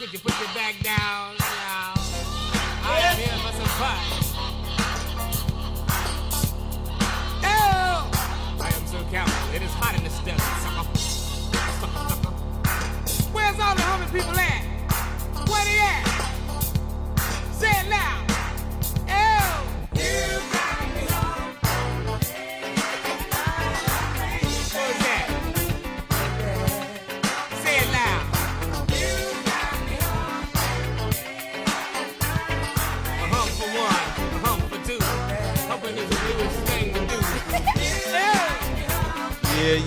Would you put your back down now? I am here for some fun. Oh! I am so careful. It is hot in the study, sucker. Where's all the homeless people at? Where they at? Say it loud. Oh! You got me on. What's that? Say it loud. You got me on. A hump for one, a hump for two. Humping is the bluest thing to do.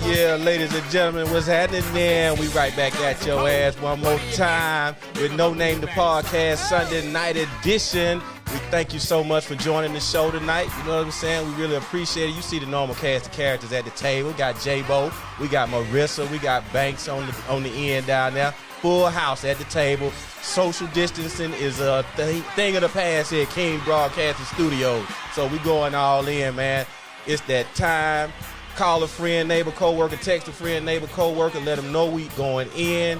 Yeah, ladies and gentlemen, what's happening there? We right back at your ass one more time with No Name the Podcast Sunday night edition. We thank you so much for joining the show tonight. You know what I'm saying? We really appreciate it. You see the normal cast of characters at the table. We got J-Bo, we got Marissa, we got Banks on the end down there. Full house at the table. Social distancing is a thing of the past here at King Broadcasting Studios. So we going all in, man. It's that time. Call a friend, neighbor, co-worker, text a friend, neighbor, co-worker, let them know we going in.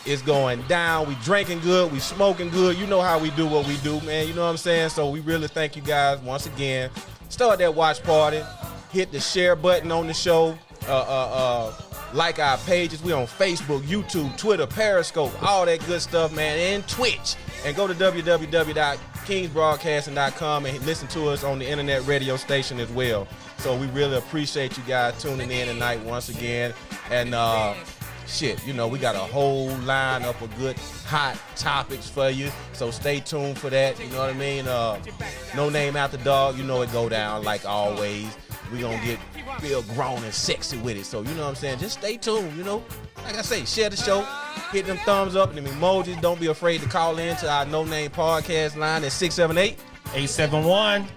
It's going down. We drinking good. We smoking good. You know how we do what we do, man. You know what I'm saying? So we really thank you guys once again. Start that watch party. Hit the share button on the show. Like our pages. We on Facebook, YouTube, Twitter, Periscope, all that good stuff, man, and Twitch. And go to www.kingsbroadcasting.com and listen to us on the internet radio station as well. So we really appreciate you guys tuning in tonight once again. And you know, we got a whole lineup of good hot topics for you. So stay tuned for that. You know what I mean? No Name After Dog, you know it go down like always. We gonna get real grown and sexy with it. So you know what I'm saying? Just stay tuned, you know. Like I say, share the show, hit them thumbs up and them emojis. Don't be afraid to call in to our No Name Podcast line at 678-871-9602.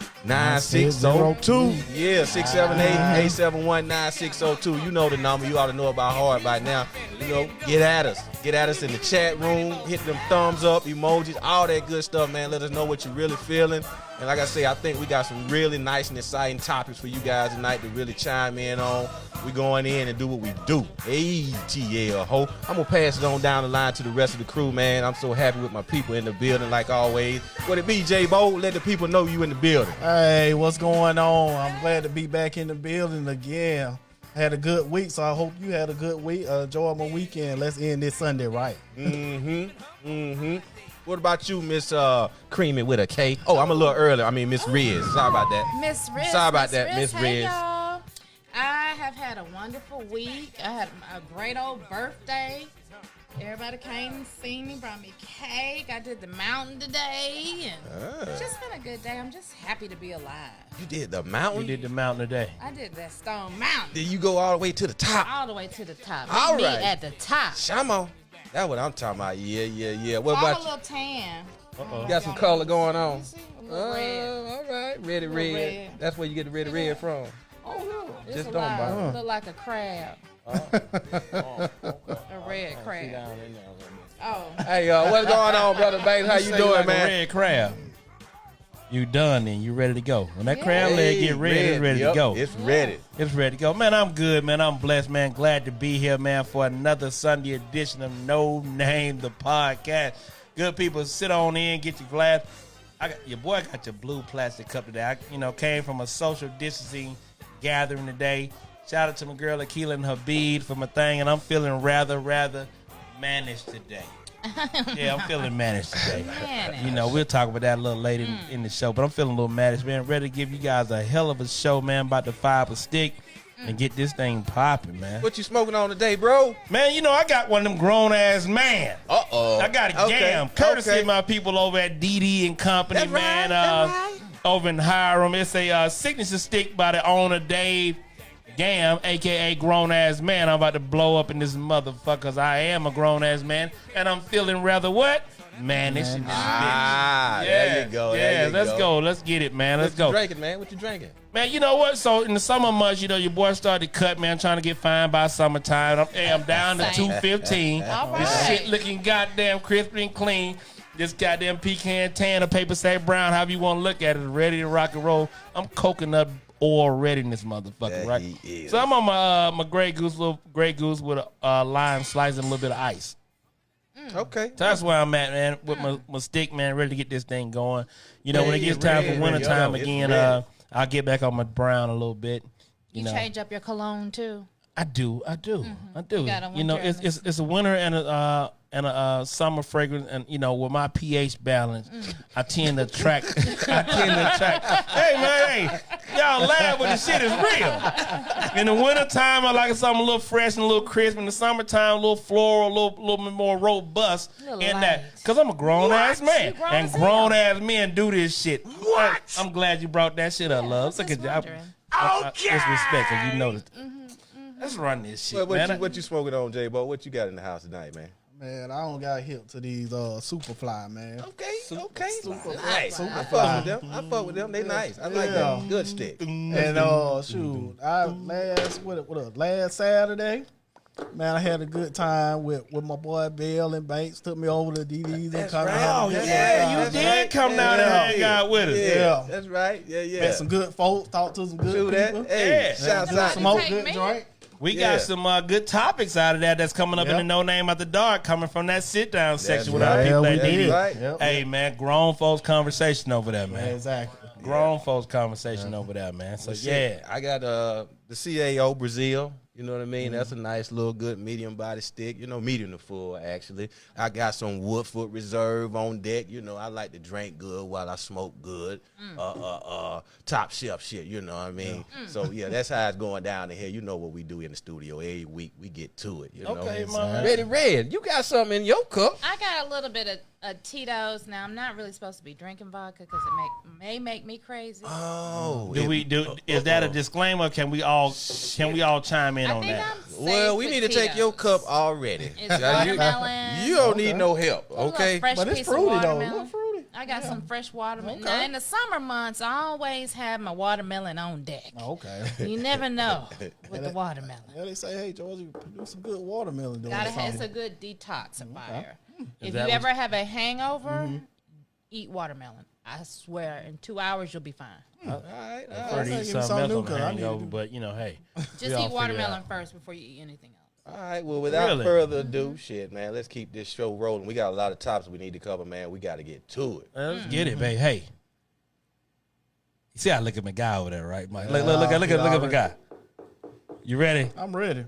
Yeah, 678-871-9602. You know the number. You ought to know about heart by now. You know, get at us. Get at us in the chat room. Hit them thumbs up, emojis, all that good stuff, man. Let us know what you're really feeling. And like I say, I think we got some really nice and exciting topics for you guys tonight to really chime in on. We going in and do what we do. ATL, ho. I'm going to pass it on down the line to the rest of the crew, man. I'm so happy with my people in the building like always. What it be, J-Bo? Let the people know you in the building. Hey, what's going on? I'm glad to be back in the building again. I had a good week, so I hope you had a good week. Enjoy my weekend. Let's end this Sunday right. What about you, Miss Creamy with a K? Oh, I'm a little early. I mean, Miss Riz. Sorry about that. Miss Riz. Sorry about that, Miss Hey, Riz. y'all. I have had a wonderful week. I had a great old birthday. Everybody came and seen me, brought me cake. I did the mountain today. And it's just been a good day. I'm just happy to be alive. You did the mountain? You did the mountain today. I did that Stone Mountain. Did you go all the way to the top? All the way to the top. All Meet right. me at the top. Shamo. That's what I'm talking about. Yeah. What I'm a about you? little tan. You got some color going on. You see? A little red. All right. Ready red. red. That's where you get the ready red from. Oh, no. It's Just a don't lot. bite. Look like a crab. A red crab. Oh. Hey, what's going on, Brother Banks? How you doing, like man? A red crab. You done and you ready to go. When that crab leg get red, it's ready to go. It's ready. It's ready to go. Man, I'm good, man. I'm blessed, man. Glad to be here, man, for another Sunday edition of No Name the Podcast. Good people, sit on in, get your glass. Your boy got your blue plastic cup today. I came from a social distancing gathering today. Shout out to my girl Akila and Habib for my thing, and I'm feeling rather managed today. Yeah, I'm feeling managed today. Managed. We'll talk about that a little later in the show, but I'm feeling a little managed, man. Ready to give you guys a hell of a show, man. About to fire up a stick and get this thing popping, man. What you smoking on today, bro? Man, I got one of them grown-ass man. Uh-oh. I got a gam. Courtesy of my people over at DD and Company, That's man. right. Over in Hiram. It's a signature stick by the owner, Dave Gam, a.k.a. grown-ass man. I'm about to blow up in this motherfucker because I am a grown-ass man, and I'm feeling rather what? Mannish in this bitch. There you go. Yeah, let's go. Let's get it, man. Let's go. What you drinking, man? What you drinking? Man, you know what? So in the summer months, your boy started to cut, man, trying to get fine by summertime. I'm down to 215. All This right. shit looking goddamn crisp and clean. This goddamn pecan tan or paper sack brown, however you want to look at it, ready to rock and roll. I'm coconut oil ready in this motherfucker, Yeah, right? he is. So I'm on my Grey Goose with a lime slice and a little bit of ice. Okay. So that's where I'm at, man, with my stick, man, ready to get this thing going. You know, when it Ready, gets time ready, for winter time ready. again, It's I'll get back on my brown a little bit. You know. change up your cologne too. I do. got a You know, winter it's a winter and a summer fragrance, and you know, with my pH balance, I tend to attract. Hey man, hey, y'all laugh, but the shit is real. In the wintertime, I like something a little fresh and a little crisp. In the summertime, a little floral, a little bit more robust. Little In light. that, because I'm a grown ass man, You grown and as grown ass men do this shit. What? I'm glad you brought that shit up, love. Look at you. It's respect, 'cause you know that. Let's run this shit, man. What you smoking on, J-Bo? What you got in the house tonight, man? Man, I don't got hip to these Superfly, man. Okay. Superfly. Nice. I fuck with them. They nice. I like that. Good stick. And shoot, last Saturday, man, I had a good time with my boy Bill and Banks. Took me over to DD's and come Oh, yeah, you did come down and hang out with us. Yeah. That's right. Yeah. Met some good folks, talked to some good Do people. that. Hey, Yeah. shouts Good out. smoke, Take good me. drink. We Yeah. got some good topics out of that that's coming up in the No Name After Dark, coming from that sit-down section with our right. people Yeah, at we DD. did. Right. Yep. Hey, man, grown folks conversation over there, man. Exactly. Grown folks conversation over there, man. So, yeah. I got the CAO Brazil. You know what I mean? That's a nice little good medium body stick. You know, medium to full, actually. I got some Woodford Reserve on deck. You know, I like to drink good while I smoke good. Top shelf shit, you know what I mean? So, yeah, that's how it's going down in here. You know what we do in the studio. Every week we get to it, you know? Okay, man. Ready, Red, you got something in your cup. I got a little bit of Tito's. Now I'm not really supposed to be drinking vodka because it may make me crazy. Oh. Is that a disclaimer? Can we all chime in I on think that? I'm safe Well, we with need to take your Tito's. cup already. It's Yeah, watermelon. You don't need no help, A little okay? fresh But it's piece of fruity, though. It's a watermelon. little fruity. I got some fresh watermelon. Okay. Now, in the summer months, I always have my watermelon on deck. Okay. You never know with the watermelon. Yeah, they say, hey, George, you produce some good watermelon. It's a good detoxifier. If you that ever have a hangover, eat watermelon. I swear, in 2 hours you'll be fine. All right. Prefer to give eat me something something else new, on the 'cause I need to hangover, do- but, you know, hey. Just all eat figure it watermelon out. first before you eat anything else. All right, well, without Really? further ado, shit, man, let's keep this show rolling. We got a lot of topics we need to cover, man. We got to get to it. Let's get it, babe. Hey. You see how I look at my guy over there, right, Mike? Look at my guy. You ready? I'm ready.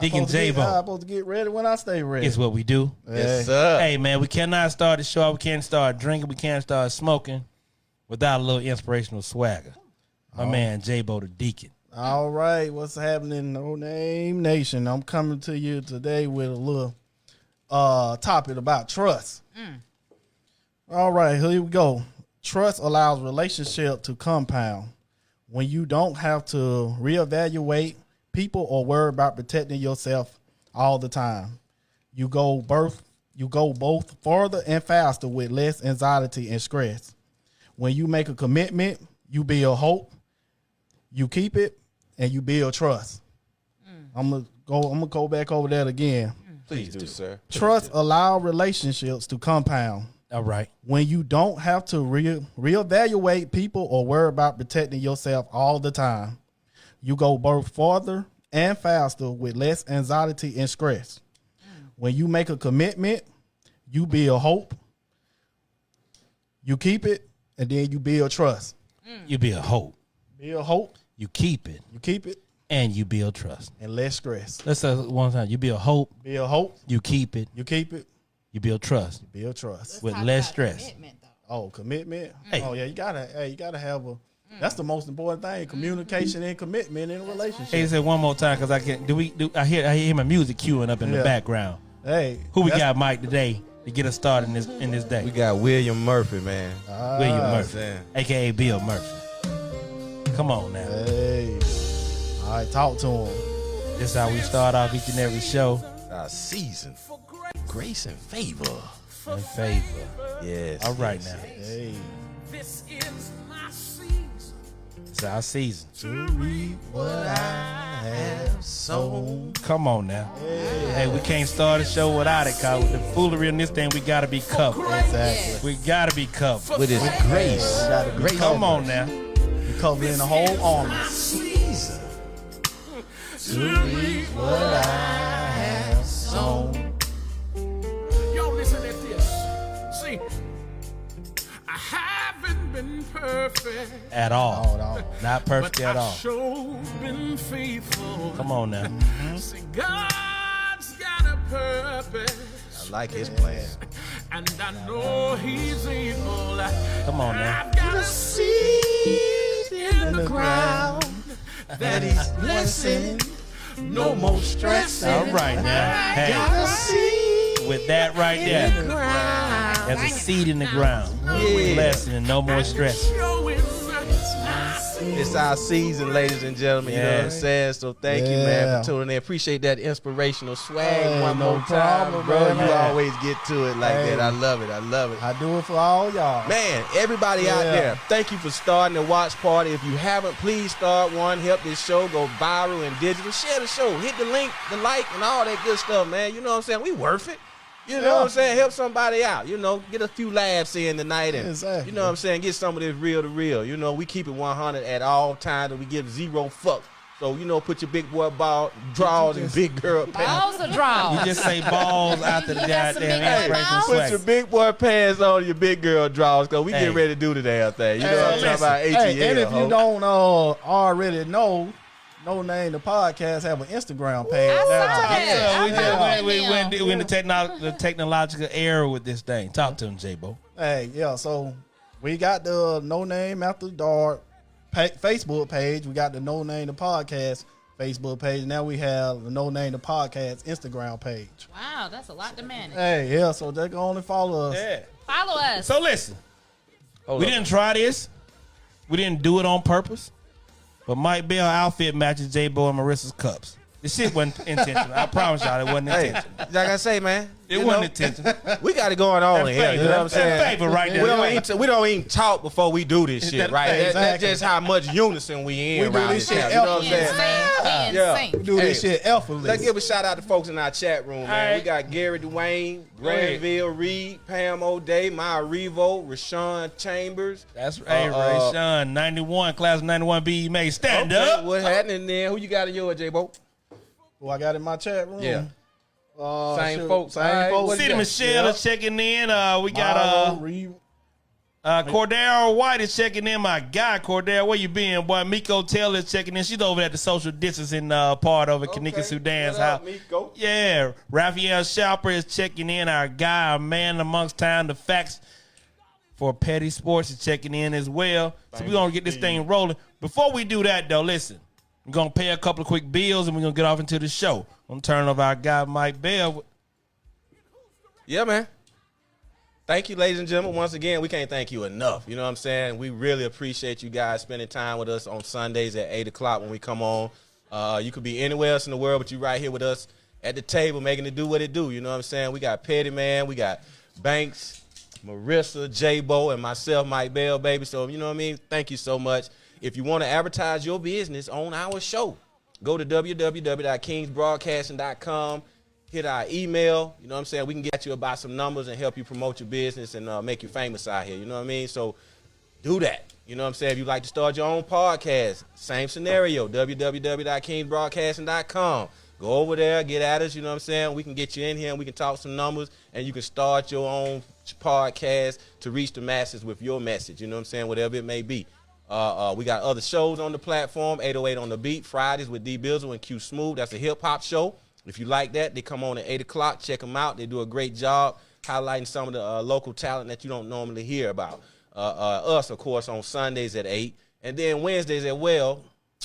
Deacon I'm J-Bo. supposed to get ready when I stay ready. It's what we do. Yes, sir. Hey, man, we cannot start the show. We can't start drinking. We can't start smoking without a little inspirational swagger. My man, J-Bo the Deacon. All right, what's happening, No Name Nation? I'm coming to you today with a little topic about trust. All right, here we go. Trust allows relationship to compound when you don't have to reevaluate people or worry about protecting yourself all the time. You go both farther and faster with less anxiety and stress. When you make a commitment, you build hope, you keep it, and you build trust. I'm gonna go back over that again. Please do, sir. Trust allow relationships to compound All right. when you don't have to reevaluate people or worry about protecting yourself all the time. You go both farther and faster with less anxiety and stress. When you make a commitment, you build hope, you keep it, and then you build trust. You build hope. Build hope, You keep it. you keep it, And you build trust. and less stress. Let's say it one time. You build hope. Build hope, You keep it. you keep it, You build trust. build trust. With Talk less about stress. commitment, though. Oh, commitment. Hey. Oh yeah, you gotta have a. That's the most important thing: communication and commitment in a relationship. Hey, say one more time, cause I can. I hear my music queuing up in the Yeah. background. Hey, Who we that's- got, Mike, today to get us started in this day? We got William Murphy, man. William Murphy, man. aka Bill Murphy. Come on now. Hey, all right, talk to him. This is how we start off each and every show. Our season. Grace and favor. In favor. Yes. All right yes, now. yes. Hey, This is my season. It's our season. to reap what I have sown. Come on now. Hey, we can't start a show without it, cause with the foolery in this thing, we gotta be covered. Exactly. We gotta be covered. With his grace. Gotta be Grace. Come on now. You covering the whole army. Season. To reap what I have sown. Y'all At all. No. Not perfect but at I've all. sure been faithful. Come on now. See, God's got a purpose, I like his plan. and I know He's able. Come on now. I've got a seed in the ground that He's blessing. No more stressing. All right now. Hey, Got a seed with that right in there, the ground. there's a seed in the ground. Yeah. Blessing and no more stress. Showing It's our season, ladies and gentlemen. You know what I'm saying? So thank you, man, Yeah. for tuning in. Appreciate that inspirational swag Hey, one no more problem, time, bro. man. You always get to it like Hey. that. I love it. I love it. I do it for all y'all. Man, everybody out Yeah. there, thank you for starting the watch party. If you haven't, please start one. Help this show go viral and digital. Share the show. Hit the link, the like, and all that good stuff, man. You know what I'm saying? We worth it. You know what I'm saying? Help somebody out. You know, get a few laughs in tonight. And, Exactly. you know what I'm saying? Get some of this real to real. You know, we keep it 100 at all times and we give zero fucks. So, you know, put your big boy ball draws and big girl pants. Balls or draws? You just say balls after the You got some goddamn big boy inspiration balls? Put your swag. big boy pants on your big girl draws because we Hey. get ready to do the damn thing. You know Hey, what I'm talking about? Hey, ATL. and if ho. you don't already know, No Name the Podcast have an Instagram page. I saw now. that. Yeah, we I just know went, we them. went, we in the technological era with this thing. Talk to him, J-Bo. Hey, yeah, so we got the No Name After Dark Facebook page. We got the No Name the Podcast Facebook page. Now we have the No Name the Podcast Instagram page. Wow, that's a lot to manage. Hey, yeah, so they can only follow us. Yeah. Follow us. So listen, Hold we up. didn't try this. We didn't do it on purpose. But Mike Bell outfit matches J-Bo and Marissa's cups. The shit wasn't intentional. I promise y'all it wasn't Hey, intentional. like I say, man, It you wasn't know, intentional. we got it going on in here. You know what I'm That saying? favor right there. We don't even talk before we do this shit, right? That's Exactly. just how much unison we in We do around this this shit house. You know what I'm We saying? in sync. We in Yeah. sync. We do this Hey, shit effortless. Let's give a shout out to folks in our chat room, man. All right. We got Gary Dwayne, ahead. Granville Reed, Pam O'Day, Maya Revo, Rashawn Chambers. That's right, Ray Sean, 91, class of 91 BE May. Stand Okay, up. what happening there? Who you got in yours, J-Bo? Who I got in my chat room? Yeah. Same shoot, folks. Same All right, folks. what City Yeah. Michelle is checking in. We got Reed. Cordero White is checking in. My guy, Cordero, where you been, boy? Miko Taylor is checking in. She's over at the social distancing part over Kanika Sudan's What up, house. Miko? Yeah, Raphael Sharper is checking in. Our guy, our man amongst town, the facts for Petty Sports is checking in as well. So we're going to get this thing rolling. Before we do that, though, listen. We're going to pay a couple of quick bills, and we're going to get off into the show. I'm going to turn over our guy, Mike Bell. Yeah, man. Thank you, ladies and gentlemen. Once again, we can't thank you enough. You know what I'm saying? We really appreciate you guys spending time with us on Sundays at 8 o'clock when we come on. You could be anywhere else in the world, but you right here with us at the table making it do what it do. You know what I'm saying? We got Petty Man. We got Banks, Marissa, J-Bo, and myself, Mike Bell, baby. So, you know what I mean? Thank you so much. If you want to advertise your business on our show, go to www.kingsbroadcasting.com. Hit our email. You know what I'm saying? We can get you about some numbers and help you promote your business and make you famous out here. You know what I mean? So do that. You know what I'm saying? If you'd like to start your own podcast, same scenario, www.kingsbroadcasting.com. Go over there, get at us. You know what I'm saying? We can get you in here and we can talk some numbers and you can start your own podcast to reach the masses with your message. You know what I'm saying? Whatever it may be. We got other shows on the platform, 808 on the Beat, Fridays with D Bizzle and Q Smooth. That's a hip-hop show. If you like that, they come on at 8 o'clock. Check them out. They do a great job highlighting some of the local talent that you don't normally hear about. Us, of course, on Sundays at 8. And then Wednesdays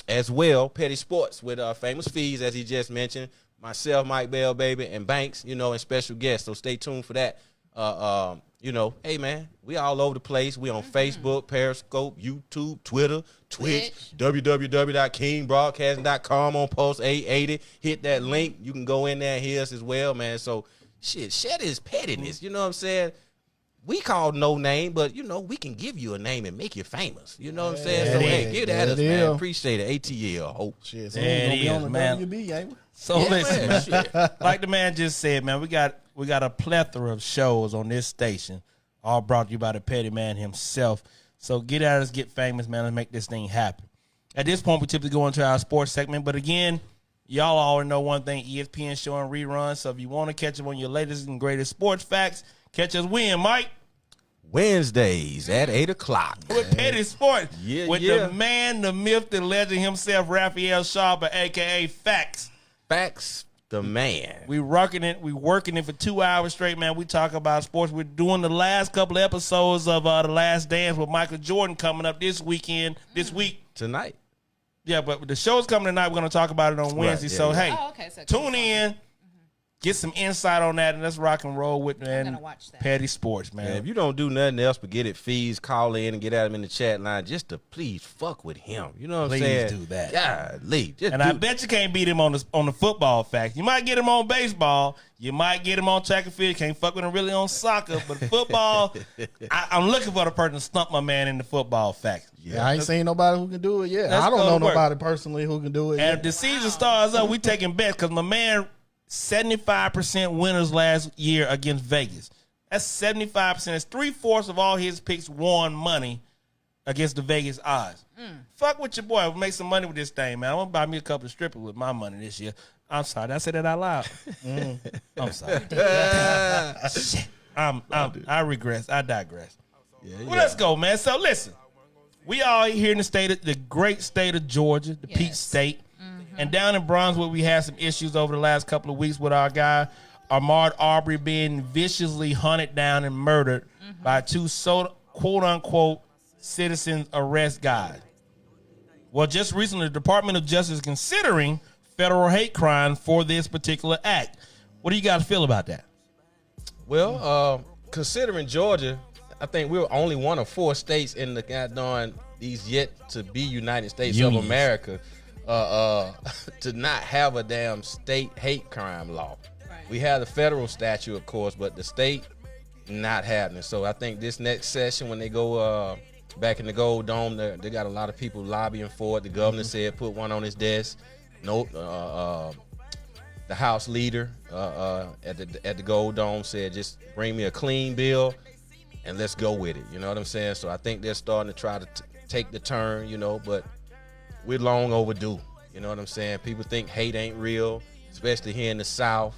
as well, Petty Sports with Famous Fees, as he just mentioned. Myself, Mike Bell, baby, and Banks, you know, and special guests. So stay tuned for that. You know, hey, man, we all over the place. We on Facebook, Periscope, YouTube, Twitter, Twitch, www.kingbroadcasting.com on Post 880. Hit that link. You can go in there and hear us as well, man. So, shit, shed his pettiness. You know what I'm saying? We call no name, but, you know, we can give you a name and make you famous. You know what I'm saying? So, hey, give that us, man. Appreciate it. ATL. Hope. Shit, so There we it gonna is, be on man. the WB, ain't we? So listen, man. Like the man just said, man, we got a plethora of shows on this station, all brought to you by the Petty Man himself. So get at us, get famous, man, and make this thing happen. At this point, we typically go into our sports segment, but again, y'all already know one thing: ESPN showing reruns. So if you want to catch up on your latest and greatest sports facts, catch us when, Mike. Wednesdays at 8 o'clock. With Petty Sports. Yeah, with yeah. the man, the myth, the legend himself, Raphael Sharper, a.k.a. Facts. Facts, the man. We working it for 2 hours straight, man. We talk about sports. We're doing the last couple of episodes of The Last Dance with Michael Jordan coming up this week. Tonight. Yeah, but the show's coming tonight. We're going to talk about it on Wednesday. yeah, So, yeah. hey, Oh, okay, so tune in. Get some insight on that, and let's rock and roll with, man. gonna watch that. Petty Sports, man. Man, if you don't do nothing else but get it fees, call in and get at him in the chat line just to please fuck with him. You know what I'm Please saying? do that. Yeah, Lee. Just And do I bet you can't beat him on the football fact. You might get him on baseball. You might get him on track and field. Can't fuck with him really on soccer. But football, I'm looking for the person to stump my man in the football fact. Yeah, I ain't seen nobody who can do it yet. Let's I don't go know to work. nobody personally who can do it And yet. if the season starts up, we taking bets because my man, 75% winners last year against Vegas. That's 75%. That's 3/4 of all his picks won money against the Vegas odds. Fuck with your boy. We'll make some money with this thing, man. I'm going to buy me a couple of strippers with my money this year. I'm sorry. Did I say that out loud? I'm sorry. Shit. I regress. I digress. Well, let's go, man. So listen, we all here in the great state of Georgia, the Peach Yes. State. And down in Brunswick, we had some issues over the last couple of weeks with our guy, Ahmaud Arbery, being viciously hunted down and murdered by two quote-unquote citizen arrest guys. Well, just recently, the Department of Justice is considering federal hate crime for this particular act. What do you guys feel about that? Well, considering Georgia, I think we're only one of 4 states in the goddamn these yet to be United States Unions. of America to not have a damn state hate crime law. Right. We have the federal statute, of course, but the state not happening. So I think this next session when they go back in the Gold Dome, they got a lot of people lobbying for it. The governor said put one on his desk. No, the House leader at the Gold Dome said just bring me a clean bill and let's go with it. You know what I'm saying? So I think they're starting to try to take the turn, you know, but we're long overdue. You know what I'm saying? People think hate ain't real, especially here in the South.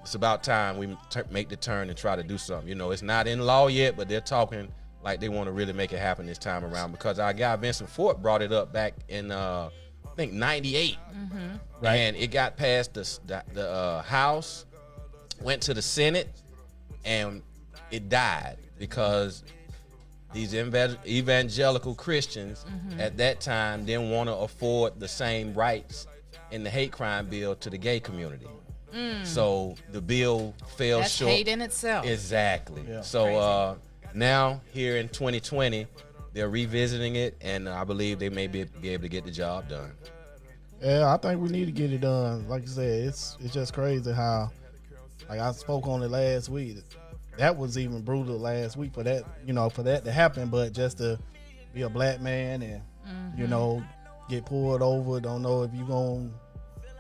It's about time we make the turn and try to do something. You know, it's not in law yet, but they're talking like they want to really make it happen this time around because our guy Vincent Fort brought it up back in, I think, 98. Right. And it got past the House, went to the Senate, and it died because these evangelical Christians at that time didn't want to afford the same rights in the hate crime bill to the gay community. So the bill fell That's short. hate in itself. Exactly. Yeah. So now here in 2020, they're revisiting it, and I believe they may be able to get the job done. Yeah, I think we need to get it done. Like you said, it's just crazy how, like I spoke on it last week. That was even brutal last week for that, you know, for that to happen. But just to be a black man and, you know, get pulled over, don't know if you going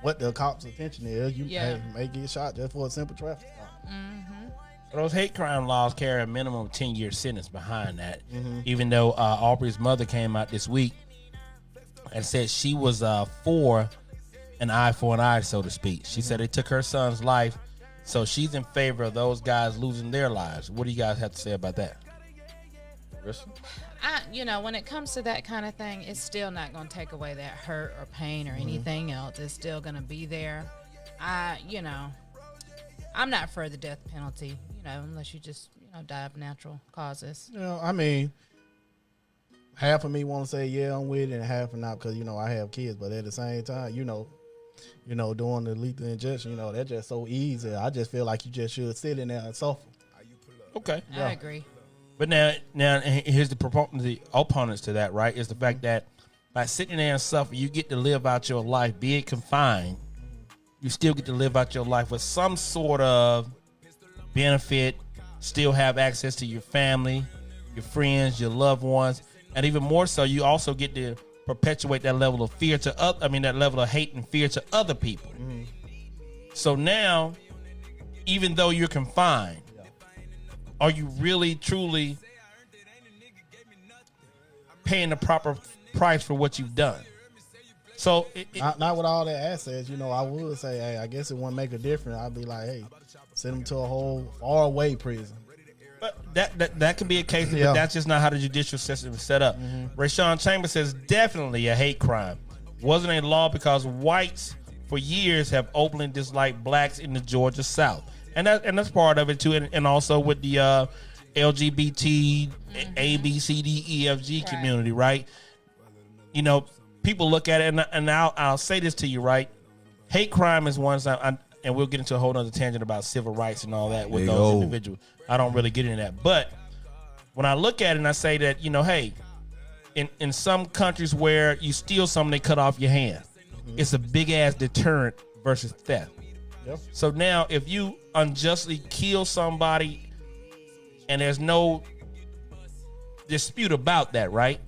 what the cops' attention is. You may get shot just for a simple traffic stop. Those hate crime laws carry a minimum 10-year sentence behind that. Even though Aubrey's mother came out this week and said she was for an eye for an eye, so to speak. She said they took her son's life, so she's in favor of those guys losing their lives. What do you guys have to say about that? When it comes to that kind of thing, it's still not going to take away that hurt or pain or anything else. It's still going to be there. I'm not for the death penalty, unless you just, die of natural causes. You know, I mean, half of me want to say, yeah, I'm with it, and half of not because, I have kids. But at the same time, doing the lethal injection, that's just so easy. I just feel like you just should sit in there and suffer. Okay. I agree. But now here's the opponents to that, right? Is the fact that by sitting there and suffer, you get to live out your life, be it confined. You still get to live out your life with some sort of benefit, still have access to your family, your friends, your loved ones, and even more so, you also get to perpetuate that level of fear that level of hate and fear to other people. So now, even though you're confined, are you really, truly paying the proper price for what you've done? So, Not with all that assets, I would say, hey, I guess it wouldn't make a difference. I'd be like, hey, send them to a whole far away prison. But that could be a case, Yeah. but that's just not how the judicial system is set up. Rayshawn Chambers says definitely a hate crime. Wasn't a law because whites for years have openly disliked blacks in the Georgia South, and that's part of it too, and also with the LGBT A B C D E F G community, right? You know, people look at it, and I'll say this to you, right? Hate crime is one side, and we'll get into a whole other tangent about civil rights and all that with those individuals. I don't really get into that, but when I look at it and I say that, you know, hey, in some countries where you steal something, they cut off your hand. It's a big ass deterrent versus theft. Yep. So now, if you unjustly kill somebody and there's no dispute about that, right?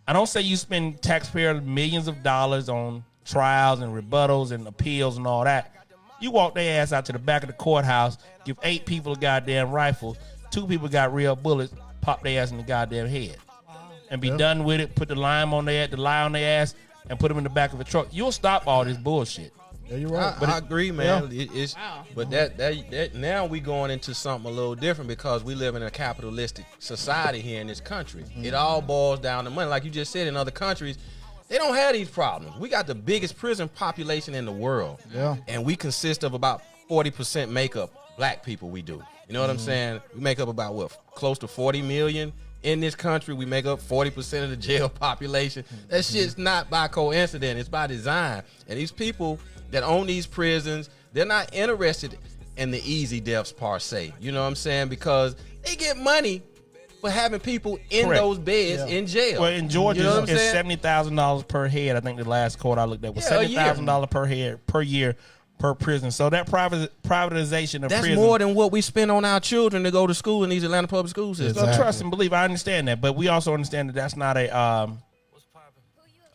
I don't say you spend taxpayer millions of dollars on trials and rebuttals and appeals and all that. You walk their ass out to the back of the courthouse, give 8 people a goddamn rifle, 2 people got real bullets, pop their ass in the goddamn head, and be done with it. Put the lime on their, the lie on their ass, and put them in the back of a truck. You'll stop all this bullshit. Yeah, you're right. I agree, man. It's Wow. but that now we going into something a little different because we live in a capitalistic society here in this country. It all boils down to money, like you just said. In other countries, they don't have these problems. We got the biggest prison population in the world, and we consist of about 40% makeup black people. We do, you know what I'm saying? We make up about what, close to 40 million. In this country, we make up 40% of the jail population. That shit's not by coincidence. It's by design. And these people that own these prisons, they're not interested in the easy deaths per se. You know what I'm saying? Because they get money for having people in Correct. those beds in jail. Well, in Georgia, you know what I'm it's saying? $70,000 per head. I think the last quote I looked at was Yeah, a year. $70,000 per head per year per prison. So that privatization of That's prison. more than what we spend on our children to go to school in these Atlanta public school systems. So Exactly. trust and believe. I understand that, but we also understand that that's not a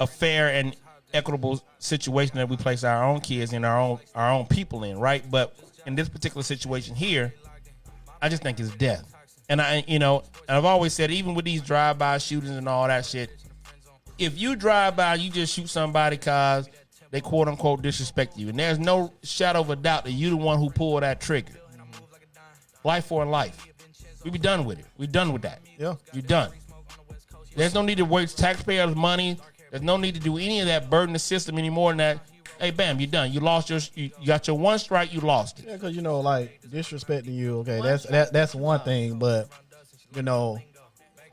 fair and equitable situation that we place our own kids and our own people in, right? But in this particular situation here, I just think it's death. And I've always said, even with these drive-by shootings and all that shit, if you drive by, you just shoot somebody because they quote unquote disrespect you, and there's no shadow of a doubt that you the one who pulled that trigger. Life for life. We be done with it. We done with that. Yeah. You're done. There's no need to waste taxpayers' money. There's no need to do any of that, burden the system any more than that. Hey, bam, you're done. You lost you got your one strike, you lost it. Yeah, because like disrespecting you, okay, that's one thing, but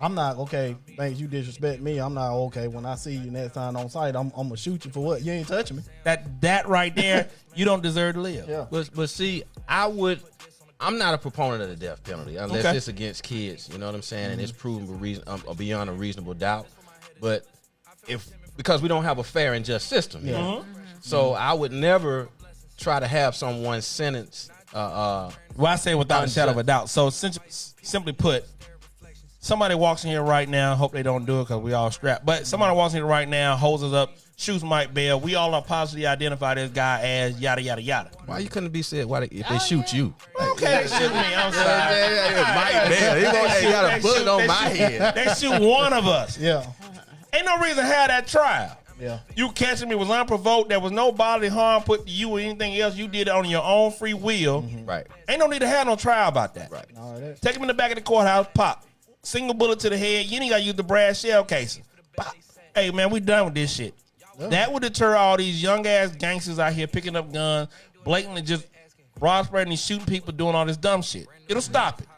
I'm not okay. Thanks, you disrespect me. I'm not okay. When I see you next time on site, I'm gonna shoot you for what? You ain't touching me. That right there, you don't deserve to live. Yeah. But see, I'm not a proponent of the death penalty unless Okay. it's against kids. You know what I'm saying? And it's proven beyond a reasonable doubt. But because we don't have a fair and just system, so I would never try to have someone sentenced. Well, I say without a shadow of a doubt. So simply put, somebody walks in here right now. Hope they don't do it because we all strapped. But somebody walks in here right now, holds us up, shoots Mike Bell. We all are positively identify this guy as yada yada yada. Why you couldn't be said? Why if they shoot you? Okay, they shoot me. I'm sorry. Mike Bell, he got a bullet on my head. They shoot one of us. Yeah. Ain't no reason to have that trial. Yeah. You catching me was unprovoked. There was no bodily harm put to you or anything else. You did it on your own free will. Right. Ain't no need to have no trial about that. Right. All right. Take him in the back of the courthouse, pop. Single bullet to the head. You ain't got to use the brass shell casing. Pop. Hey, man, we done with this shit. Yeah. That would deter all these young-ass gangsters out here picking up guns, blatantly just broad spreading and shooting people, doing all this dumb shit. It'll stop it.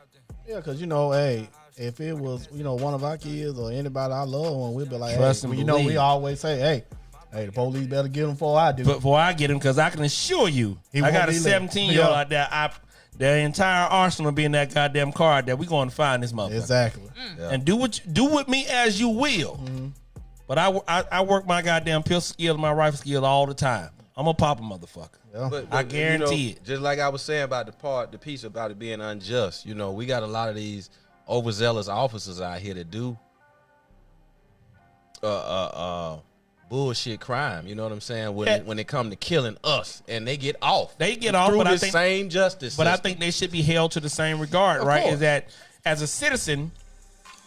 Yeah, because hey, if it was one of our kids or anybody I love, and we'd be like, Trust hey, and believe. we always say, hey, the police better get him before I do. But before I get him, because I can assure you, He I got won't a be late. 17-year-old Yeah. out there. The entire arsenal be in that goddamn car that we going to find this motherfucker. Exactly. And do with me as you will. But I work my goddamn pistol skill, my rifle skill all the time. I'm gonna pop a motherfucker. Yeah. But I guarantee it. Just like I was saying about the piece about it being unjust. We got a lot of these overzealous officers out here that do bullshit crime. You know what I'm saying? When it come to killing us, and they get off. They get off, through but I this think- same justice. But I system. think they should be held to the same regard, Of right? course. Is that as a citizen,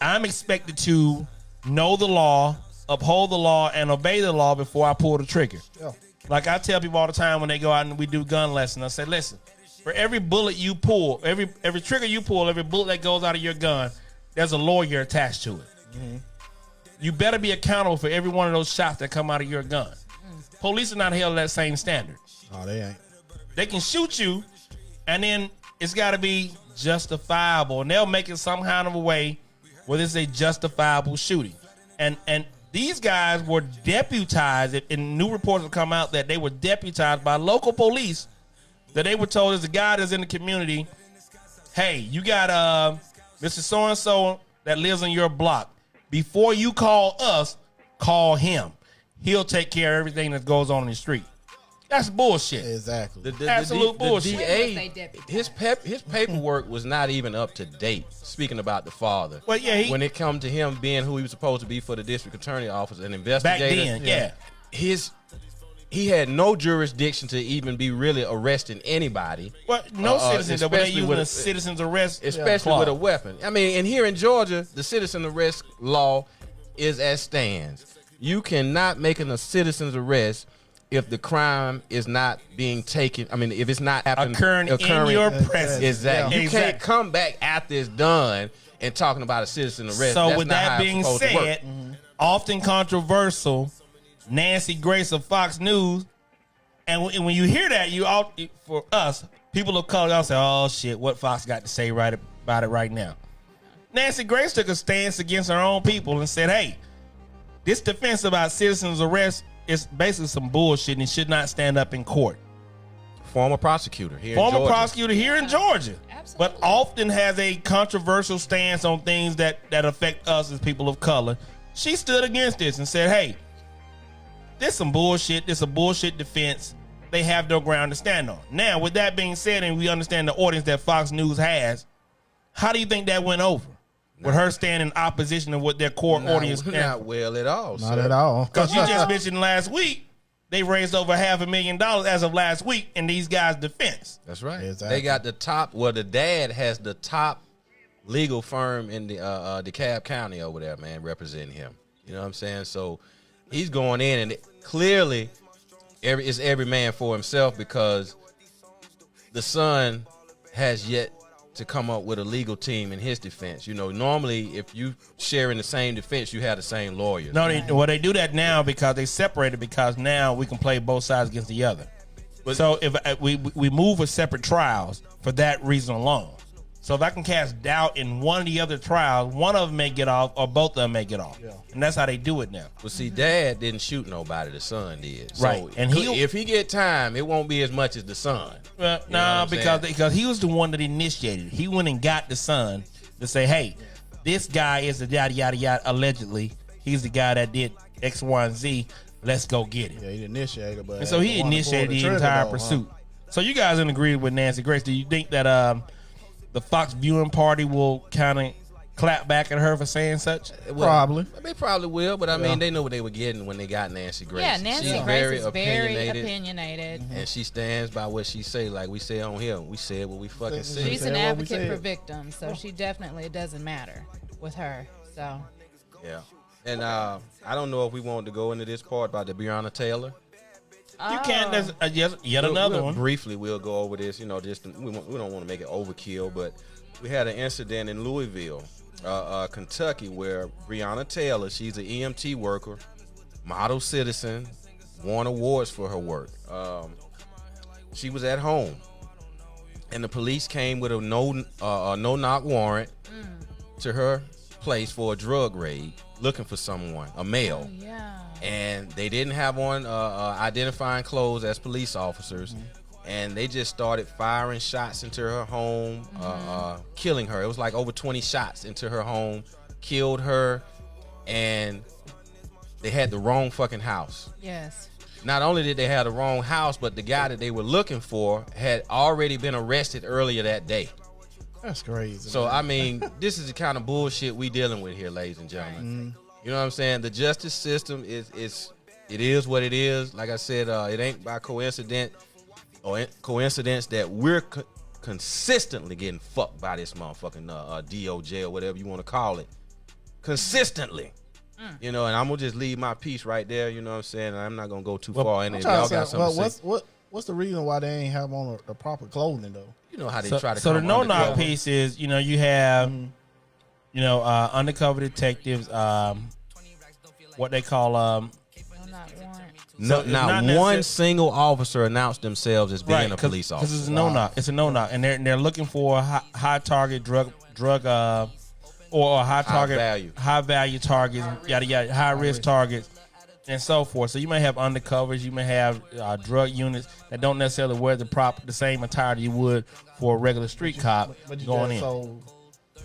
I'm expected to know the law, uphold the law, and obey the law before I pull the trigger. Yeah. Like I tell people all the time when they go out and we do gun lessons, I say, listen, for every bullet you pull, every trigger you pull, every bullet that goes out of your gun, there's a lawyer attached to it. Mm-hmm. You better be accountable for every one of those shots that come out of your gun. Police are not held to that same standard. Oh, they ain't. They can shoot you, and then it's got to be justifiable, and they'll make it some kind of a way where it's a justifiable shooting. And these guys were deputized, and new reports have come out that they were deputized by local police, that they were told as a guy that's in the community, hey, you got Mr. So-and-so that lives on your block. Before you call us, call him. He'll take care of everything that goes on in the street. That's bullshit. Exactly. Absolute bullshit. The DA, his paperwork was not even up to date. Speaking about the father, Well, yeah, when it come to him being who he was supposed to be for the district attorney office, an investigator. back then, yeah. He had no jurisdiction to even be really arresting anybody. Well, no citizens, but they especially using with a citizen's arrest, especially clause. with a weapon. I mean, and here in Georgia, the citizen arrest law is as stands. You cannot make a citizen's arrest if the crime is not being taken. I mean, if it's not occurring in your presence. Exactly. Yeah. You can't come back after it's done and talking about a citizen arrest. So That's with not that how it's being supposed to work. said, often controversial, Nancy Grace of Fox News, and when you hear that, for us, people of color, y'all say, oh shit, what Fox got to say about it right now? Nancy Grace took a stance against her own people and said, hey, this defense about citizens arrest is basically some bullshit and should not stand up in court. Former prosecutor here in Former Georgia. prosecutor here in Georgia. Absolutely. But often has a controversial stance on things that affect us as people of color. She stood against this and said, hey, this some bullshit. This a bullshit defense. They have no ground to stand on. Now, with that being said, and we understand the audience that Fox News has, how do you think that went over? With her standing in opposition to what their core audience stands? Not well at all. Not at all. Because you just mentioned last week, they raised over $500,000 as of last week in these guys' defense. That's right. Exactly. They got the top. Well, the dad has the top legal firm in the DeKalb County over there, man, representing him. You know what I'm saying? So he's going in, and clearly, it's every man for himself because the son has yet to come up with a legal team in his defense. You know, normally if you share in the same defense, you have the same lawyers. No, they do that now because they separated because now we can play both sides against the other. So if we move with separate trials for that reason alone. So if I can cast doubt in one of the other trials, one of them may get off or both of them may get off. Yeah. And that's how they do it now. Well, see, dad didn't shoot nobody. The son did. Right. So And if he get time, it won't be as much as the son. Well, You know what I'm saying? because he was the one that initiated. He went and got the son to say, hey, this guy is the yada, yada, yada, allegedly. He's the guy that did X, Y, and Z. Let's go get him. Yeah, he initiated, but And so he initiated the entire pursuit. So you guys in agreement with Nancy Grace. Do you think that the Fox viewing party will kind of clap back at her for saying such? Well, Probably. They probably will, but I mean, they know what they were getting when they got Nancy Grace. Yeah, Nancy She's Grace is very opinionated. and she stands by what she say. Like we say on here, we said what we fucking said. She's Say an what we advocate for said. victims, so she definitely, it doesn't matter with her. So Yeah, and I don't know if we want to go into this part about the Breonna Taylor. You can't. There's yet another one. Briefly, we'll go over this. You know, just we don't want to make it overkill, but we had an incident in Louisville, Kentucky, where Breonna Taylor, she's an EMT worker, model citizen, won awards for her work. She was at home, and the police came with a no knock warrant to her place for a drug raid, looking for someone, a male. yeah. And they didn't have on identifying clothes as police officers, and they just started firing shots into her home, killing her. It was like over 20 shots into her home, killed her, and they had the wrong fucking house. Yes. Not only did they have the wrong house, but the guy that they were looking for had already been arrested earlier that day. That's crazy. So, I mean, this is the kind of bullshit we dealing with here, ladies and gentlemen. You know what I'm saying? The justice system is what it is. Like I said, it ain't by coincidence that we're consistently getting fucked by this motherfucking DOJ or whatever you want to call it. Consistently. You know, and I'm gonna just leave my piece right there. You know what I'm saying? I'm not gonna go too far in it. Y'all got something to say. What's the reason why they ain't have on the proper clothing though? You know how they So, try to. so the come no knock undercover. piece is, you have, undercover detectives, what they call, No, not warrant. No, So not not one necessar- single officer announced themselves as being a police officer. Because it's a no knock. It's a no knock, and they're looking for a high target drug or high target value. high value targets, yada yada, high risk targets, and so forth. So you may have undercovers, you may have drug units that don't necessarily wear the same attire you would for a regular street cop But you going just in. so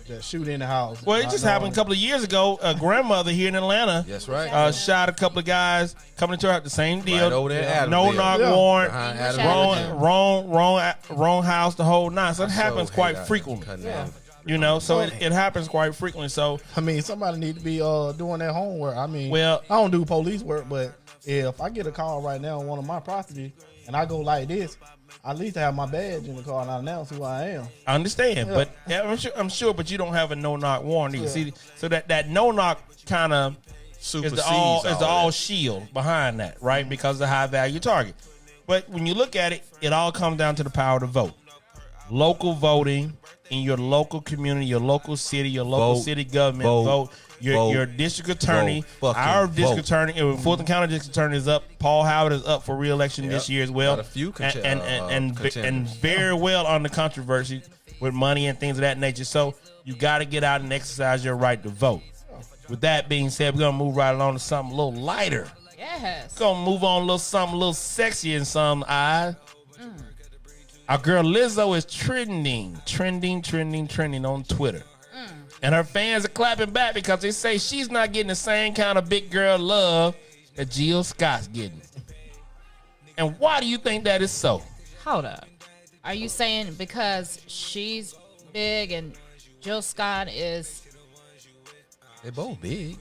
just shoot in the house. Well, it not just happened a knowing- couple of years ago. A grandmother here in Atlanta, That's right. shot a couple of guys coming into her the same deal. Right over there in no Adamsville. knock Yeah. warrant. Behind English Adamsville. Wrong house, the whole nine. So it I happens so quite hate frequently. cutting down. So it happens quite frequently. So I mean, somebody need to be doing their homework. I mean, Well- I don't do police work, but if I get a call right now on one of my properties and I go like this, I at least have my badge in the car and I announce who I am. I understand, Yeah. but I'm sure, but you don't have a no knock warrant either. Yeah. See, so that no knock kind of is Supersedes the all that. shield behind that, right? Because of the high value target. But when you look at it, it all comes down to the power to vote. Local voting in your local community, your local city, your local Vote. city government. Vote. Vote. Your Vote. district attorney, Vote. Fucking our vote. district attorney, Fulton County district attorney is up. Paul Howard is up for re-election this year as well. Got a few and contenders. very well on the controversy with money and things of that nature. So you got to get out and exercise your right to vote. With that being said, we're gonna move right along to something a little lighter. Yes. Gonna move on a little something a little sexy in some eyes. Our girl Lizzo is trending on Twitter. And her fans are clapping back because they say she's not getting the same kind of big girl love that Jill Scott's getting. And why do you think that is so? Hold up. Are you saying because she's big and Jill Scott is? They both big.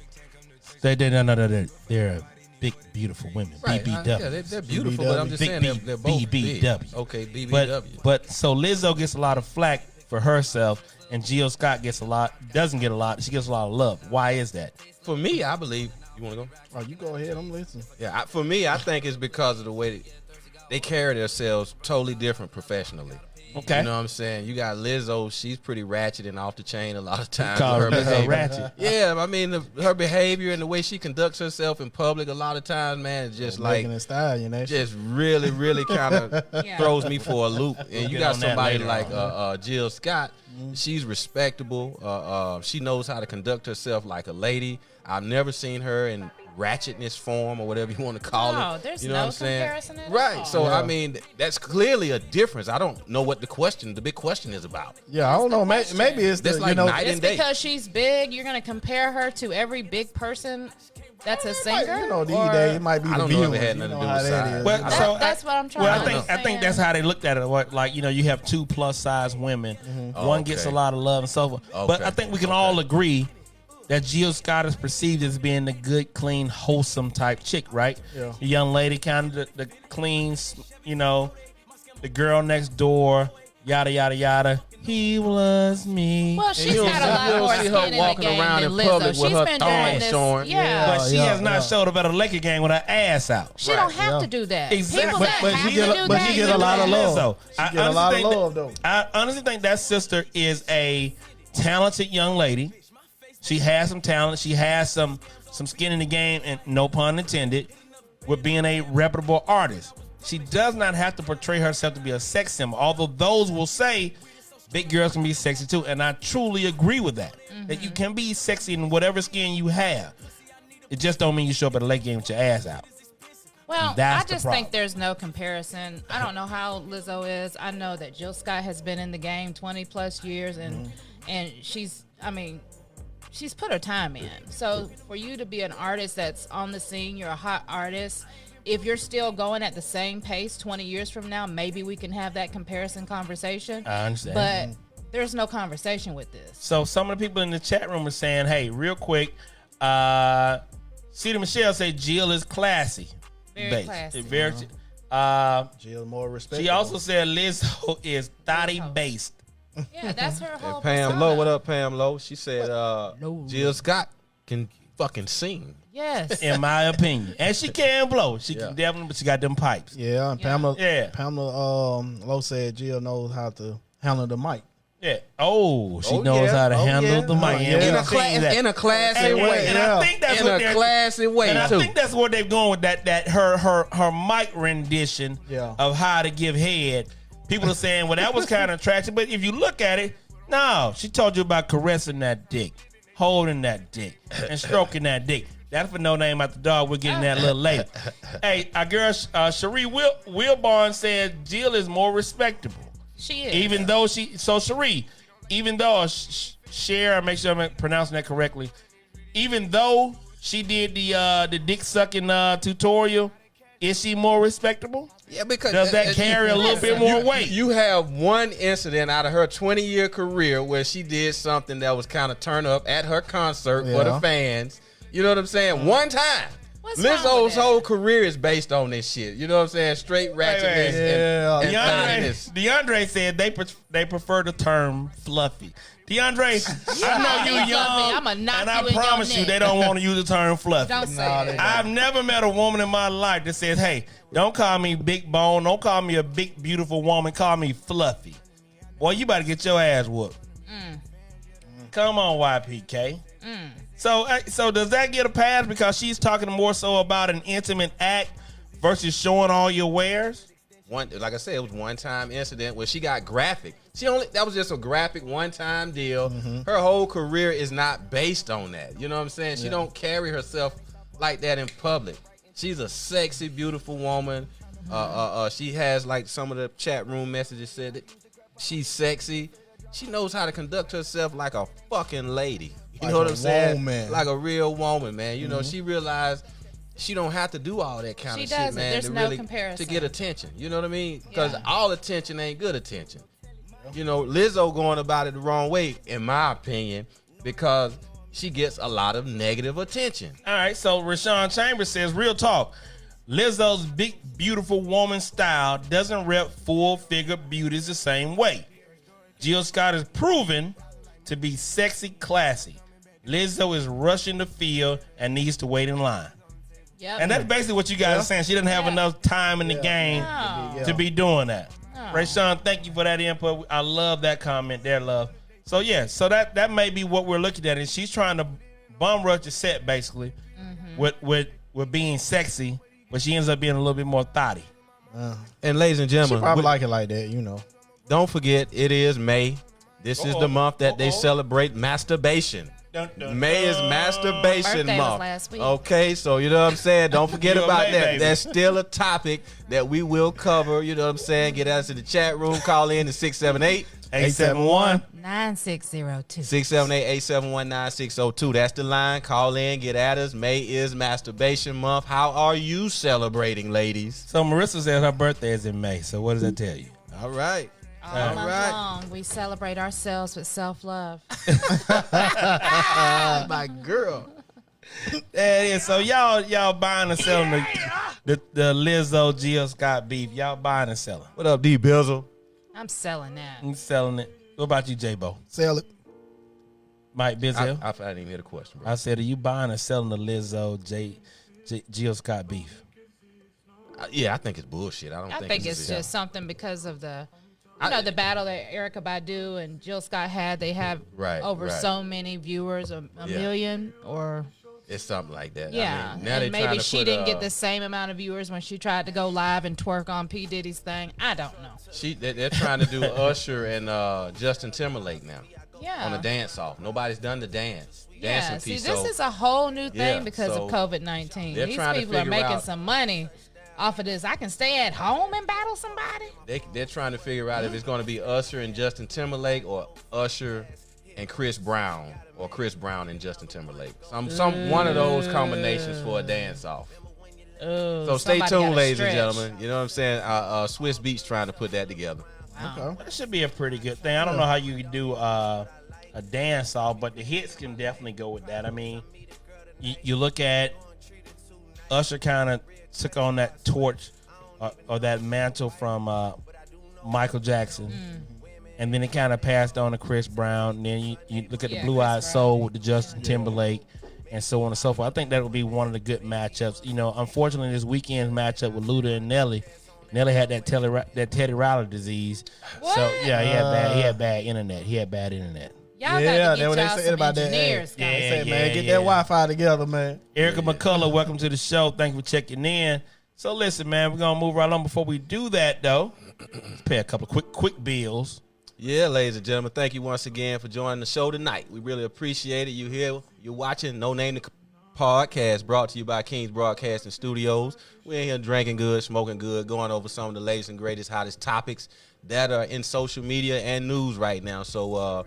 They're big, beautiful women. Right. BBW. Yeah, they're beautiful, but I'm just Big saying they're both big. BBW. Okay, BBW. But so Lizzo gets a lot of flack for herself, and Jill Scott doesn't get a lot. She gets a lot of love. Why is that? For me, I believe. You want to go? Oh, you go ahead. I'm listening. Yeah. For me, I think it's because of the way they carry themselves totally different professionally. Okay. You know what I'm saying? You got Lizzo. She's pretty ratchet and off the chain a lot of times. Call her Lizzo behavior. ratchet. Yeah, I mean her behavior and the way she conducts herself in public a lot of times, man, is just like Making it style, you know. just really, really kind of Yeah. throws me for a loop. And you get got on that somebody later like on. Jill Scott. She's respectable. She knows how to conduct herself like a lady. I've never seen her in ratchetness form or whatever you want to call No, it. there's You know no what I'm saying? comparison at right. all. So Yeah. I mean, that's clearly a difference. I don't know what the big question is about. Yeah, I don't know. question. Maybe it's That's the, like you know, night Just and day. because she's big, you're gonna compare her to every big person that's a singer? you know, these Or- days it might be I the don't know if it viewers. had You nothing know to do how with that size. is. Well, so That's what I'm trying Well, to I think understand. that's how they looked at it. What, like, you have 2 plus size women. One gets a Okay. lot of love and so forth. But Okay. I think we can all agree that Jill Scott is perceived as being the good, clean, wholesome type chick, right? Yeah. The young lady, kind of the clean, the girl next door, yada yada yada. He was me. Well, she's you don't got see- a lot you don't more see her skin in the walking game around than in Lizzo. public with She's her been thong doing this. showing. Yeah. But she Yeah, has not yeah. showed up at a Laker game with her ass out. She don't have Yeah. to do that. Exactly. People But- that but have she to get- do but that she get do a lot that. of love. So She get a lot of love, though. I honestly think that sister is a talented young lady. She has some talent. She has some skin in the game, and no pun intended, with being a reputable artist. She does not have to portray herself to be a sex symbol, although those will say big girls can be sexy too, and I truly agree with that. That you can be sexy in whatever skin you have. It just don't mean you show up at a late game with your ass out. Well, That's I the just problem. think there's no comparison. I don't know how Lizzo is. I know that Jill Scott has been in the game 20 plus years, and she's put her time in. So for you to be an artist that's on the scene, you're a hot artist. If you're still going at the same pace 20 years from now, maybe we can have that comparison conversation. I understand. But there's no conversation with this. So some of the people in the chat room are saying, hey, real quick, Cedar Michelle said Jill is classy. Very Based. classy. Very, Jill more respect. she also said Lizzo is thotty based. Yeah, that's her whole Pam persona. Lowe, what up, Pam Lowe? She said Jill Scott can fucking sing. Yes. in my opinion. And she can blow. She Yeah. can definitely, but she got them pipes. Yeah, and Yeah. Pamela Lowe said Jill knows how to handle the mic. Yeah. Oh, she Oh, knows yeah. how to Oh, handle yeah. the mic. Oh, And yeah. we In a, done seen that. in a classy And, way. and I think that's In what a they're classy way, and I too. think that's what they've gone with that her mic rendition Yeah. of how to give head. People are saying, well, that was kind of attractive, but if you look at it, no, she told you about caressing that dick, holding that dick, and stroking that dick. That's for No Name After Dog. We're getting that a little later. Hey, our girl Cherie Wilborn said Jill is more respectable. She is. Even though Cherie, even though Cher, make sure I'm pronouncing that correctly, even though she did the dick sucking tutorial, is she more respectable? Yeah, because Does that carry a little bit more weight? You have one incident out of her 20-year career where she did something that was kind of turn up at her concert for the Yeah. fans. You know what I'm saying? One time. What's wrong Lizzo's with that? whole career is based on this shit. You know what I'm saying? Straight ratchetness Yeah. and pettiness. DeAndre said they prefer the term fluffy. DeAndre, I know you fluffy. young, I'ma knock and I you in your promise you neck. they don't want to use the term fluffy. Don't say Nah, that. they- I've never met a woman in my life that says, hey, don't call me big bone. Don't call me a big, beautiful woman. Call me fluffy. Boy, you better get your ass whooped. Come on, YPK. So does that get a pass because she's talking more so about an intimate act versus showing all your wares? Like I said, it was one time incident where she got graphic. That was just a graphic one time deal. Her whole career is not based on that. You know what I'm saying? She don't carry herself like that in public. She's a sexy, beautiful woman. She has, like some of the chat room messages said that she's sexy. She knows how to conduct herself like a fucking lady. You Like know what a I'm saying? woman. Like a real woman, man. You know, she realized she don't have to do all that kind She of shit, doesn't. man. There's to no really, comparison. to get attention. You know what I mean? Because Yeah. all attention ain't good attention. You know, Lizzo going about it the wrong way, in my opinion, because she gets a lot of negative attention. All right, so Rashawn Chambers says, real talk, Lizzo's big, beautiful woman style doesn't rep full-figure beauties the same way. Jill Scott is proven to be sexy, classy. Lizzo is rushing the field and needs to wait in line. Yep. And that's basically what you guys are saying. She doesn't have Yeah. enough time in the game No. to be doing that. No. Rashawn, thank you for that input. I love that comment there, love. So yeah, so that may be what we're looking at. And she's trying to bum rush the set basically with being sexy, but she ends up being a little bit more thotty. And ladies and She gentlemen, probably like it like that, you know. don't forget, it is May. This is the month that they celebrate masturbation. Dun, dun, May is dun. masturbation Birthday was month. last week. Okay, so you know what I'm saying? Don't forget You a about May that. baby. That's still a topic that we will cover. You know what I'm saying? Get us in the chat room. Call in to 678 871. 9602. 678-871-9602. That's the line. Call in, get at us. May is masturbation month. How are you celebrating, ladies? So Marissa says her birthday is in May. So what does that tell you? All right. All All month right. long, we celebrate ourselves with self-love. My girl. That is. So y'all buying and selling the Lizzo Jill Scott beef. Y'all buying and selling. What up, D Bizzle? I'm selling that. I'm selling it. What about you, J-Bo? Sell it. Mike I Bizzle? didn't even hear the question, bro. I said, are you buying or selling the Lizzo Jill Scott beef? Yeah, I think it's bullshit. I think it's just something because of the the battle that Erykah Badu and Jill Scott had. They have over so many viewers, a million or It's something like that. yeah. I mean, now they And trying maybe to she put, didn't get the same amount of viewers when she tried to go live and twerk on P Diddy's thing. I don't know. They're trying to do Usher and Justin Timberlake now Yeah. on the dance off. Nobody's done the dancing See, piece. this so is a whole new thing Yeah, because so of COVID-19. they're These trying to people are figure making out- some money off of this. I can stay at home and battle somebody. they're trying to figure out if it's going to be Usher and Justin Timberlake or Usher and Chris Brown or Chris Brown and Justin Timberlake. Some one of those combinations for a dance off. So stay somebody tuned, gotta ladies and stretch. gentlemen. You know what I'm saying? Swiss Beats trying to put that together. Okay. That should be a pretty good thing. I don't know how you could do a dance off, but the hits can definitely go with that. I mean, you look at Usher kind of took on that torch or that mantle from Michael Jackson. And then it kind of passed on to Chris Brown. And then you look at the Yeah, Blue Eyed Chris Soul with the Justin Timberlake. and so on and so forth. I think that would be one of the good matchups. You know, unfortunately, this weekend's matchup with Luda and Nelly. Nelly had that Teddy Riley disease. What? So yeah, he had bad internet. He had bad internet. Y'all Yeah, got to that's get what they y'all said some about that. engineers. Yeah. guys. Say, man, get yeah. that Wi-Fi together, man. Erica McCullough, welcome to the show. Thank you for checking in. So listen, man, we're gonna move right on. Before we do that, though, let's pay a couple of quick bills. Yeah, ladies and gentlemen, thank you once again for joining the show tonight. We really appreciate it. You here, you're watching No Name the Podcast, brought to you by Kings Broadcasting Studios. We're in here drinking good, smoking good, going over some of the latest and greatest, hottest topics that are in social media and news right now. So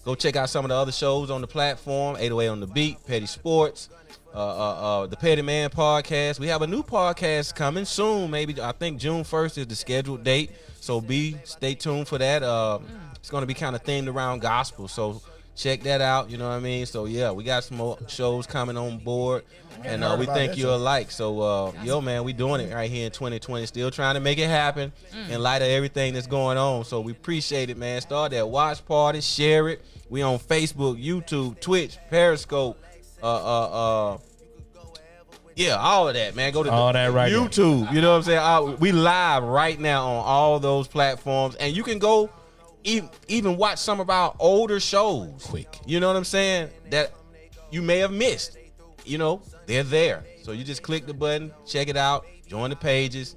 go check out some of the other shows on the platform, 808 on the Beat, Petty Sports, the Petty Man Podcast. We have a new podcast coming soon. Maybe I think June 1st is the scheduled date. So stay tuned for that. It's going to be kind of themed around gospel. So check that out. You know what I mean? So yeah, we got some more shows coming on board, and we think you'll like. So yo, man, we doing it right here in 2020. Still trying to make it happen in light of everything that's going on. So we appreciate it, man. Start that watch party, share it. We on Facebook, YouTube, Twitch, Periscope. Yeah, all of that, man. Go to All that right YouTube. there. You know what I'm saying? We live right now on all those platforms, and you can go even watch some of our older shows. Quick. You know what I'm saying? That you may have missed. You know, they're there. So you just click the button, check it out, join the pages.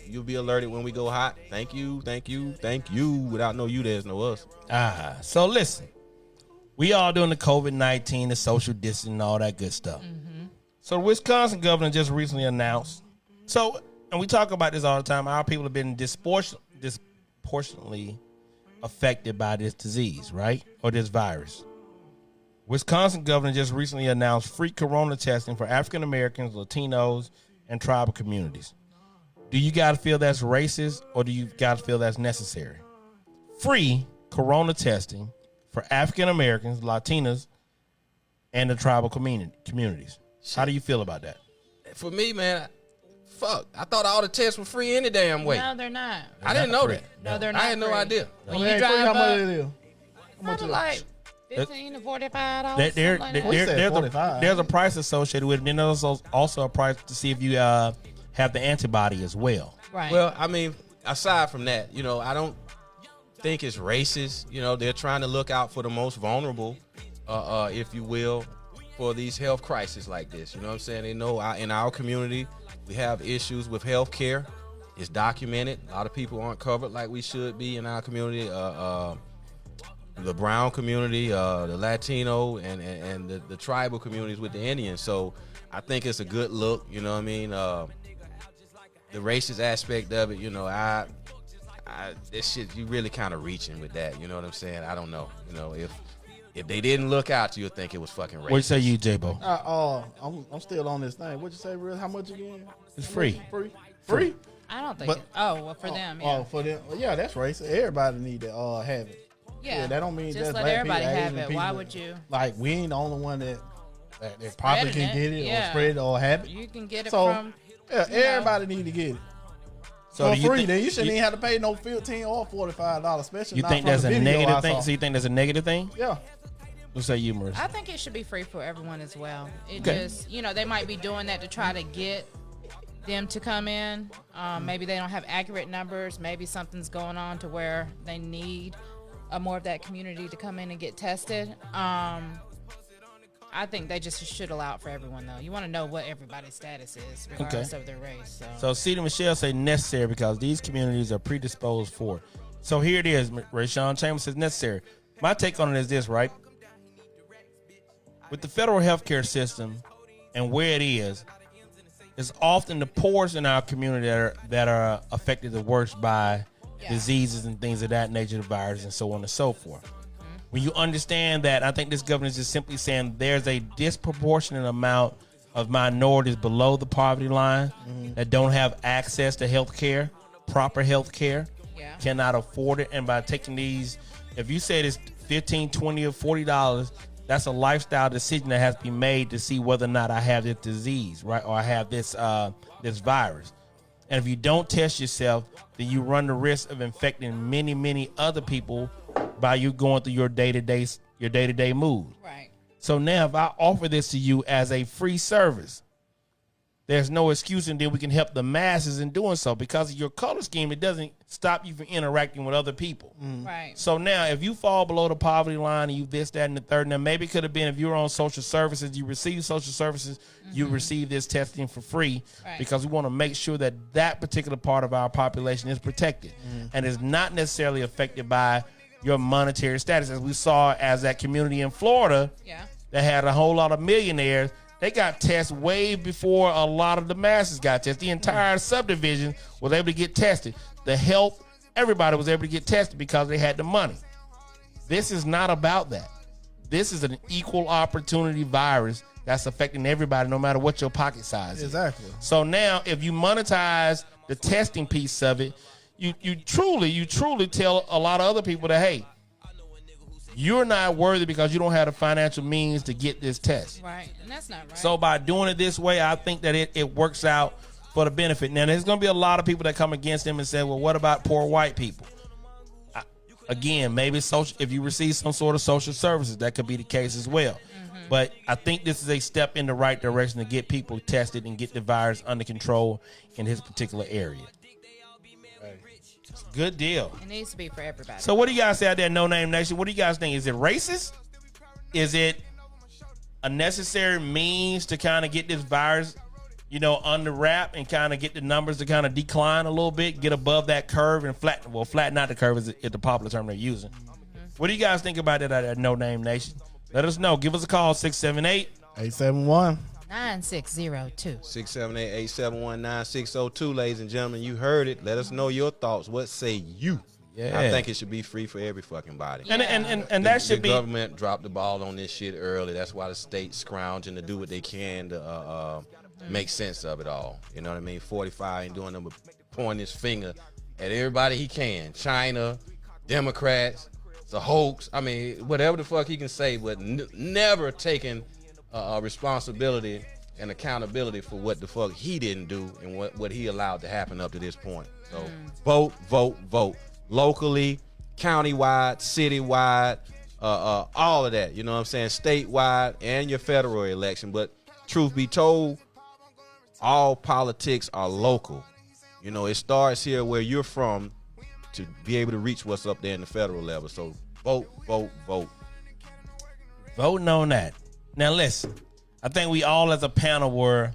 You'll be alerted when we go hot. Thank you. Without no you, there's no us. So listen, we all doing the COVID-19, the social distancing, and all that good stuff. So the Wisconsin governor just recently announced. So, and we talk about this all the time. Our people have been disproportionately affected by this disease, right? Or this virus. Wisconsin governor just recently announced free corona testing for African Americans, Latinos, and tribal communities. Do you guys feel that's racist, or do you guys feel that's necessary? Free corona testing for African Americans, Latinos, and the tribal communities. How do you feel about that? For me, man, fuck. I thought all the tests were free any damn way. No, they're not. I didn't know that. No, they're not. I had no free. idea. When Hey, you free, drive how much up, it is? probably like $15 to $45. There- something like that. We said there's 45. there's a price associated with it. And there's also a price to see if you have the antibody as well. Right. Well, I mean, aside from that, you know, I don't think it's racist. You know, they're trying to look out for the most vulnerable, if you will, for these health crises like this. You know what I'm saying? They know in our community, we have issues with health care. It's documented. A lot of people aren't covered like we should be in our community. The brown community, the Latino, and the tribal communities with the Indians. So I think it's a good look. You know what I mean? The racist aspect of it, you know, this shit, you really kind of reaching with that. You know what I'm saying? I don't know. You know, if they didn't look out, you'd think it was fucking racist. What say you, J-Bo? I'm still on this thing. What'd you say, real? How much again? It's free. Free? I don't think. But- Well, for them, yeah. Oh, for them. Yeah, that's racist. Everybody need to have it. yeah. That don't mean just just let black everybody people, have Asian it. people. Why would you? Like, we ain't the only one that probably Spreading can get it yeah. or spread it or have it. You can get it So, from. yeah, you know. everybody need to get it. So For do you free, think- then you shouldn't even have to pay no $15 or $45, especially You not think from that's the a video I negative saw. thing? So you think that's a negative thing? Yeah. What say you, Marissa? I think it should be free for everyone as well. It Okay. just, they might be doing that to try to get them to come in. Maybe they don't have accurate numbers. Maybe something's going on to where they need more of that community to come in and get tested. I think they just should allow it for everyone, though. You want to know what everybody's status is, regardless of their race. So Cedar Michelle say necessary because these communities are predisposed for it. So here it is. Rayshawn Chambers says necessary. My take on it is this, right? With the federal healthcare system and where it is, it's often the poorest in our community that are affected the worst by diseases and things of that nature, the virus and so on and so forth. When you understand that, I think this governor is just simply saying there's a disproportionate amount of minorities below the poverty line that don't have access to health care, proper health care, cannot afford it. And by taking these, if you said it's $15, $20, or $40, that's a lifestyle decision that has to be made to see whether or not I have this disease, right? Or I have this this virus. And if you don't test yourself, then you run the risk of infecting many, many other people by you going through your day-to-day mood. Right. So now if I offer this to you as a free service, there's no excuse, and then we can help the masses in doing so. Because of your color scheme, it doesn't stop you from interacting with other people. Right. So now if you fall below the poverty line and you this, that, and the third, now maybe it could have been if you were on social services, you receive social services, you receive this testing for free, Right. because we want to make sure that that particular part of our population is protected and is not necessarily affected by your monetary status. As we saw as that community in Florida Yeah. that had a whole lot of millionaires, they got tested way before a lot of the masses got tested. The entire subdivision was able to get tested. The health, everybody was able to get tested because they had the money. This is not about that. This is an equal opportunity virus that's affecting everybody, no matter what your pocket size is. Exactly. So now, if you monetize the testing piece of it, you truly tell a lot of other people that, hey, you're not worthy because you don't have the financial means to get this test. Right. And that's not right. So by doing it this way, I think that it works out for the benefit. Now, there's going to be a lot of people that come against him and say, well, what about poor white people? Again, maybe if you receive some sort of social services, that could be the case as well. But I think this is a step in the right direction to get people tested and get the virus under control in his particular area. It's a good deal. it needs to be for everybody. So what do you guys say out there, No Name Nation? What do you guys think? Is it racist? Is it a necessary means to kind of get this virus, under wrap and kind of get the numbers to kind of decline a little bit, get above that curve and flatten out the curve is the popular term they're using. What do you guys think about that out there, No Name Nation? Let us know. Give us a call, 678. 871. 9602. 678-871-9602, ladies and gentlemen. You heard it. Let us know your thoughts. What say you? Yeah. I think it should be free for every fucking body. And that should the be. government dropped the ball on this shit early. That's why the state's scrounging to do what they can to make sense of it all. You know what I mean? 45 ain't doing them but pointing his finger at everybody he can. China, Democrats, it's a hoax. I mean, whatever the fuck he can say, but never taking responsibility and accountability for what the fuck he didn't do and what he allowed to happen up to this point. So vote. Locally, countywide, citywide, all of that. You know what I'm saying? Statewide and your federal election. But truth be told, all politics are local. It starts here where you're from to be able to reach what's up there in the federal level. So vote. Voting on that. Now listen, I think we all as a panel were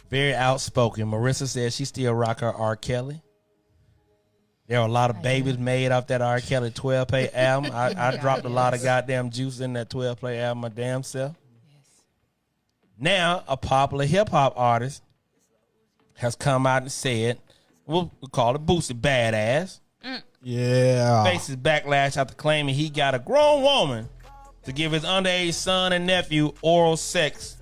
very outspoken. Marissa said she still rock her R. Kelly. There are a lot of babies made off that R. Kelly 12-play album. I dropped a lot of goddamn juice in that 12-play album my damn self. Now, a popular hip-hop artist has come out and said, we'll call it Boosie Badass. Yeah. Faces backlash after claiming he got a grown woman to give his underage son and nephew oral sex.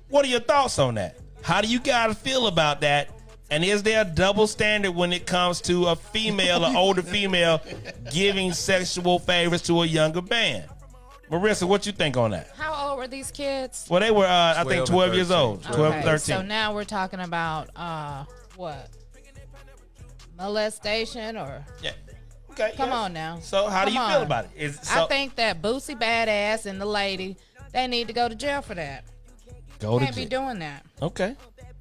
What are your thoughts on that? How do you guys feel about that? And is there a double standard when it comes to a female, an older female, giving sexual favors to a younger man? Marissa, what you think on that? How old were these kids? Well, they were, I think, 12 years old. 12, Okay, 13. so now we're talking about, what? Molestation or... Yeah. Okay. Come on now. So how do you Come feel on. about it? I think that Boosie Badass and the lady, they need to go to jail for that. Go to Can't be jail. doing that. Okay.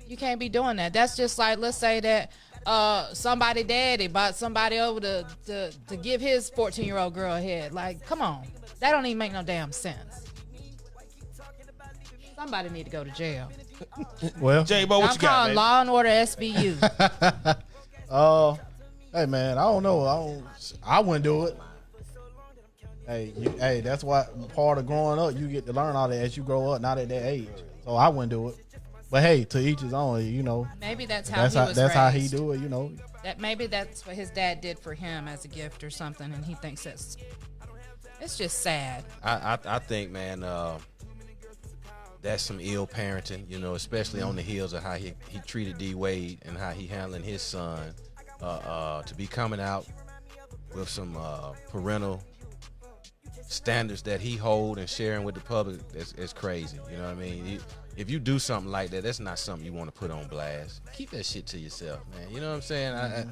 You can't be doing that. That's just like, let's say that somebody daddy bought somebody over to give his 14-year-old girl a head. Like, come on. That don't even make no damn sense. Somebody need to go to jail. Well, J-Bo, what I'm you got, calling baby? Law and Order SVU. hey man, I don't know. I wouldn't do it. Hey, that's why part of growing up, you get to learn all that as you grow up, not at that age. So I wouldn't do it. But hey, to each his own. Maybe that's how he was that's how he raised. do it. That maybe that's what his dad did for him as a gift or something, and he thinks it's just sad. I think, man, that's some ill parenting, especially on the heels of how he treated D Wade and how he handling his son. To be coming out with some parental standards that he hold and sharing with the public is crazy. You know what I mean? If you do something like that, that's not something you want to put on blast. Keep that shit to yourself, man. You know what I'm saying?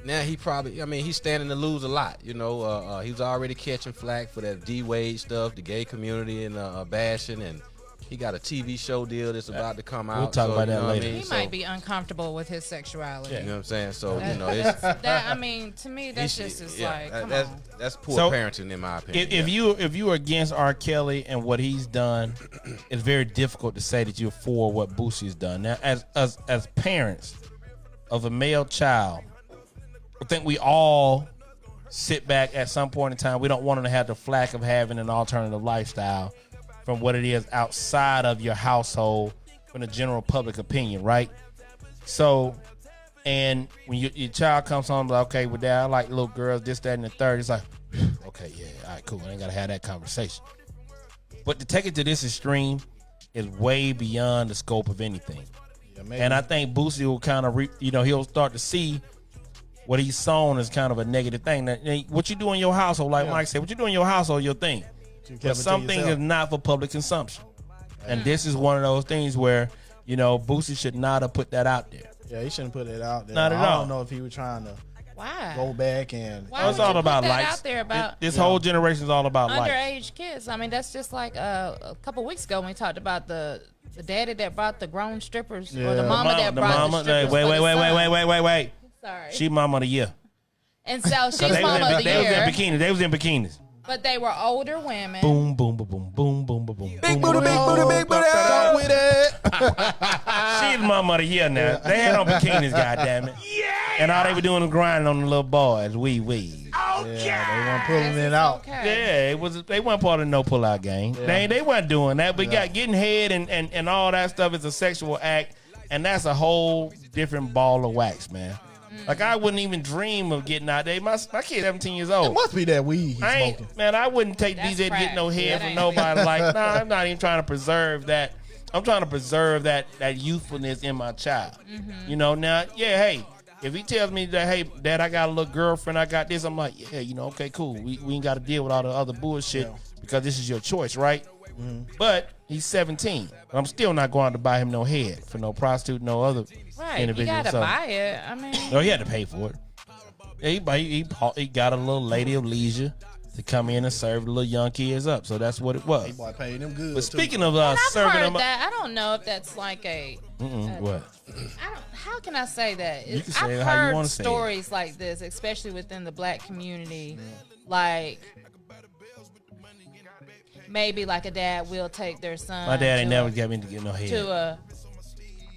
now he probably, I mean, he's standing to lose a lot. You know, he was already catching flack for that D-Wade stuff, the gay community and bashing, and he got a TV show deal that's about to come out. We'll talk about that later. He might be uncomfortable with his sexuality. You know what I'm saying? So, That- you know, it's, I mean, to me, that's just like, come on. that's poor So, parenting in my opinion. If you are against R. Kelly and what he's done, it's very difficult to say that you're for what Boosie's done. Now, as parents of a male child, I think we all sit back at some point in time. We don't want him to have the flack of having an alternative lifestyle from what it is outside of your household, from the general public opinion, right? So, and when your child comes home, like, okay, well, Dad, I like little girls, this, that, and the third. It's like, okay, yeah, all right, cool. I ain't got to have that conversation. But to take it to this extreme is way beyond the scope of anything. Yeah, maybe. And I think Boosie will kind of, he'll start to see what he's sown as kind of a negative thing. Now, what you do in your household, like Mike said, what you do in your household, your thing. But some things is not for public consumption. And this is one of those things where, Boosie should not have put that out there. Yeah, he shouldn't put it out there. Not at I all. don't know if he was trying to Why? go back and. Why It's would all you about put that likes. out there about This whole generation is all about likes. underage kids? I mean, that's just like a couple weeks ago when we talked about the daddy that brought the grown strippers or the Yeah. mama that brought the strippers. Wait. for the son. Wait. Sorry. She mama of the year. And so she's They mama of the was in year, bikinis. They was in bikinis. but they were older women. Boom, boom, boom, boom, boom, boom, boom, boom. big booty, big booty, big booty. Stop with it. She's mama of the year now. They had on bikinis, goddammit. Yeah. And all they were doing was grinding on the little boys. Wee. Yeah, they weren't pulling it out. Okay. Yeah, it was. They weren't part of the no pullout game. They weren't doing that. But getting head and all that stuff is a sexual act, and that's a whole different ball of wax, man. Like I wouldn't even dream of getting out there. My kid's 17 years It old. must be that weed he's I smoking. ain't, man, I wouldn't take That's DJ to get crack. no head That from ain't- nobody. Like, nah, I'm not even trying to preserve that. I'm trying to preserve that youthfulness in my child. Now, hey, if he tells me that, hey, Dad, I got a little girlfriend, I got this, I'm like, yeah, okay, cool. We ain't got to deal with all the other bullshit because this is your choice, right? But he's 17. I'm still not going to buy him no head for no prostitute, no other Right. You individual. gotta So- buy it. I mean, No, he had to pay for it. Yeah, he got a little lady of leisure to come in and serve the little young kids up. So that's what it was. Boy, paying them good. But too. speaking of I've serving heard them up, that. I don't know if that's like a. what? How can I say that? You can say I've it how you heard wanna say it. stories like this, especially within the black community. Like maybe like a dad will take their son. My dad ain't to never a- got me to get no head. to a.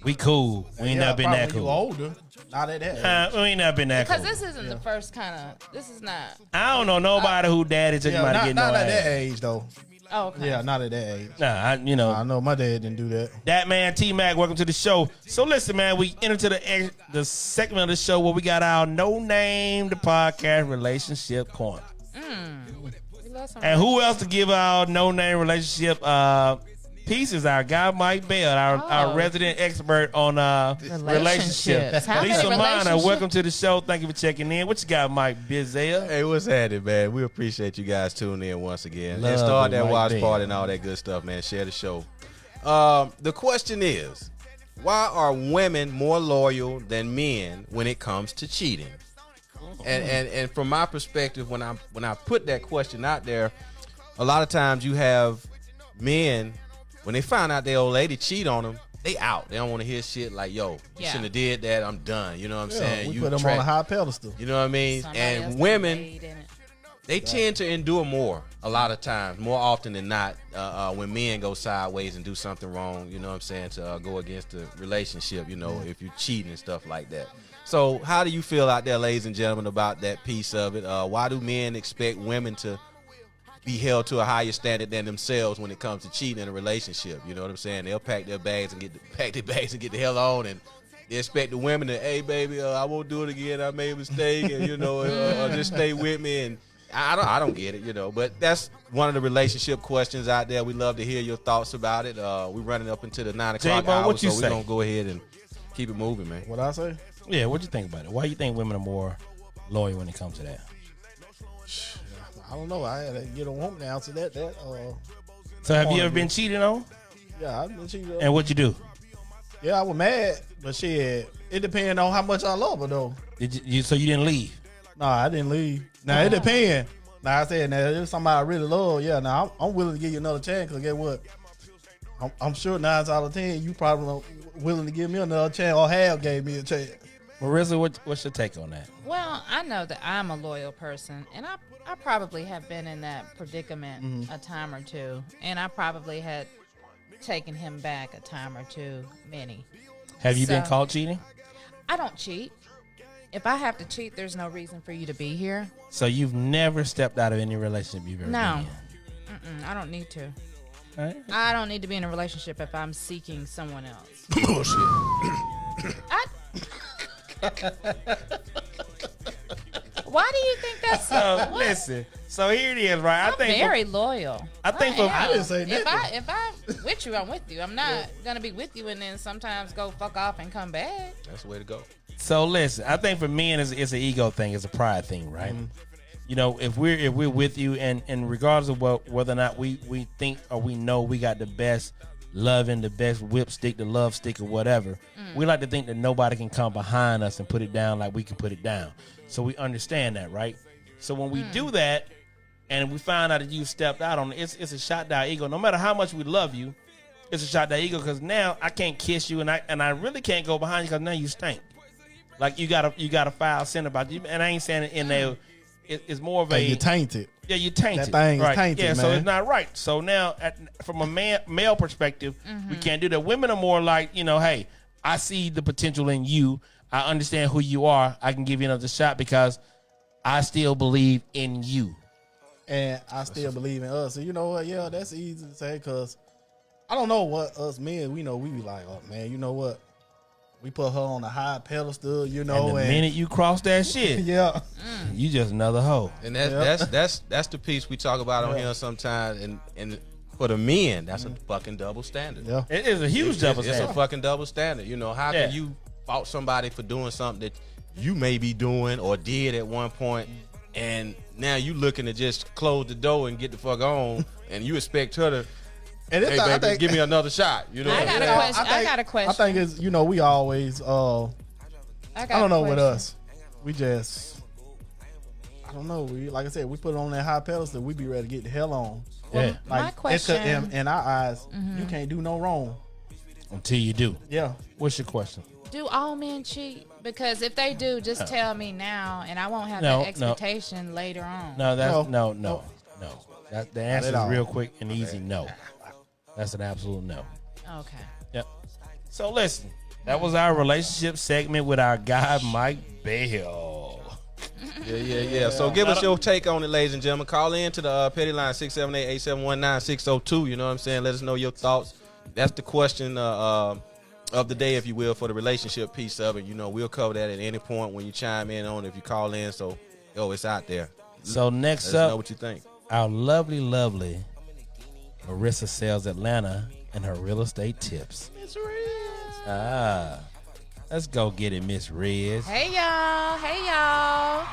We cool. We ain't never been probably that when cool. you older, not at that age. We ain't never been that Because cool. this isn't the first kind of. This is not. I don't know nobody who daddy took him Yeah, out to not, get not no at that ass. age though. Oh, okay. Yeah, not at that age. Nah, I know my dad didn't do that. that man T-Mac, welcome to the show. So listen, man, we enter to the segment of the show where we got our No Name the Podcast Relationship Corner. We love some And who else to give our No Name Relationship pieces? Our guy Mike Bell, our resident expert on relationships. How many Lisa Minor, relationships? welcome to the show. Thank you for checking in. What you got, Mike Bizel? Hey, what's happening, man? We appreciate you guys tuning in once again. Love And start it, that Mike watch Bell. party and all that good stuff, man. Share the show. The question is, why are women more loyal than men when it comes to cheating? And from my perspective, when I put that question out there, a lot of times you have men, when they find out their old lady cheat on them, they out. They don't want to hear shit like, yo, you Yeah. shouldn't have did that. I'm done. You know what I'm saying? we You put them track- on a high pedestal. You know what I mean? Somebody else And is women, made in it. they tend to endure more a lot of times, more often than not, when men go sideways and do something wrong, you know what I'm saying, to go against the relationship, if you cheating and stuff like that. So how do you feel out there, ladies and gentlemen, about that piece of it? Why do men expect women to be held to a higher standard than themselves when it comes to cheating in a relationship? You know what I'm saying? They'll pack their bags and get the hell on, and they expect the women to, hey, baby, I won't do it again. I made a mistake, and just stay with me. And I don't get it, But that's one of the relationship questions out there. We love to hear your thoughts about it. We're running up into the 9 o'clock J-Bo, hour, what you so say? we're gonna go ahead and keep it moving, man. What I say? Yeah, what you think about it? Why you think women are more loyal when it comes to that? I don't know. I had to get a woman to answer that. So have you Point ever of been view. cheated on? Yeah, I've been cheated on. And what you do? Yeah, I was mad, but shit, it depends on how much I love her though. Did you? So you didn't leave? Nah, I didn't leave. Now it depends. Now I said, now if somebody I really love, yeah, now I'm willing to give you another chance. Cause guess what? I'm sure 9 out of 10, you probably not willing to give me another chance or have gave me a chance. Marissa, what's your take on that? Well, I know that I'm a loyal person, and I probably have been in that predicament a time or two, and I probably had taken him back a time or two, many. Have you been So- caught cheating? I don't cheat. If I have to cheat, there's no reason for you to be here. So you've never stepped out of any relationship you've ever No. been I don't need to. in? Right? I don't need to be in a relationship if I'm seeking someone else. Bullshit. Why do you think that's so? So listen. So here it is, right? I'm very loyal. I think for- am. I didn't say if nothing. if I'm with you, I'm with you. I'm not gonna be with you and then sometimes go fuck off and come back. That's the way to go. So listen, I think for men it's an ego thing, it's a pride thing, right? You know, if we're with you, and regardless of whether or not we think or we know we got the best love and the best whip stick, the love stick or whatever, we like to think that nobody can come behind us and put it down like we can put it down. So we understand that, right? So when we do that, and we find out that you stepped out on it, it's a shot to our ego. No matter how much we love you, it's a shot to our ego because now I can't kiss you, and I really can't go behind you because now you stink. Like you got a foul scent about you, and I ain't saying it in there. It's more of a Hey, you tainted. yeah, you tainted. That thing is right. tainted, Yeah, so man. it's not right. So now, from a male perspective, we can't do that. Women are more like, hey, I see the potential in you. I understand who you are. I can give you another shot because I still believe in you. And I still believe in us. And you know what? Yeah, that's easy to say because I don't know what us men, we be like, oh man, you know what? We put her on a high pedestal, And the minute you cross that shit, yeah. you just another hoe. And Yeah. that's the piece we talk about on here sometimes. And for the men, that's a fucking double standard. Yeah. It is a huge double It's a standard. fucking double standard. How Yeah. can you fault somebody for doing something that you may be doing or did at one point, and now you looking to just close the door and get the fuck on, and you expect her to, And hey it's, I baby, think, give me another shot. I got a question. I got a question. I think it's, we always, I don't know with us. We just, I don't know. We, like I said, we put it on that high pedestal. We be ready to get the hell on. Yeah, My Like, question- in our eyes, you can't do no wrong. until you do. Yeah. What's your question? Do all men cheat? Because if they do, just tell me now, and I won't have No, that expectation later on. No, that's No. no. The answer at is all. real quick and easy. No, that's an absolute no. Okay. Yep. So listen, that was our relationship segment with our guy Mike Bell. Yeah. So give us your take on it, ladies and gentlemen. Call in to the petty line 678-871-9602. You know what I'm saying? Let us know your thoughts. That's the question of the day, if you will, for the relationship piece of it. We'll cover that at any point when you chime in on it, if you call in. So, it's out there. So Let next us know up, what you think. our lovely Marissa Sells Atlanta and her real estate tips. Let's go get it, Miss Riz. Hey y'all.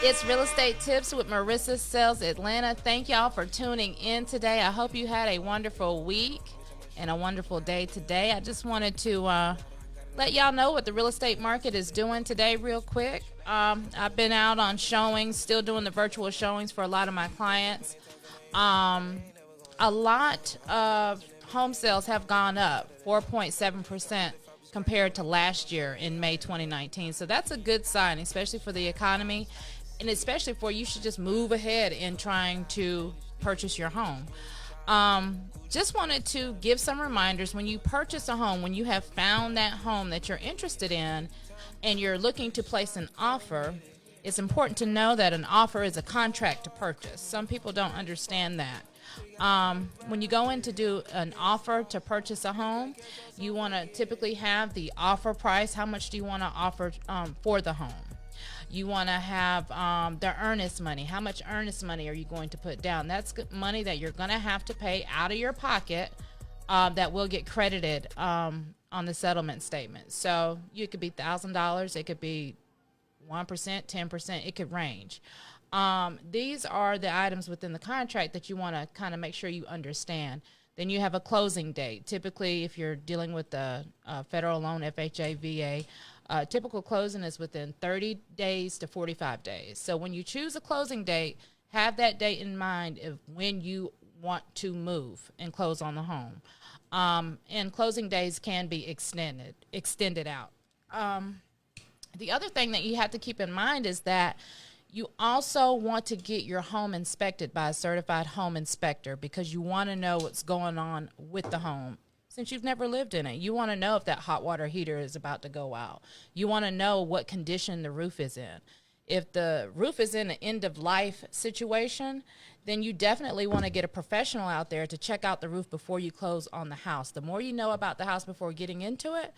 It's Real Estate Tips with Marissa Sells Atlanta. Thank y'all for tuning in today. I hope you had a wonderful week and a wonderful day today. I just wanted to let y'all know what the real estate market is doing today real quick. I've been out on showings, still doing the virtual showings for a lot of my clients. A lot of home sales have gone up 4.7% compared to last year in May 2019. So that's a good sign, especially for the economy, and especially for you should just move ahead in trying to purchase your home. Just wanted to give some reminders. When you purchase a home, when you have found that home that you're interested in and you're looking to place an offer, it's important to know that an offer is a contract to purchase. Some people don't understand that. When you go in to do an offer to purchase a home, you want to typically have the offer price. How much do you want to offer for the home? You want to have the earnest money. How much earnest money are you going to put down? That's money that you're going to have to pay out of your pocket that will get credited on the settlement statement. So it could be $1,000. It could be 1%, 10%. It could range. These are the items within the contract that you want to kind of make sure you understand. Then you have a closing date. Typically, if you're dealing with the federal loan, FHA, VA, typical closing is within 30 days to 45 days. So when you choose a closing date, have that date in mind of when you want to move and close on the home. And closing days can be extended out. The other thing that you have to keep in mind is that you also want to get your home inspected by a certified home inspector because you want to know what's going on with the home. Since you've never lived in it, you want to know if that hot water heater is about to go out. You want to know what condition the roof is in. If the roof is in an end-of-life situation, then you definitely want to get a professional out there to check out the roof before you close on the house. The more you know about the house before getting into it,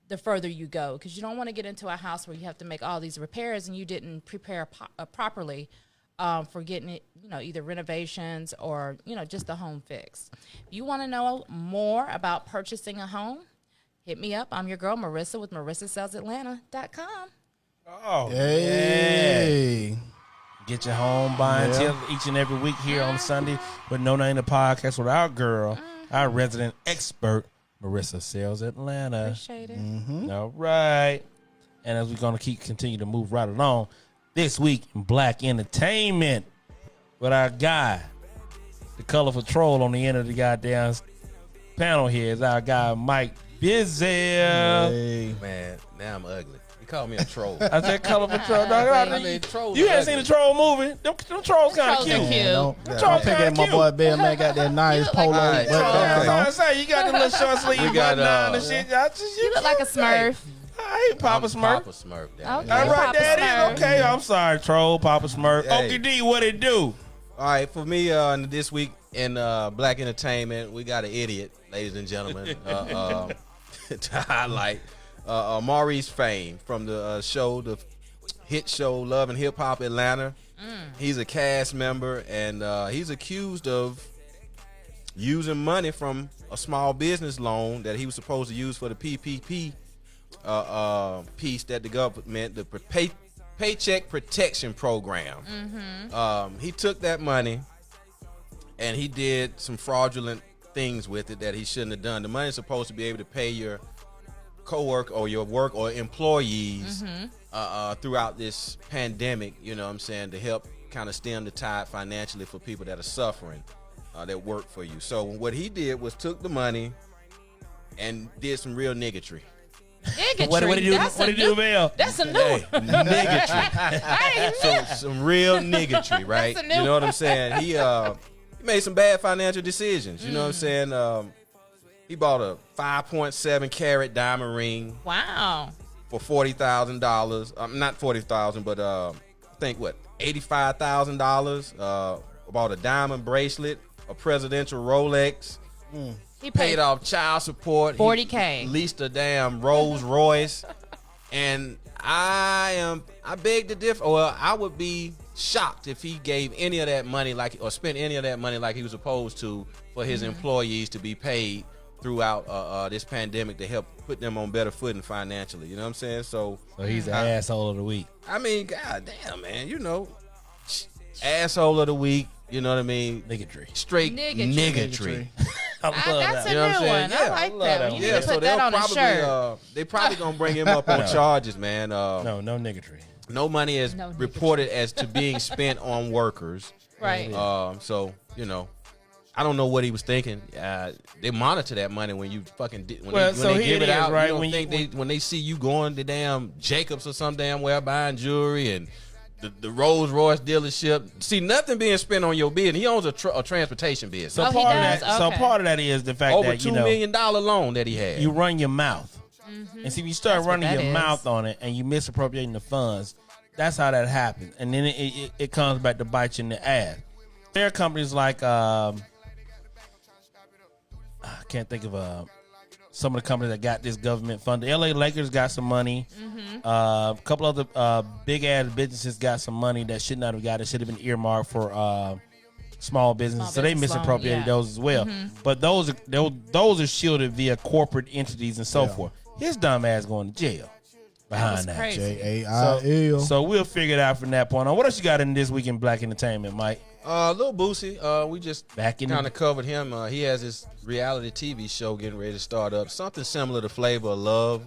the further you go, because you don't want to get into a house where you have to make all these repairs and you didn't prepare properly for getting it, either renovations or, just the home fixed. If you want to know more about purchasing a home, hit me up. I'm your girl, Marissa, with MarissaSellsAtlanta.com. Oh, Hey. yeah. Get your home buying tip each and every week here on Sunday with No Name the Podcast with our girl, our resident expert, Marissa Sells Atlanta. Appreciate it. All right. And as we're going to continue to move right along, this week in Black Entertainment with our guy, the colorful troll on the end of the goddamn panel here is our guy, Mike Bizzell. Hey. Man, now I'm ugly. You call me a troll. I said colorful troll. Trolls You are haven't seen ugly. the troll movie? Them trolls kind of Trolls are cute. cute. No, Them I'm trolls picking kinda my cute. boy Bill, man. Got that nice look like polo a button troll. That's down what on. I'm saying. You got the little short sleeve We got, button on and shit. You look like a Smurf. I ain't Papa I'm Smurf. Papa Smurf. Okay. All right, Papa that Smurf. is okay. I'm sorry, troll, Papa Smurf. Hey. Okie D, what it do? All right, for me, this week in Black Entertainment, we got an idiot, ladies and gentlemen, to highlight Maurice Fame from the the hit show Love and Hip Hop Atlanta. He's a cast member, and he's accused of using money from a small business loan that he was supposed to use for the PPP piece that the government, the Paycheck Protection Program. He took that money and he did some fraudulent things with it that he shouldn't have done. The money is supposed to be able to pay your co-worker or your work or employees throughout this pandemic, you know what I'm saying, to help kind of stem the tide financially for people that are suffering that work for you. So what he did was took the money and did some real niggatry. What did he do? That's What a did he do, new- Bill? That's a new Hey, one. niggatry. I ain't knew. Some real niggatry, right? That's a new You know what I'm saying? He made some bad financial decisions. You know what I'm saying? He bought a 5.7 carat diamond ring Wow. for $40,000. Not $40,000, but I think $85,000. Bought a diamond bracelet, a presidential Rolex. He Paid off child support. He $40K. leased a damn Rolls Royce. And I beg to differ. Well, I would be shocked if he gave any of that money or spent any of that money like he was supposed to for his employees to be paid throughout this pandemic to help put them on better footing financially. You know what I'm saying? So he's an asshole of the week. I mean, god damn, man, asshole of the week. You know what I mean? Niggatry. Straight Niggatry. niggatry. I love That's that. a You know what I'm new saying? one. Yeah. I like I love that that one. one. You need to put that on a shirt. They probably gonna bring him up on No. charges, man. No niggatry. No money is No niggatry. reported as to being spent on workers. Right. So I don't know what he was thinking. They monitor that money when you fucking when So they here give it it is, out. right? You don't When think when they see you going to damn Jacobs or some damn where buying jewelry and the Rolls Royce dealership. See nothing being spent on your business. He owns a transportation business. So Oh, he part of does? that. So Okay. part of that is the fact Over that $2 million loan that he had. you run your mouth, and see if you start That's what running that your is. mouth on it and you misappropriating the funds, that's how that happens, and then it comes back to bite you in the ass. There are companies like I can't think of some of the companies that got this government funded. LA Lakers got some money. A couple other big ass businesses got some money that should not have got it. Should have been earmarked for small businesses. So they business loan, misappropriated yeah. those as well. But those are shielded via corporate entities and so forth. His dumb ass going to jail behind was that. crazy. J-A-I-L. So we'll figure it out from that point on. What else you got in this week in Black Entertainment, Mike? Lil Boosie, we just Back in kind the- of covered him. He has this reality TV show getting ready to start up. Something similar to Flavor of Love.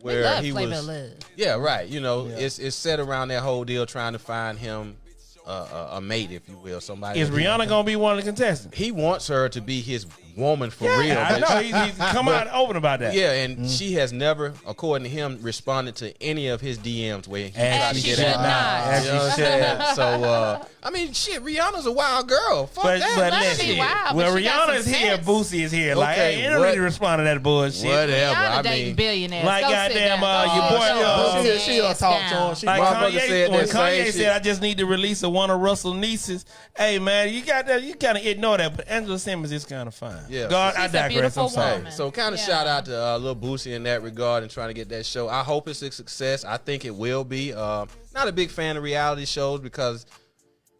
Where love he Flavor was, of Love. yeah, right. You know, it's set around that whole deal, trying to find him a mate, if you will, somebody. Is Rihanna gonna be one of the contestants? He wants her to be his woman for real. I but- know he's come out open about that. Yeah, and she has never, according to him, responded to any of his DMs where he tried As to she get should at her. not. As You know what I'm she saying? So, I mean, shit, Rihanna's a wild girl. Fuck But that. Let listen, me wild, well, but she got Rihanna is some here, sense. Boosie is here. Like, Okay, hey, ain't no what- need to respond to that bullshit. Whatever. Rihanna I dating mean, billionaires. like Go sit goddamn, down. your boy, Go she'll sit talk to down. him. She Like My brother Kanye, said when that same Kanye shit. said, "I just need to release one of Russell's nieces." Hey man, you got that. You kind of ignore that, but Angela Simmons is kind of fine. Yeah. God, I She's a digress. beautiful I'm sorry. woman. So kind of Yeah. shout out to Lil Boosie in that regard and trying to get that show. I hope it's a success. I think it will be. Not a big fan of reality shows because,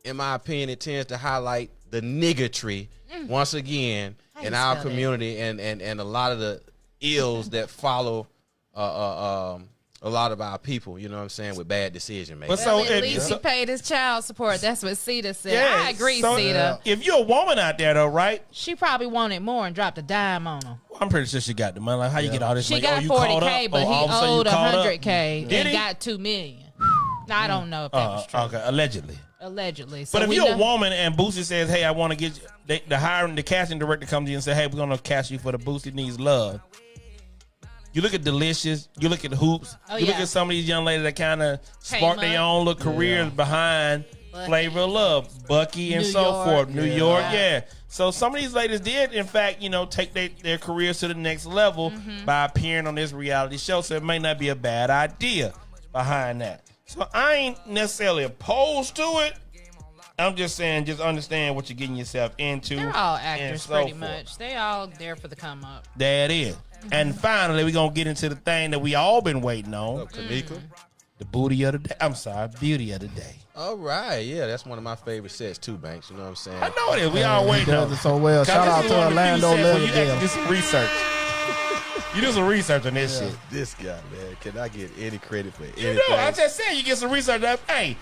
in my opinion, it tends to highlight the niggatry once again you in our spell that? community and a lot of the ills that follow a lot of our people. You know what I'm saying, with bad decision making. But so Well, at if least you, he paid his child support. That's what Cedar said. yeah, I agree, so Cedar. if you're a woman out there though, right? She probably wanted more and dropped a dime on him. I'm pretty sure she got the money. Like, how you get all this She money? got you caught 40K, up? but all of a sudden he you owed caught up? 100K Did and he? got $2 million. Now, I don't know if that was true. Okay, allegedly. Allegedly. So But if we you're a know- woman and Boosie says, "Hey, I want to get you," the casting director comes in and say, "Hey, we're gonna cast you for the Boosie Needs Love." You look at Delicious, you look at the Hoops, Oh, you look yeah. at some of these young ladies that kind of spark their up. own little careers behind Bucky. Flavor of Love, Bucky, and New so York. forth. New Yeah. York, Yeah. yeah. So some of these ladies did, in fact, take their careers to the next level Mm-hmm. by appearing on this reality show. So it may not be a bad idea behind that. So I ain't necessarily opposed to it. I'm just saying, just understand what you're getting yourself into. They're all and actors, so pretty forth. much. They all there for the come up. There it is. And finally, we're going to get into the thing that we all been waiting on. Kamika. The booty of the day. I'm sorry, beauty of the day. All right, yeah, that's one of my favorite sets too, Banks. You know what I'm saying? I know it is. We all He waiting on does it. it so well. Shout out to Orlando You Lauderdale. do some research. You do some research on this shit. This guy, man, can I get any credit for You anything? know, I just said you get some research. Hey,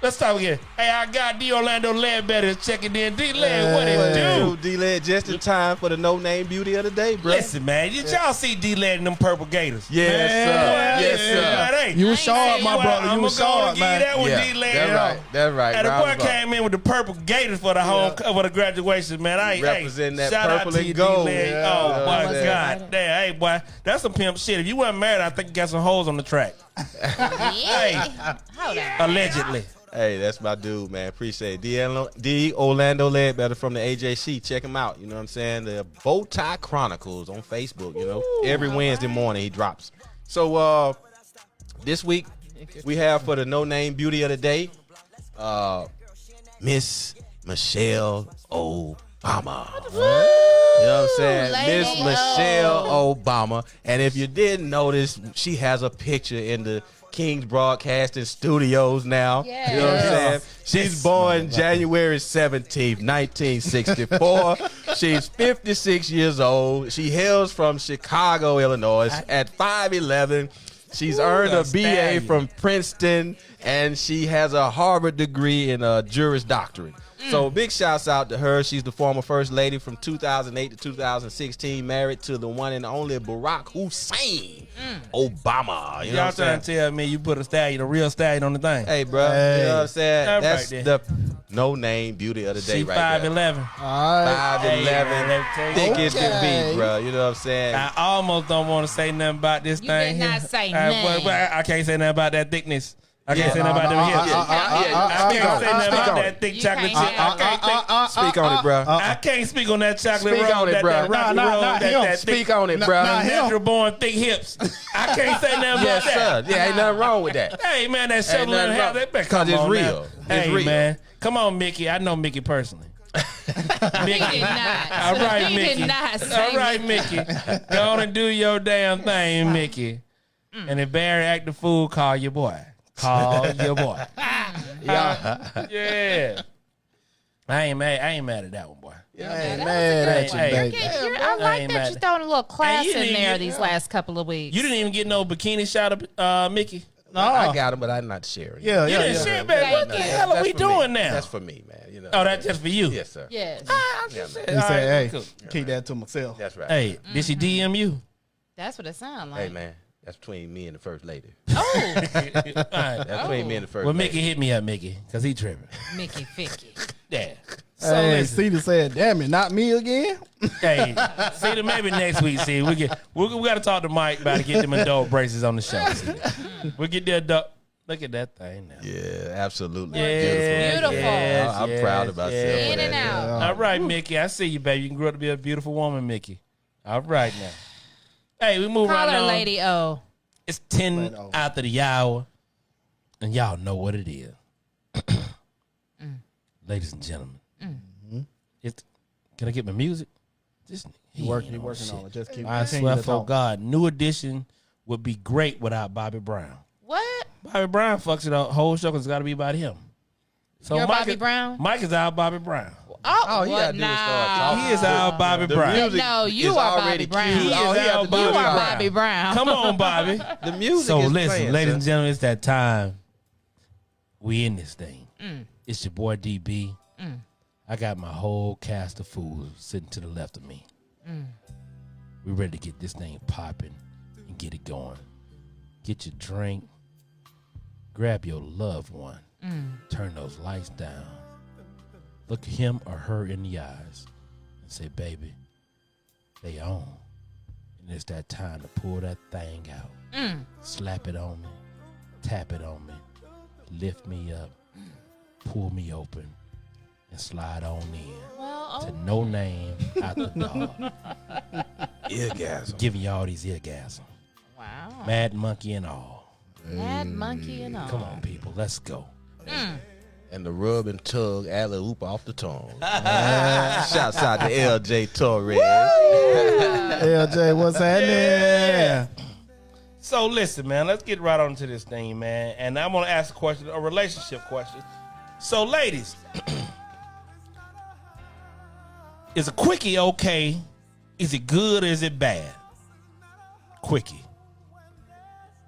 let's talk again. Hey, I got D. Orlando Ledbetter checking in. D. Led, what it do? D-Led just in time for the no-name beauty of the day, bro. Listen, man, did y'all see D. Led in them purple gators? Yes, Man, sir. Yes, man, sir. hey, You was I sharp, ain't my saying brother. I'm You was gonna sharp, give you man. that one, Yeah, D. Led. that's right. That's right. And the boy Roundabout. came in with the purple gators for the home for the graduation, man. Representing that shout out purple to and you, gold. D-Led. Yeah. Oh, Yeah. my Yeah. God. Damn, hey, boy, that's some pimp shit. If you weren't married, I think you got some hoes on the track. Yeah. Hold on. Allegedly. Hey, that's my dude, man. Appreciate it. D. Orlando Ledbetter from the AJC. Check him out. You know what I'm saying? The Bowtie Chronicles on Facebook. You know, every Wednesday morning he drops. So this week we have for the no name beauty of the day, Miss Michelle Obama. You know what I'm saying? Lady Miss Michelle Obama. And if you didn't notice, she has a picture in the King's Broadcasting Studios now. Yes. You know what I'm saying? Yes. She's born January 17th, 1964. She's 56 years old. She hails from Chicago, Illinois. At 5'11", she's earned a a BA stallion. from Princeton, and she has a Harvard degree in Juris Doctorate. So big shouts out to her. She's the former first lady from 2008 to 2016, married to the one and only Barack Hussein Obama. You know Y'all what I'm trying to saying? tell me you put a real stallion on the thing. Hey, bro. Hey. You know what I'm saying? All That's right the no name beauty of the day She right there. 5'11". All right. 5'11", Hey, let me tell you thick as can Okay. be, bro. You know what I'm saying? I almost don't want to say nothing about this You thing better here. not say But nothing. I can't say nothing about that thickness. I can't Yeah. say nothing about them hips. I Speak can't on say it. nothing Speak about on that it. thick You chocolate chip. can't have I can't Speak on it, bro. I can't speak on that chocolate Speak roll, on it, that bruh. rocky Nah, roll, not that him. thick, Speak on it, Nah, bro. nah, him. natural born thick hips. I can't say nothing about Yes, that. sir. Yeah, ain't nothing wrong with that. Hey man, that Ain't shovel nothing and half wrong. that. 'Cause it's real. It's Hey real. man, come on, Mickey. I know Mickey personally. He did not. All right, He Mickey. did not say All right, Mickey. Go on and do your damn thing, Mickey. And if Barry act the fool, call your boy. Call your boy. Yeah. I ain't mad at that one, boy. I ain't mad at you, Hey, baby. I I like ain't that mad. you're throwing a little class you in didn't there get- these last couple of weeks. You didn't even get no bikini shot of Mickey. No. I got them, but I'm not sharing. Yeah, You yeah, didn't yeah. share, man. What the hell are That's we for doing me. now? That's for me, man. You know. Oh, that's just for you. Yes, sir. Yes. I'm just Yeah, saying. He All said, right, "Hey, cool. keep that to myself." That's right. Hey, did she DM you? That's what it sounds like. Hey, man. That's between me and the first lady. Oh, All right. That's between me and the first Well, lady. Mickey, hit me up, Mickey, because he tripping. Mickey Ficky. Yeah. So Hey, listen. Cedar said, "Damn it, not me again." Hey, see the maybe next week. See, we got to talk to Mike about to get them adult braces on the show. See. We'll get the adult. Look at that thing now. Yeah, absolutely. Yeah, Beautiful. yes, I'm yes, proud of myself. yes. for In that. and out. All right, Mickey. I see you, baby. You can grow up to be a beautiful woman, Mickey. All right now. Hey, we move Call right her on. Lady O. It's 10 Lady O. after the hour, and y'all know what it is. Ladies and gentlemen, can I get my music? This nigga, he Working ain't on shit. it. Just keep. I continue swear to for talk. God, New Edition would be great without Bobby Brown. What? Bobby Brown fucks it up. Whole show has got to be about him. So You're Mike Bobby is, Brown? Mike is out Bobby Brown. Oh, he what? gotta do is start talking. He is out Bobby The Brown. music No, you is are Bobby already Brown. cued. He All is he have out to do You is Bobby are Brown. Bobby Brown. Come on, Bobby. The music So is listen, playing, ladies son. and gentlemen, it's that time. We in this thing. It's your boy DB. I got my whole cast of fools sitting to the left of me. We ready to get this thing popping and get it going. Get your drink. Grab your loved one. Turn those lights down. Look him or her in the eyes and say, baby, they on. And it's that time to pull that thing out. Slap it on me. Tap it on me. Lift me up. Pull me open. And slide on in. Well, To No Name out the door. Eargasm. Giving you all these eargasms. wow. Mad monkey and all. Mad monkey and all. Come on, people. Let's go. And the rub and tug alley oop off the tongue. Shouts out to LJ Torres. LJ, what's happening? So listen, man, let's get right on to this thing, man. And I'm gonna ask a question, a relationship question. So, ladies, is a quickie okay? Is it good or is it bad? Quickie.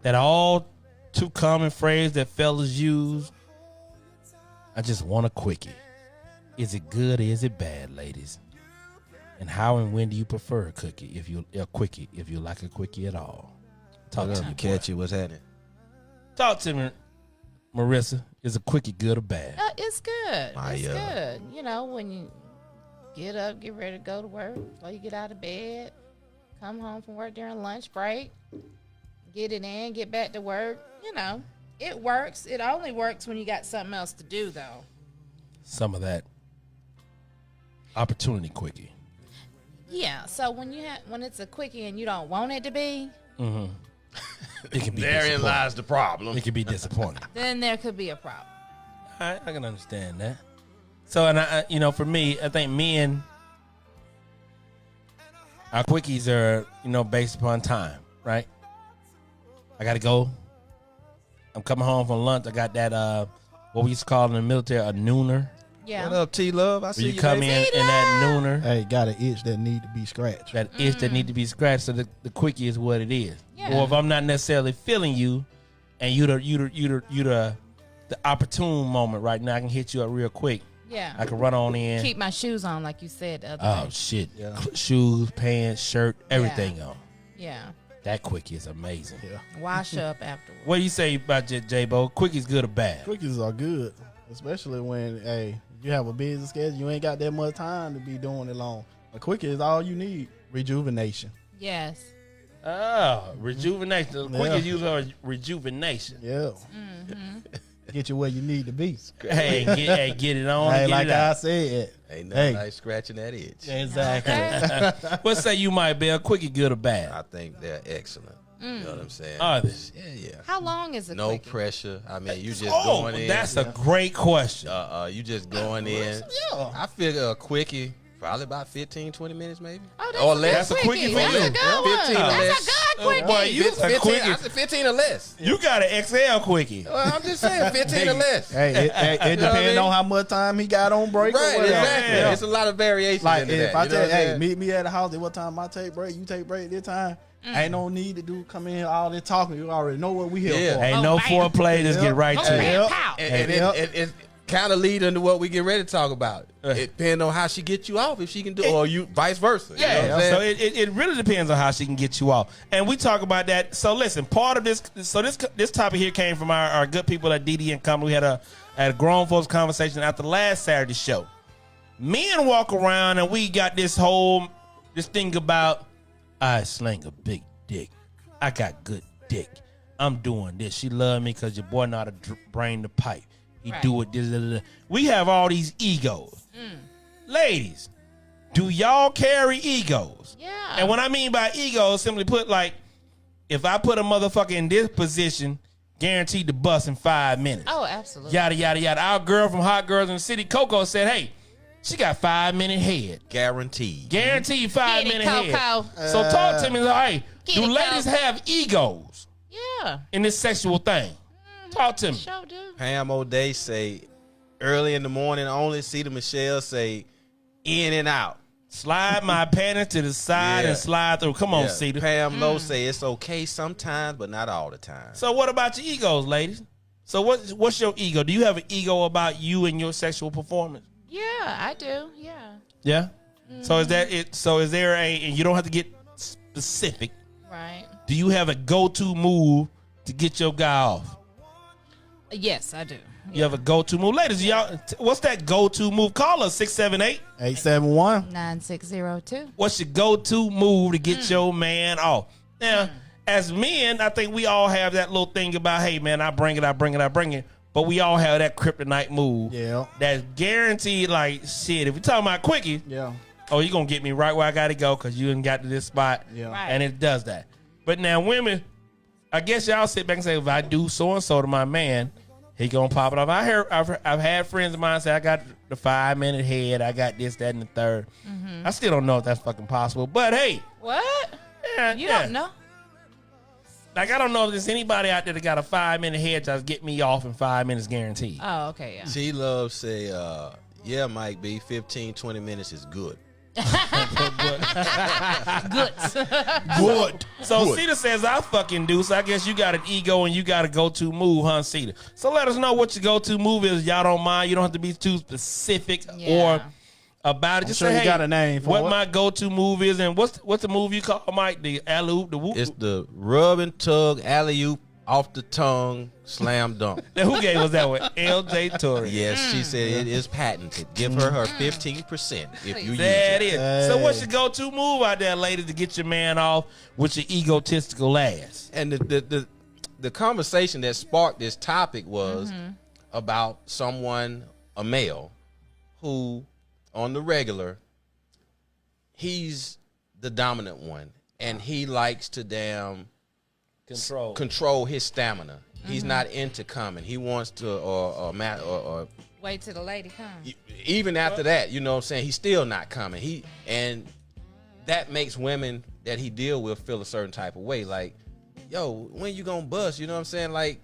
That all too common phrase that fellas use. I just want a quickie. Is it good or is it bad, ladies? And how and when do you prefer a quickie if you like a quickie at all? Talk to me, boy. Catch you. What's happening? Talk to me, Marissa. Is a quickie good or bad? It's good. My, It's good. You know, when you get up, get ready to go to work, before you get out of bed, come home from work during lunch break, get it in, get back to work. You know, it works. It only works when you got something else to do, though. Some of that opportunity quickie. Yeah. So when it's a quickie and you don't want it to be, It can be Therein disappointing. lies the problem. It can be disappointing. then there could be a problem. I can understand that. So, and I, you know, for me, I think men, our quickies are, you know, based upon time, right? I got to go. I'm coming home from lunch. I got that, what we used to call in the military, a nooner. Yeah. What up, T-Love? I Where see you you, come baby. in that nooner, Hey, got an itch that need to be scratched. that itch that need to be scratched. So the quickie is what it is. Yeah. Or if I'm not necessarily feeling you, and you the opportune moment right now, I can hit you up real quick. Yeah. I can run on in. Keep my shoes on, like you said the other Oh day. shit! Shoes, pants, shirt, everything on. Yeah. That quickie is amazing. Wash up afterwards. What do you say about J-Bo? Quickie's good or bad? Quickies are good, especially when you have a busy schedule. You ain't got that much time to be doing it long. A quickie is all you need. Rejuvenation. Yes. Oh, rejuvenation. The Yeah. quickies use our rejuvenation. Yeah. Get you where you need to be. Hey, get it on. Hey, and get like it I out. said. Ain't nothing Hey. like scratching that itch. Exactly. What say you might be a quickie good or bad? I think they're excellent. You know what I'm saying? Are they? Yeah. How long is a No quickie? pressure. I mean, you just Oh, going in. that's a great question. You just going in. Yeah. I figure a quickie, probably about 15, 20 minutes maybe. Oh, that's Or a good less. That's a quickie for That's you. a good one. 15 or That's less. a good quickie. Boy, you a 15, quickie. I said 15 or less. You got an XL quickie. Well, I'm just saying 15 or less. Hey, it know what I depends mean? on how much time he got on break. Right, or whatever. exactly. Yeah. It's a lot of variations Like into if that. I you know tell what you, I'm hey, saying? meet me at the house at what time I take break, you take break this time. Ain't no need to come in here all this talking. You already know what we here Yeah. for. Ain't Oh, no bam. foreplay. Just get right Oh, to it. bam, pow. And Yep. it kind of lead into what we get ready to talk about. It depends on how she gets you off, if she can do, or you vice versa. You know what I'm Yeah, so saying? it really depends on how she can get you off, and we talk about that. So listen, part of this, so this topic here came from our good people at DD and Company. We had a grown folks conversation after last Saturday show. Men walk around and we got this thing about I sling a big dick, I got good dick, I'm doing this. She love me because your boy know how to brain the pipe. He Right. do it. This. We have all these egos. Ladies, do y'all carry egos? Yeah. And what I mean by egos, simply put, like, if I put a motherfucker in this position, guaranteed to bust in 5 minutes. Oh, absolutely. Yada, yada, yada. Our girl from Hot Girls in the City, Coco, said, hey, she got 5-minute head. Guaranteed. Guaranteed 5-minute head. Coco. So talk to me, like, hey, Get do it, ladies Coco. have egos Yeah. in this sexual thing? Talk to me. Sure do. Pam O'Day say, early in the morning only. Cedar Michelle say, in and out. Slide my panties to the side Yeah. and slide through. Come on, Yeah. Cedar. Pam Lowe say it's okay sometimes, but not all the time. So what about your egos, ladies? So what's your ego? Do you have an ego about you and your sexual performance? Yeah, I do. Yeah. Yeah. So is that it? So is there and you don't have to get specific. Right. Do you have a go-to move to get your guy off? Yes, I do. You have a go-to move, ladies. Y'all, what's that go-to move? Call us 678. 871. 9602. What's your go-to move to get your man off? Now, as men, I think we all have that little thing about, hey, man, I bring it. But we all have that kryptonite move. Yeah. That's guaranteed, like, shit. If we're talking about quickie, Yeah. oh, you're going to get me right where I got to go because you done got to this spot. Yeah. Right. And it does that. But now, women, I guess y'all sit back and say, if I do so-and-so to my man, he going to pop it off. I've had friends of mine say, I got the 5-minute head. I got this, that, and the third. I still don't know if that's fucking possible. But, hey. What? Yeah, You yeah. don't know? Like, I don't know if there's anybody out there that got a 5-minute head just get me off in 5 minutes guaranteed. Oh, okay, yeah. She loves say, yeah, Mike B, 15, 20 minutes is good. Good. Good. So Cedar says I fucking do. So I guess you got an ego and you got a go-to move, huh, Cedar? So let us know what your go-to move is. Y'all don't mind. You don't have to be too specific Yeah. or about it. I'm Just sure say, you hey, got a name for what it. my go-to move is, and what's the move you call, Mike? The alley-oop, the whoop. It's the rub and tug, alley-oop, off the tongue, slam dunk. Now, who gave us that one? LJ Torres. Yes, she said it is patented. Give her 15% if you use That it. is. So what's your go-to move out there, ladies, to get your man off with your egotistical ass? And the conversation that sparked this topic was about someone, a male, who on the regular, he's the dominant one, and he likes to control his stamina. He's not into coming. He wants to or Wait till the lady comes. even after that, you know what I'm saying, he's still not coming. And that makes women that he deal with feel a certain type of way. Like, yo, when you gonna bust? You know what I'm saying? Like,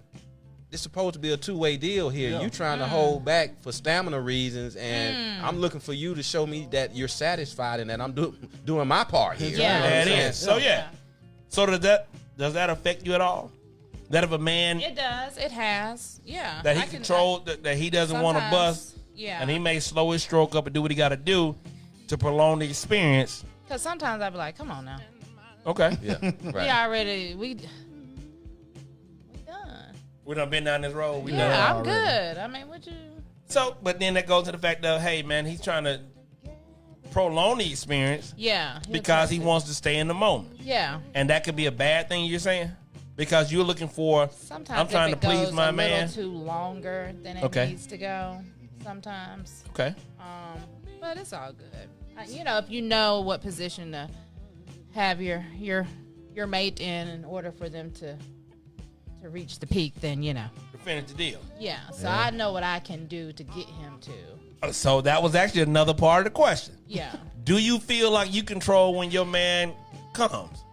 it's supposed to be a two-way deal here. Yeah. You trying to hold back for stamina reasons, and I'm looking for you to show me that you're satisfied and that I'm doing my part here. Yeah. You know what I'm That saying? is. So yeah. So does that affect you at all? That if a man It does. It has. Yeah. that he I can- controlled that he doesn't want to sometimes, bust, Yeah. and he may slow his stroke up and do what he got to do to prolong the experience. Because sometimes I be like, come on now. Okay. Yeah, We right. already, we done. We done been down this road. We done. Yeah, I'm already. good. I mean, what you? So, but then that goes to the fact that, hey, man, he's trying to prolong the experience Yeah. he'll because trust he it. wants to stay in the moment. Yeah. And that could be a bad thing, you're saying? Because you're looking for, Sometimes I'm trying to if it please goes my a man. little too longer than it Okay. needs to go. Sometimes, Okay. but it's all good. You know, if you know what position to have your mate in order for them to reach the peak, then you know. To finish the deal. Yeah. So I know what I can do to get him to. So that was actually another part of the question. Yeah. Do you feel like you control when your man comes?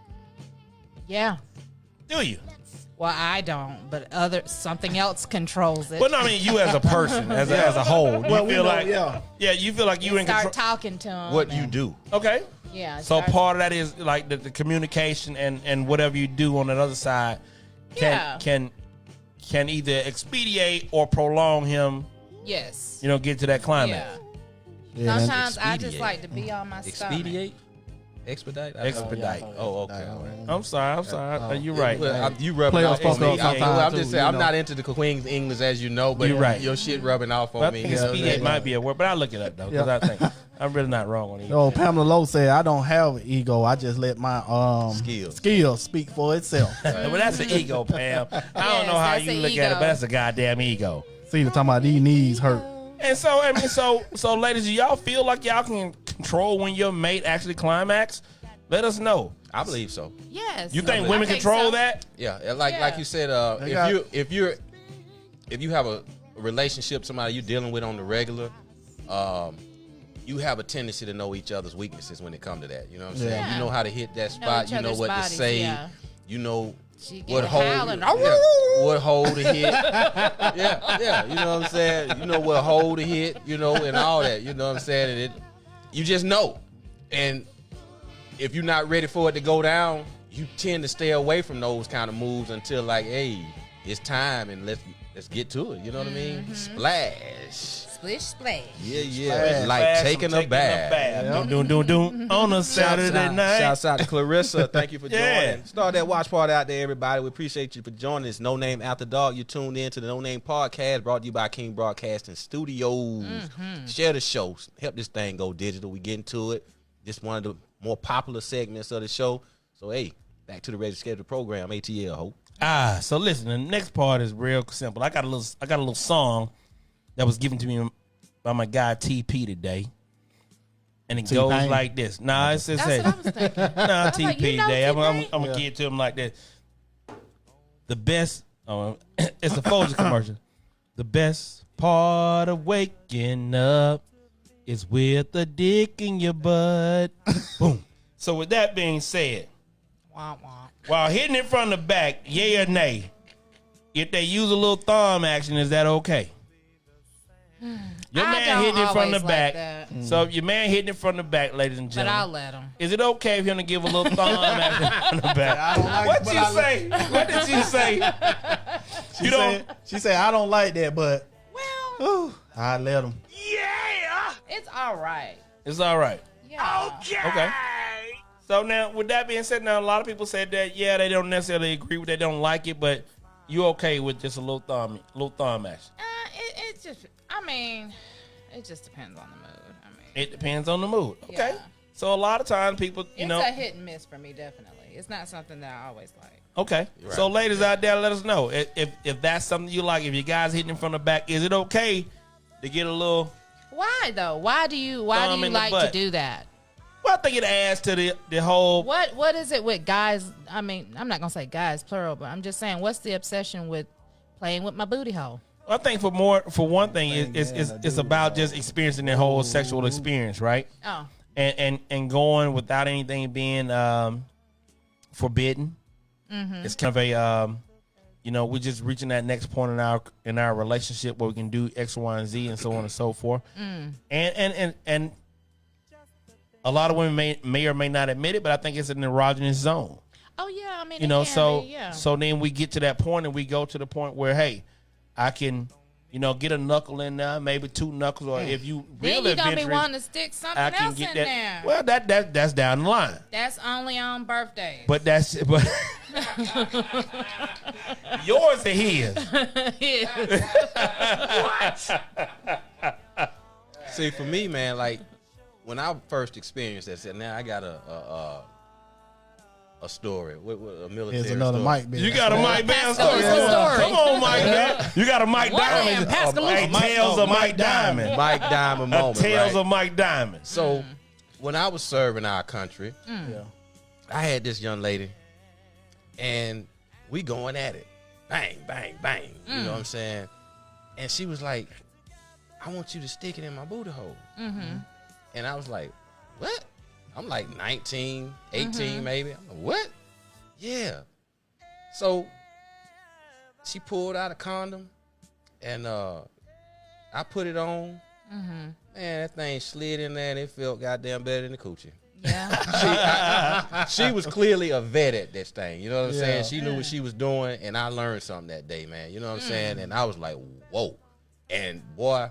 Yeah. Do you? Well, I don't, but something else controls it. Well, no, I mean you as a person, as a whole. You Well, we feel know, like, yeah. you feel like you in Start control. talking to him. What you and- do. Okay. Yeah. So part of that is like the communication and whatever you do on that other side can either expedite or prolong him, Yes. get to that climax. Yeah. Yeah, Sometimes I just Expedite. like to be on my stomach. Expedite? Expedite? Expedite. Oh, okay. All right. I'm sorry. You're right. Well, you rubbing Players off on fuck me. up sometimes, I'm too, just saying, you I'm know. not into the Queen's English, as you know, but You're right. your shit rubbing off on But I me. think You know what I'm expedite saying? might be a word, but I'll look it up though, because I think I'm really not wrong on it. Oh, Pamela Lowe said, I don't have an ego. I just let my skills speak for itself. Well, that's the ego, Pam. I don't Yes, know how that's you the look at it, ego. but that's a goddamn ego. See, the talking about these knees hurt. And so, I mean, so ladies, do y'all feel like y'all can control when your mate actually climax? Let us know. I believe so. Yes. You think I women think control so. that? Yeah, like you said, They got- if you have a relationship, somebody you're dealing with on the regular, you have a tendency to know each other's weaknesses when it comes to that. You know what I'm saying? Yeah. You know how to hit that spot. each You know other's what bodies, to say. yeah. You know She what get hole, howling. what hole to hit. yeah. You know what I'm saying? You know what hole to hit. You know, and all that. You know what I'm saying? And you just know. And if you're not ready for it to go down, you tend to stay away from those kind of moves until like, hey, it's time and let's get to it. You know what I mean? Splash. Splish splash. Yeah. Splash. Like taking a bath. Doom on a Saturday night. Shouts out to Clarissa. Thank you for joining. Yeah. Start that watch party out there, everybody. We appreciate you for joining us. No Name After Dark. You tuned in to the No Name Podcast brought to you by King Broadcasting Studios. Share the show. Help this thing go digital. We getting to it. This one of the more popular segments of the show. So, hey, back to the regular scheduled program. ATL, ho. So listen, the next part is real simple. I got a little song that was given to me by my guy TP today. And it goes T-Pain? like this. Nah, it says, That's what I was thinking. nah, I'm like, TP you know today. I'm T-Pain? gonna give it to him like this. The best, it's a Folgers commercial. The best part of waking up is with a dick in your butt. Boom. So with that being said, Wah, wah. while hitting it from the back, yay or nay, if they use a little thumb action, is that okay? Your I man don't hitting it from the always like back. that. So if your man hitting it from the back, ladies and But gentlemen. I'll let him. Is it okay if you're gonna give a little thumb action from the back? I don't like it, What but you I say? What did you say? She said, I don't like that, but Well, I let them. it's all right. It's all right. Yeah. Okay. So now, with that being said, now a lot of people said that they don't necessarily agree with, they don't like it, but you okay with just a little thumb action? It just, I mean, it just depends on the mood. I mean, It depends on the mood. Okay. Yeah. So a lot of times people, it's a hit and miss for me, definitely. It's not something that I always like. Okay. Right. So ladies out there, let us know if that's something you like. If you guys hitting from the back, is it okay to get a little? Why though? Why do you Thumb in the like to butt. do that? Well, I think it adds to the whole. What is it with guys? I mean, I'm not gonna say guys plural, but I'm just saying, what's the obsession with playing with my booty hole? I think for one thing, it's about just experiencing the whole sexual experience, right? Oh, And going without anything being forbidden. It's kind of a we're just reaching that next point in our relationship where we can do X, Y, and Z, and so on and so forth. And a lot of women may or may not admit it, but I think it's an erogenous zone. oh yeah. I mean, You know, it can so be, yeah. so then we get to that point, and we go to the point where, hey, I can, get a knuckle in there, maybe two knuckles, or if you then really you gonna be adventurous, wanting to stick something I can else get in that. there. Well, that's down the line. That's only on birthdays. But yours or his? See, for me, man, like when I first experienced that, said now I got a story, a military Here's another story. mic, man. You got a Mike Bam Pascal story. is the story. Come on, Mike Bam. You got a Mike One of them, Diamond. Pascal Hey, is- Tales of Mike Diamond. Mike Diamond moment, Tales right? of Mike Diamond. So when I was serving our country, Yeah. I had this young lady, and we going at it, bang, bang, bang. You know what I'm saying? And she was like, "I want you to stick it in my booty hole." And I was like, "What?" I'm like 19, 18 maybe. I'm like, "What?" Yeah. So she pulled out a condom, and I put it on. Man, that thing slid in there, and it felt goddamn better than the coochie. Yeah. She was clearly a vet at this thing. You know what I'm Yeah. saying? She knew what she was doing, and I learned something that day, man. You know what I'm saying? And I was like, whoa. And boy,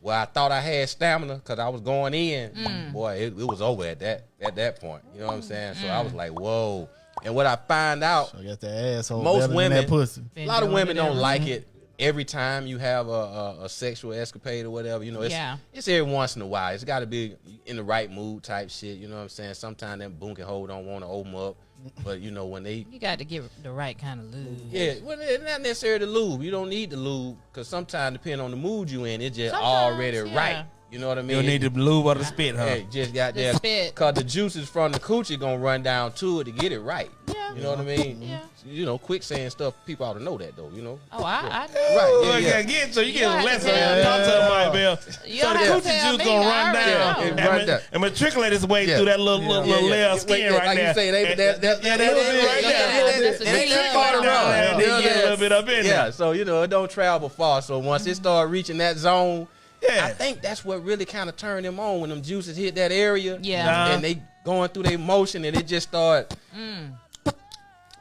well, I thought I had stamina because I was going in. Boy, it was over at that point. You know what I'm saying? So I was like, whoa. And what I find out, I got that asshole. Most better than women- that pussy. a lot of women don't like it every time you have a sexual escapade or whatever. You know, it's every once in a while. It's got to be in the right mood type shit. You know what I'm saying? Sometimes them boom and hoe don't want to open up. But, you know, when they... You got to give the right kind of lube. Yeah, well, it's not necessarily the lube. You don't need the lube because sometimes, depending on the mood you in, it's just Sometimes, already yeah. right. You know what I mean? You need the lube or the spit, huh? Hey, just got The there spit. because the juices from the coochie gonna run down to it to get it right. Yeah. You know what I mean? Yeah. You know, quick saying stuff. People ought to know that though. You know. Oh, I know. Right. Oh, Yeah. so you get a don't have lesson. to tell Talk to me. Mike Bell. You So don't the have to coochie tell juice me. gonna I run already down know. It run down. and matriculate its way Yeah. through that little layer of skin right like there. you say, that that little bit right there. That's what They you trick love. on the run. And they get a little bit up in Yeah, there. so you know it don't travel far. So once it start reaching that zone, Yeah. I think that's what really kind of turned them on when them juices hit that area. Yeah. Nah. and they going through their motion and it just start.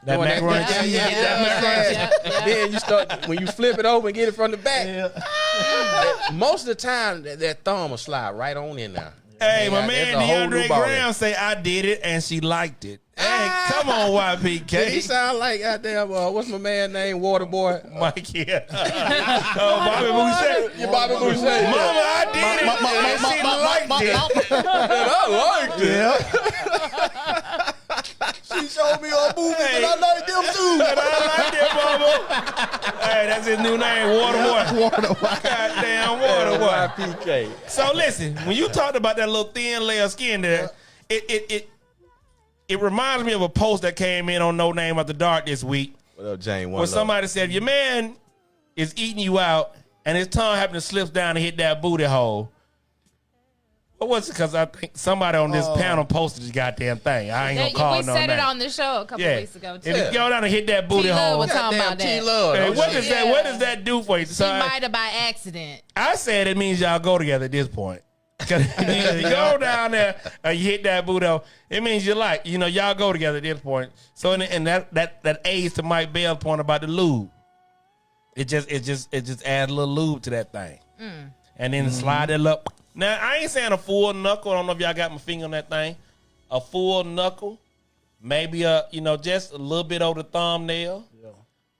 That doing macaroni that- cheese. yeah, Yeah. Then you start when you flip it over and get it from the back. Most of the time, that thumb will slide right on in there. Hey, my That's man a whole DeAndre new ball Graham game. say I did it and she liked it. Hey, come on, Did he YPK. sound like goddamn? What's my man name? Waterboy. Mike, yeah. Oh, Bobby Boucher. You Bobby Boucher. Mama, I did it and she liked it. I liked it. Yeah. She showed me her movies Hey. and I like them too. And I like that, Mama. Hey, that's his new name, Waterboy. Goddamn Waterboy. YPK. So listen, when you talked about that little thin layer of skin there, it reminds me of a post that came in on No Name After Dark this week, What up, Jane? One where love. somebody said your man is eating you out and his tongue happened to slip down and hit that booty hole. What was it? Because I think somebody on this panel posted this goddamn thing. I ain't gonna call We no said name. it on the show a couple Yeah. weeks ago, too. If you go down and hit that booty T-Love hole, was talking about Goddamn that. T-Love. hey, don't what you? does that? What does that do for you? She So might have by accident. I said it means y'all go together at this point. 'Cause if you go down there and you hit that booty hole, it means you're like, y'all go together at this point. So and that aids to Mike Bell's point about the lube. It just adds a little lube to that thing. And then slide it up. Now I ain't saying a full knuckle. I don't know if y'all got my finger on that thing. A full knuckle, maybe just a little bit over the thumbnail.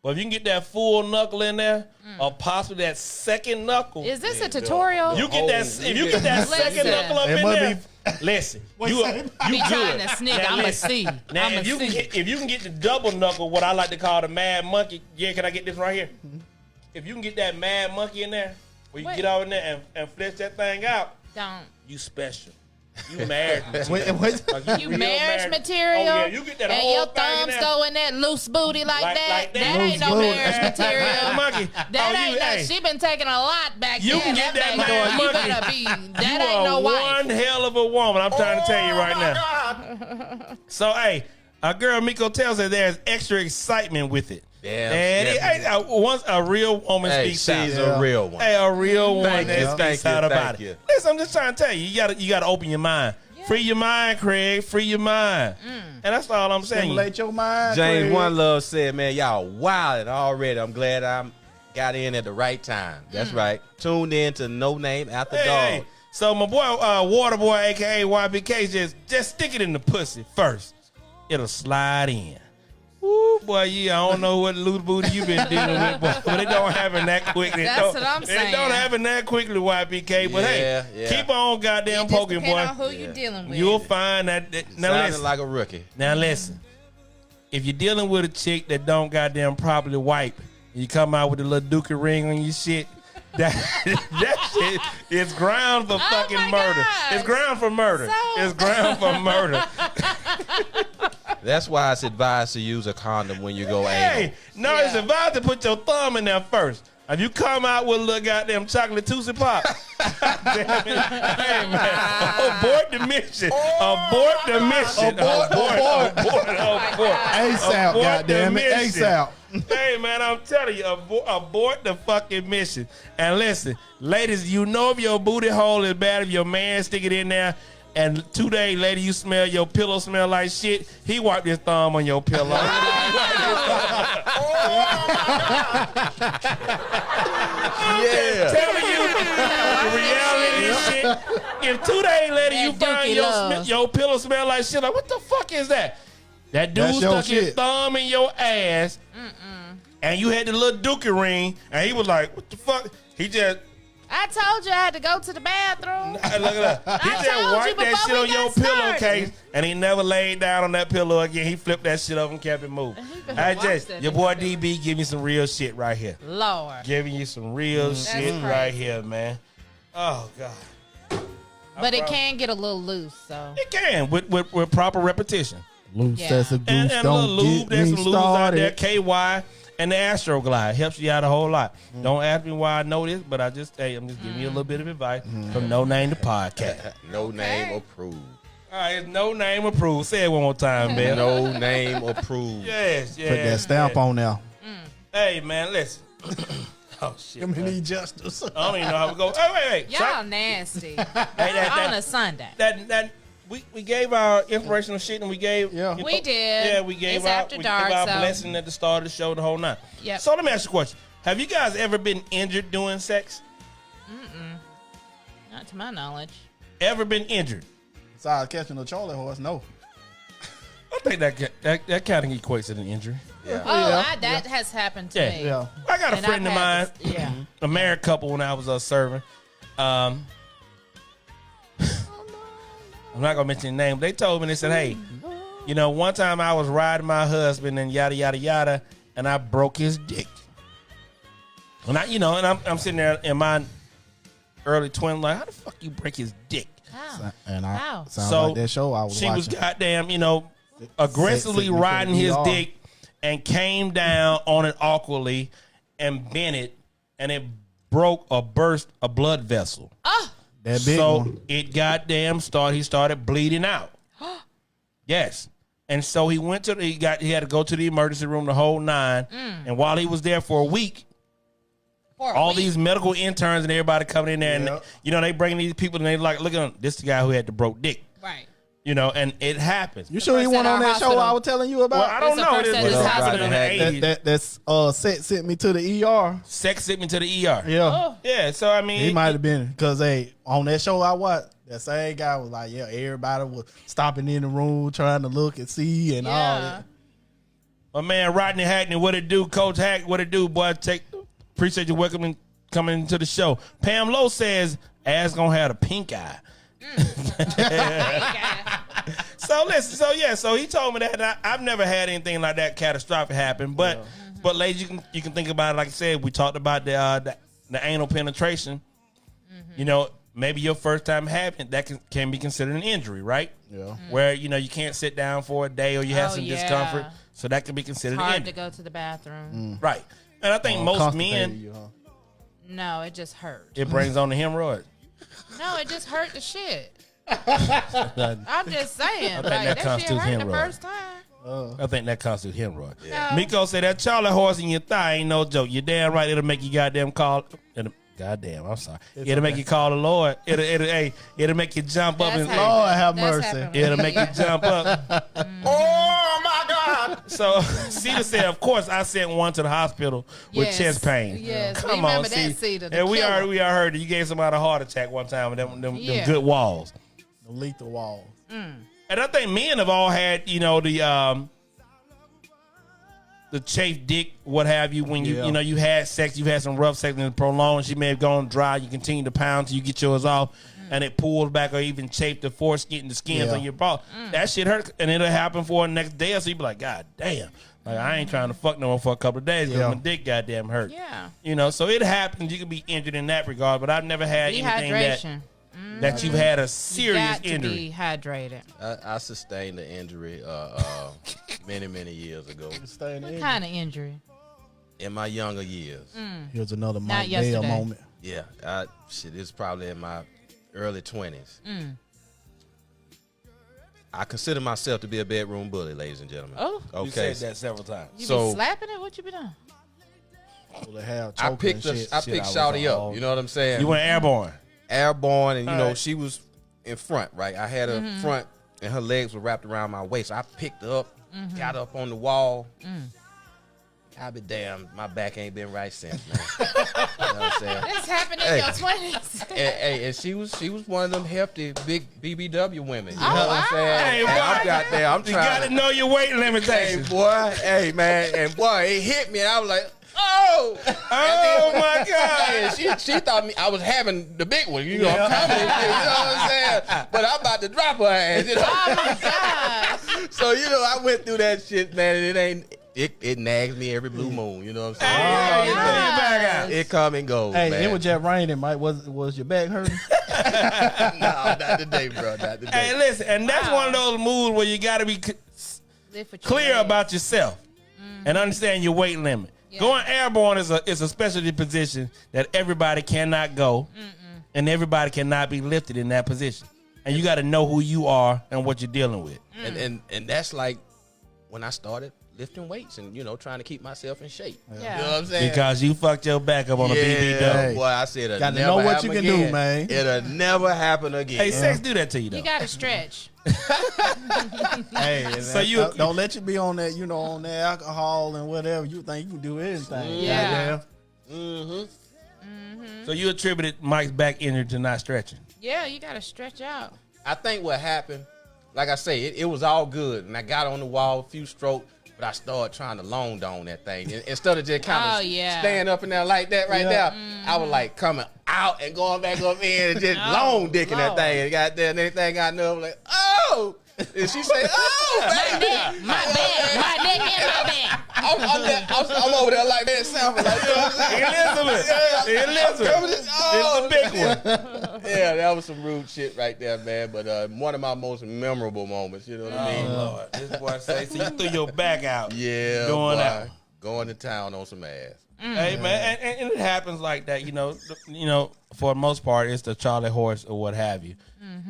But if you can get that full knuckle in there, or possibly that second knuckle, Is this a tutorial? you get that. If you get that second Listen. knuckle up It in must there, be- listen, Wait, you say be trying good. to sneak. Now, I'm a listen. C. Now, I'm a if you C. can get the double knuckle, what I like to call the mad monkey. Yeah, can I get this right here? If you can get that mad monkey in there, where you Wait. get over in there and flesh that thing out, Don't. you special. You married. Wait. Like, You real marriage married. material. Oh yeah, you get that and whole your thing in thumbs there. go in that loose booty like that. like that. That ain't no Loose booty. marriage material. Monkey. That Oh, ain't you- no. hey. She been taking a lot back You then. can get that thing mad going. You monkey. better be. That You ain't no are wife. one hell of a woman. I'm trying to tell you right now. So, hey, our girl Miko tells us there's extra excitement with it. Damn, And definitely. once a real woman Hey, speaks she's out. a real one. Hey, a real one Thank that you, speaks thank you, out about thank it. you. Listen, I'm just trying to tell you, you gotta open your mind. Free your mind, Craig. Free your mind. And that's all I'm saying. Stimulate your mind. James Craig. One Love said, "Man, y'all wildin' already. I'm glad I got in at the right time. That's right. Tuned in to No Name After Dark. Hey, so my boy Waterboy, aka YBK, just stick it in the pussy first. It'll slide in. Ooh, boy, yeah, I don't know what loose booty you been dealing with, boy, but it don't happen that quickly. That's what I'm saying. It don't happen that quickly, YBK. But Yeah, hey, yeah. keep on goddamn It just poking, depend on boy. who you dealing with. You'll find that. Now Sounding listen. like a rookie. Now listen, if you're dealing with a chick that don't goddamn properly wipe, and you come out with a little dookie ring on your shit, that shit is ground for fucking my murder. gosh. It's ground for murder. So- It's ground for murder. That's why it's advised to use a condom when you go Hey, anal. no, it's advised to put your thumb in there first. If you come out with a little goddamn chocolate Tootsie Pop, damn it. Hey, man, abort the mission. Abort the mission. Abort. ASAP, Abort goddamn the it. mission. ASAP. Hey, man, I'm telling you, abort the fucking mission. And listen, ladies, you know if your booty hole is bad, if your man stick it in there, and 2 days later you smell your pillow smell like shit, he wiped his thumb on your pillow. Yeah. Telling you the reality of shit. If 2 days later you That find dookie love. your pillow smell like shit, like what the fuck is that? That dude That's your stuck his shit. thumb in your ass, and you had the little dookie ring, and he was like, "What the fuck?" He just I told you I had to go to the bathroom. look at that. He I just told you wiped that before shit we on your got started. pillowcase, and he never laid down on that pillow again. He flipped that shit up and kept it moving. He better I watch just that your nigga boy pillow. DB give me some real shit right here. Lord. Giving you some real shit crazy. right here, man. Oh God. But it promise. can get a little loose, so. It can with proper repetition. Loose Yeah. as a goose, And a little don't lube, get there's me some lubes out there, started. KY and the Astroglide helps you out a whole lot. Don't ask me why I know this, but I'm just giving you a little bit of advice from No Name the Podcast. No name approved. All right, it's No Name approved. Say it one more time, man. No name approved. Yes, yes. Put that stamp on there. Hey, man, listen. Oh shit. Give me man. the justice. I don't even know how we go. Oh, wait. Y'all nasty. Hey, On a Sunday. that we gave our inspirational shit and we gave Yeah. We did. Yeah, we gave It's our after we dark, gave our so- blessing at the start of the show, the whole night. Yep. So let me ask you a question: have you guys ever been injured doing sex? Not to my knowledge. Ever been injured? Besides catching a Charlie horse, no. I think that kind of equates to an injury. Yeah. Oh, that has happened to Yeah. me. Yeah. I got a And friend I've of mine, had this- yeah. a married couple when I was serving. I'm not gonna mention the name. They told me, they said, "Hey, one time I was riding my husband and yada yada yada, and I broke his dick." And I'm sitting there in my early 20s, like, how the fuck you break his dick? How? And Wow. sound So like that show I was she watching. was goddamn, aggressively Sit me riding for the his ER. dick and came down on it awkwardly and bent it, and it broke or burst a blood vessel. Oh, that big So one. it he started bleeding out. Yes. And so he went he had to go to the emergency room the whole 9. And while he was there for a week, for a all week. these medical interns and everybody coming in there, Yep. and they bring these people and they like, look at him, this the guy who had the broke dick. Right. And it happens. You sure you first went at on our that show hospital. I was telling you about? Well, I don't It's the know. first This at was this back hospital. in the 80s. That's Set sent me to the ER. Sex sent me to the ER. Yeah. Oh, Yeah, so I mean, He might have been because on that show I watched, that same guy was like, yeah, everybody was stopping in the room trying to look and see and all yeah. that. my man Rodney Hackney, what it do? Coach Hack, what it do, boy? Appreciate you welcoming coming into the show. Pam Lowe says ass gonna have a pink eye. So listen, so he told me that, and I've never had anything like that catastrophic happen. But ladies, you can think about it. Like I said, we talked about the anal penetration. Maybe your first time having it, that can be considered an injury, right? Yeah. Where you can't sit down for a day or you have Oh, some yeah. discomfort, so that can be considered an Hard injury, to go to the bathroom. right? And I think most Constipated men, you, huh? No, it just hurt. it brings on the hemorrhoid. No, it just hurt the shit. I'm just saying. think Like, that that shit constitutes hurt the hemorrhoid. first time. I think that constitutes hemorrhoid. No. Miko said that Charlie horse in your thigh ain't no joke. You're damn right. It'll make you goddamn call. Goddamn, I'm sorry. It'll make you call the Lord. It'll make you jump up That's and happened. Lord have That's mercy. happened. it'll make you jump up. Oh my God! So Cedar said, of course, I sent one to the hospital with Yes. chest pain. Yes, we Come on, remember that, Cedar, the And we killer. already heard that you gave somebody a heart attack one time with them Yeah. good walls. The lethal walls. And I think men have all had, the chafed dick, what have you, when you Yeah. you had sex, you had some rough sex and it's prolonged, she may have gone dry, you continue to pound till you get yours off, and it pulls back or even chafed the foreskin and the skins Yeah. on your ball. That shit hurt, and it'll happen for the next day or so. You be like, God damn. Like, I ain't trying to fuck no one for a couple of days because Yeah. my dick goddamn hurt. Yeah. So it happens. You can be injured in that regard, but I've never had anything Dehydration. that you've had a serious Got to injury. be hydrated. I sustained an injury many years ago Stay in the What end. kind of injury? in my younger years. Here's another Not Mike Bell yesterday. moment. Yeah, it's probably in my early 20s. I consider myself to be a bedroom bully, ladies and gentlemen. Oh. You Okay. said that several times. You So- be slapping it? What you be doing? So they have I choking picked and shit. I Shit, picked I was Shawty all- up. You know what I'm saying? You went airborne. airborne, and All right. she was in front, right? I had her front, and her legs were wrapped around my waist. I picked her up, got up on the wall. I be damn, my back ain't been right since, man. You know what I'm saying? This happened in your 20s. And she was one of them hefty, big BBW women. You know Oh, what I'm saying? Hey, And boy, I'm goddamn, I'm You trying got to know your weight Hey, limitations. boy. Hey, man. And, boy, it hit me. And I was like, oh. Oh, my God. Hey, and she thought I was having the big one. You know, I'm coming. You know what I'm saying? But I'm about to drop her ass. You know? Oh my God. So, you know, I went through that shit, man. And it nags me every blue moon. You know what I'm saying? Hey, you throw your back out. It come and goes, Hey, man. it was just raining, Mike. Was your back hurting? No, not today, bro. Not today. Hey, listen, and that's one of those moves where you got to be Lift with your clear leg. about yourself and understand your weight limit. Yeah. Going airborne is a specialty position that everybody cannot go, and everybody cannot be lifted in that position. And you got to know who you are and what you're dealing with. And that's like when I started lifting weights and, you know, trying to keep myself in shape. Yeah. You know what I'm saying? Because you fucked your back up on a BBW. Hey. Boy, I said it'll Gotta never know what happen you can do, again. man. It'll never happen again. Hey, sex do that to you, though. You got to stretch. Hey, So you- don't let you be on that, you know, on that alcohol and whatever. You think you can do anything. Yeah. So you attributed Mike's back injury to not stretching. Yeah, you got to stretch out. I think what happened, like I say, it was all good. And I got on the wall, a few strokes, but I started trying to long dome that thing. And instead of just kind of staying up in there like that right there, I was like coming out and going back up in and just long dicking that Lord. thing. And got there and everything got enough. Like, oh! And she said, oh, My baby. neck, my back, my neck and my back. I'm over there like that sample. Like, you know what I'm saying? Elizabeth. Oh, It's the big one. yeah, that was some rude shit right there, man. But one of my most memorable moments, you know what I mean? Lord, this boy say, so you threw your back out. Yeah, Going boy. out. Going to town on some ass. Hey man, and it happens like that, you know. For the most part, it's the Charlie horse or what have you.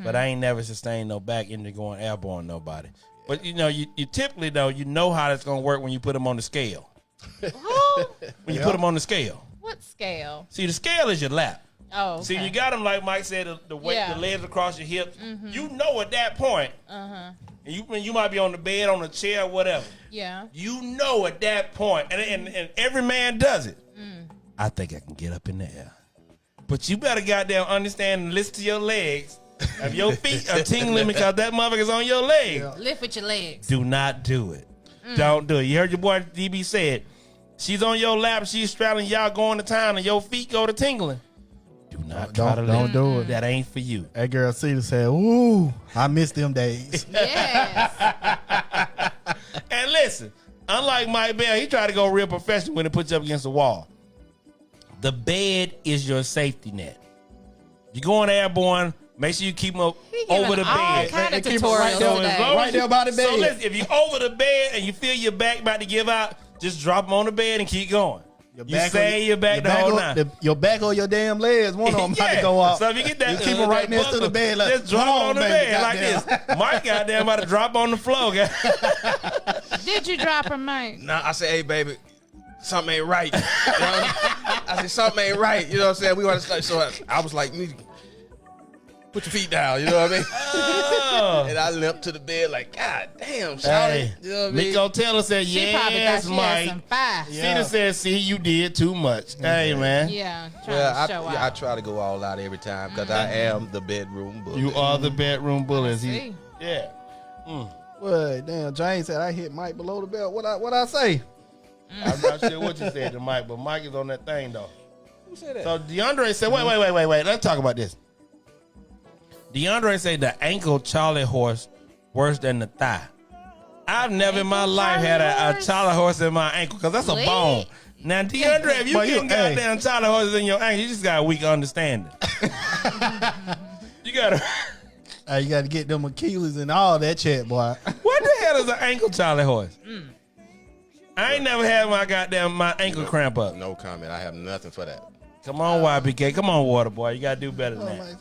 But I ain't never sustained no back injury going airborne nobody. But you know, you typically though, you know how that's gonna work when you put them on the scale. Who? When you put them on the scale, What scale? see the scale is your lap. Oh, okay. See, you got them like Mike said, the weight, Yeah. the legs across your hips. You know at that point, and you might be on the bed, on the chair, whatever. Yeah. You know at that point, and every man does it. I think I can get up in the air. But you better goddamn understand and listen to your legs. If your feet are tingling because that motherfucker's on your leg, Lift with your legs. do not do it. Don't do it. You heard your boy DB said, she's on your lap, she's straddling, y'all going to town, and your feet go to tingling. Do not try to Don't lift. do it. That ain't for you. That girl Cedar said, "Ooh, I miss them days." Yes. And listen, unlike Mike Bell, he tried to go real professional when he puts you up against the wall. The bed is your safety net. You're going airborne, make sure you keep them up He giving over the all bed. kind of And keep it right tutorials there. So as today. long Right as there by the So bed. listen, if you're over the bed and you feel your back about to give out, just drop them on the bed and keep going. You say your back the whole time. Your back or your damn legs, one of them about to go off. So if you get that, You keep it right that next to the buckle, bed, like, just drop come on, on the baby, bed like goddamn. this. Mike goddamn about to drop on the floor. Did you drop her, Mike? Nah, I said, hey, baby, something ain't right. You know? I said, something ain't right. You know what I'm saying? We want to start. So I was like, put your feet down. You know what I mean? Oh. And I limped to the bed like, God damn, shawty. Hey, You know what I mean? Miko Taylor said, She probably thought yes, she had Mike. some fire. Cedar said, see, you did too much. Hey, man. Yeah, trying Well, to show I out. try to go all out every time because I am the bedroom bully. You are the bedroom bully. See? Yeah. Well, damn, James said I hit Mike below the belt. What I say? I'm not sure what you said to Mike, but Mike is on that thing, though. Who said that? So DeAndre said, wait. Let's talk about this. DeAndre said the ankle Charlie horse worse than the thigh. I've never in my Ankle life had a Charlie Charlie horse in my ankle because that's a Leg? bone. Now, DeAndre, if you But you- getting hey. goddamn Charlie horses in your ankle, you just got a weak understanding. You gotta. You got to get them Achilles and all that shit, boy. What the hell is an ankle Charlie horse? I ain't never had my ankle cramp up. No comment. I have nothing for that. Come on, YBK. Come on, Water Boy. You gotta do better than that.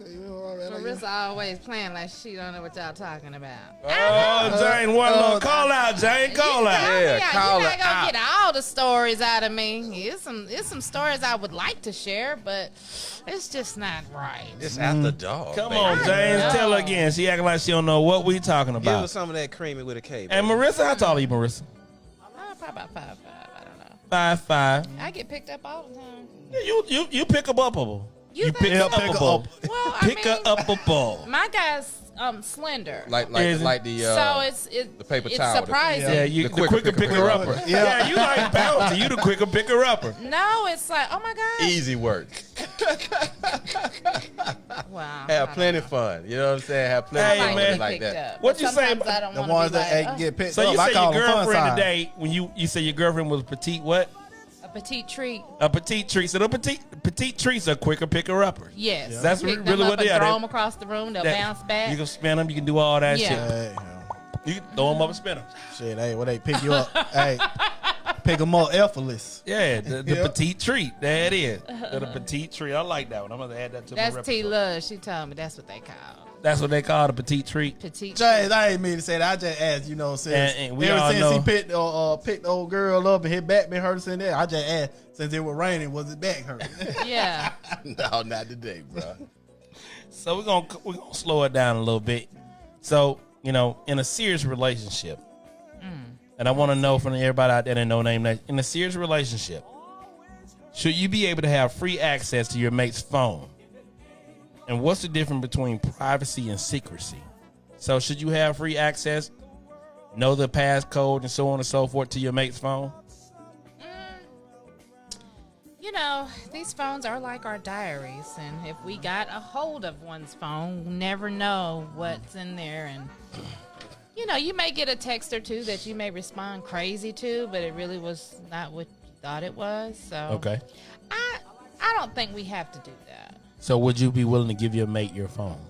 Marissa always playing like she don't know what y'all talking about. Oh, Jane, one little call out, Jane. Call out. Yeah, call you're it not gonna out. get all the stories out of me. It's some stories I would like to share, but it's just not right. It's after dog. Come baby. on, James. know. Tell her again. She acting like she don't know what we talking Give her about. some of that creamy with a K. And baby. Marissa, how tall are you, Marissa? Probably about 5'5". I don't know. 5'5". I get picked up all the time. Yeah, you pick up upable. You think pick so? up upable. Well, I Pick mean, up upable. my guy's slender. like Is it? the So the paper it's towel. surprising. Yeah, you The the quicker quicker picker upper. Yeah, you like bouncy. You the quicker picker upper. No, it's like, oh my God. Easy work. Wow. Have plenty fun. You know what I'm saying? Have plenty Hey, fun I with man. it like that. What you say Sometimes I don't The wanna ones be that like, ain't get picked So up, you I say call your them fun girlfriend size. today when you say your girlfriend was petite what? a petite treat. A petite treat. So the petite treats are quicker picker uppers. Yes. That's Pick really them what up they and are. Throw them across the room. They'll bounce back. You can spin them. You can do all that Yeah. shit. Hey, You can throw them up and spin them. shit, hey, well, they pick you up. Hey, pick them up effortless. Yeah, the Yep. petite treat. There it is. The petite treat. I like that one. I'm gonna add that to That's my T repertoire. Love. She told me that's what they call That's what they call the petite treat. petite. James, I ain't mean to say that. I just asked, you know, since And we ever all since know- he picked the old girl up and his back been hurting since there, I just asked, since it was raining, was his back hurting? Yeah. No, not today, bro. So we're gonna slow it down a little bit. So in a serious relationship, and I want to know from everybody out there that no name that in a serious relationship, should you be able to have free access to your mate's phone? And what's the difference between privacy and secrecy? So should you have free access, know the passcode and so on and so forth to your mate's phone? These phones are like our diaries, and if we got a hold of one's phone, we never know what's in there. And you may get a text or two that you may respond crazy to, but it really was not what you thought it was. So Okay. I don't think we have to do that. So would you be willing to give your mate your phone?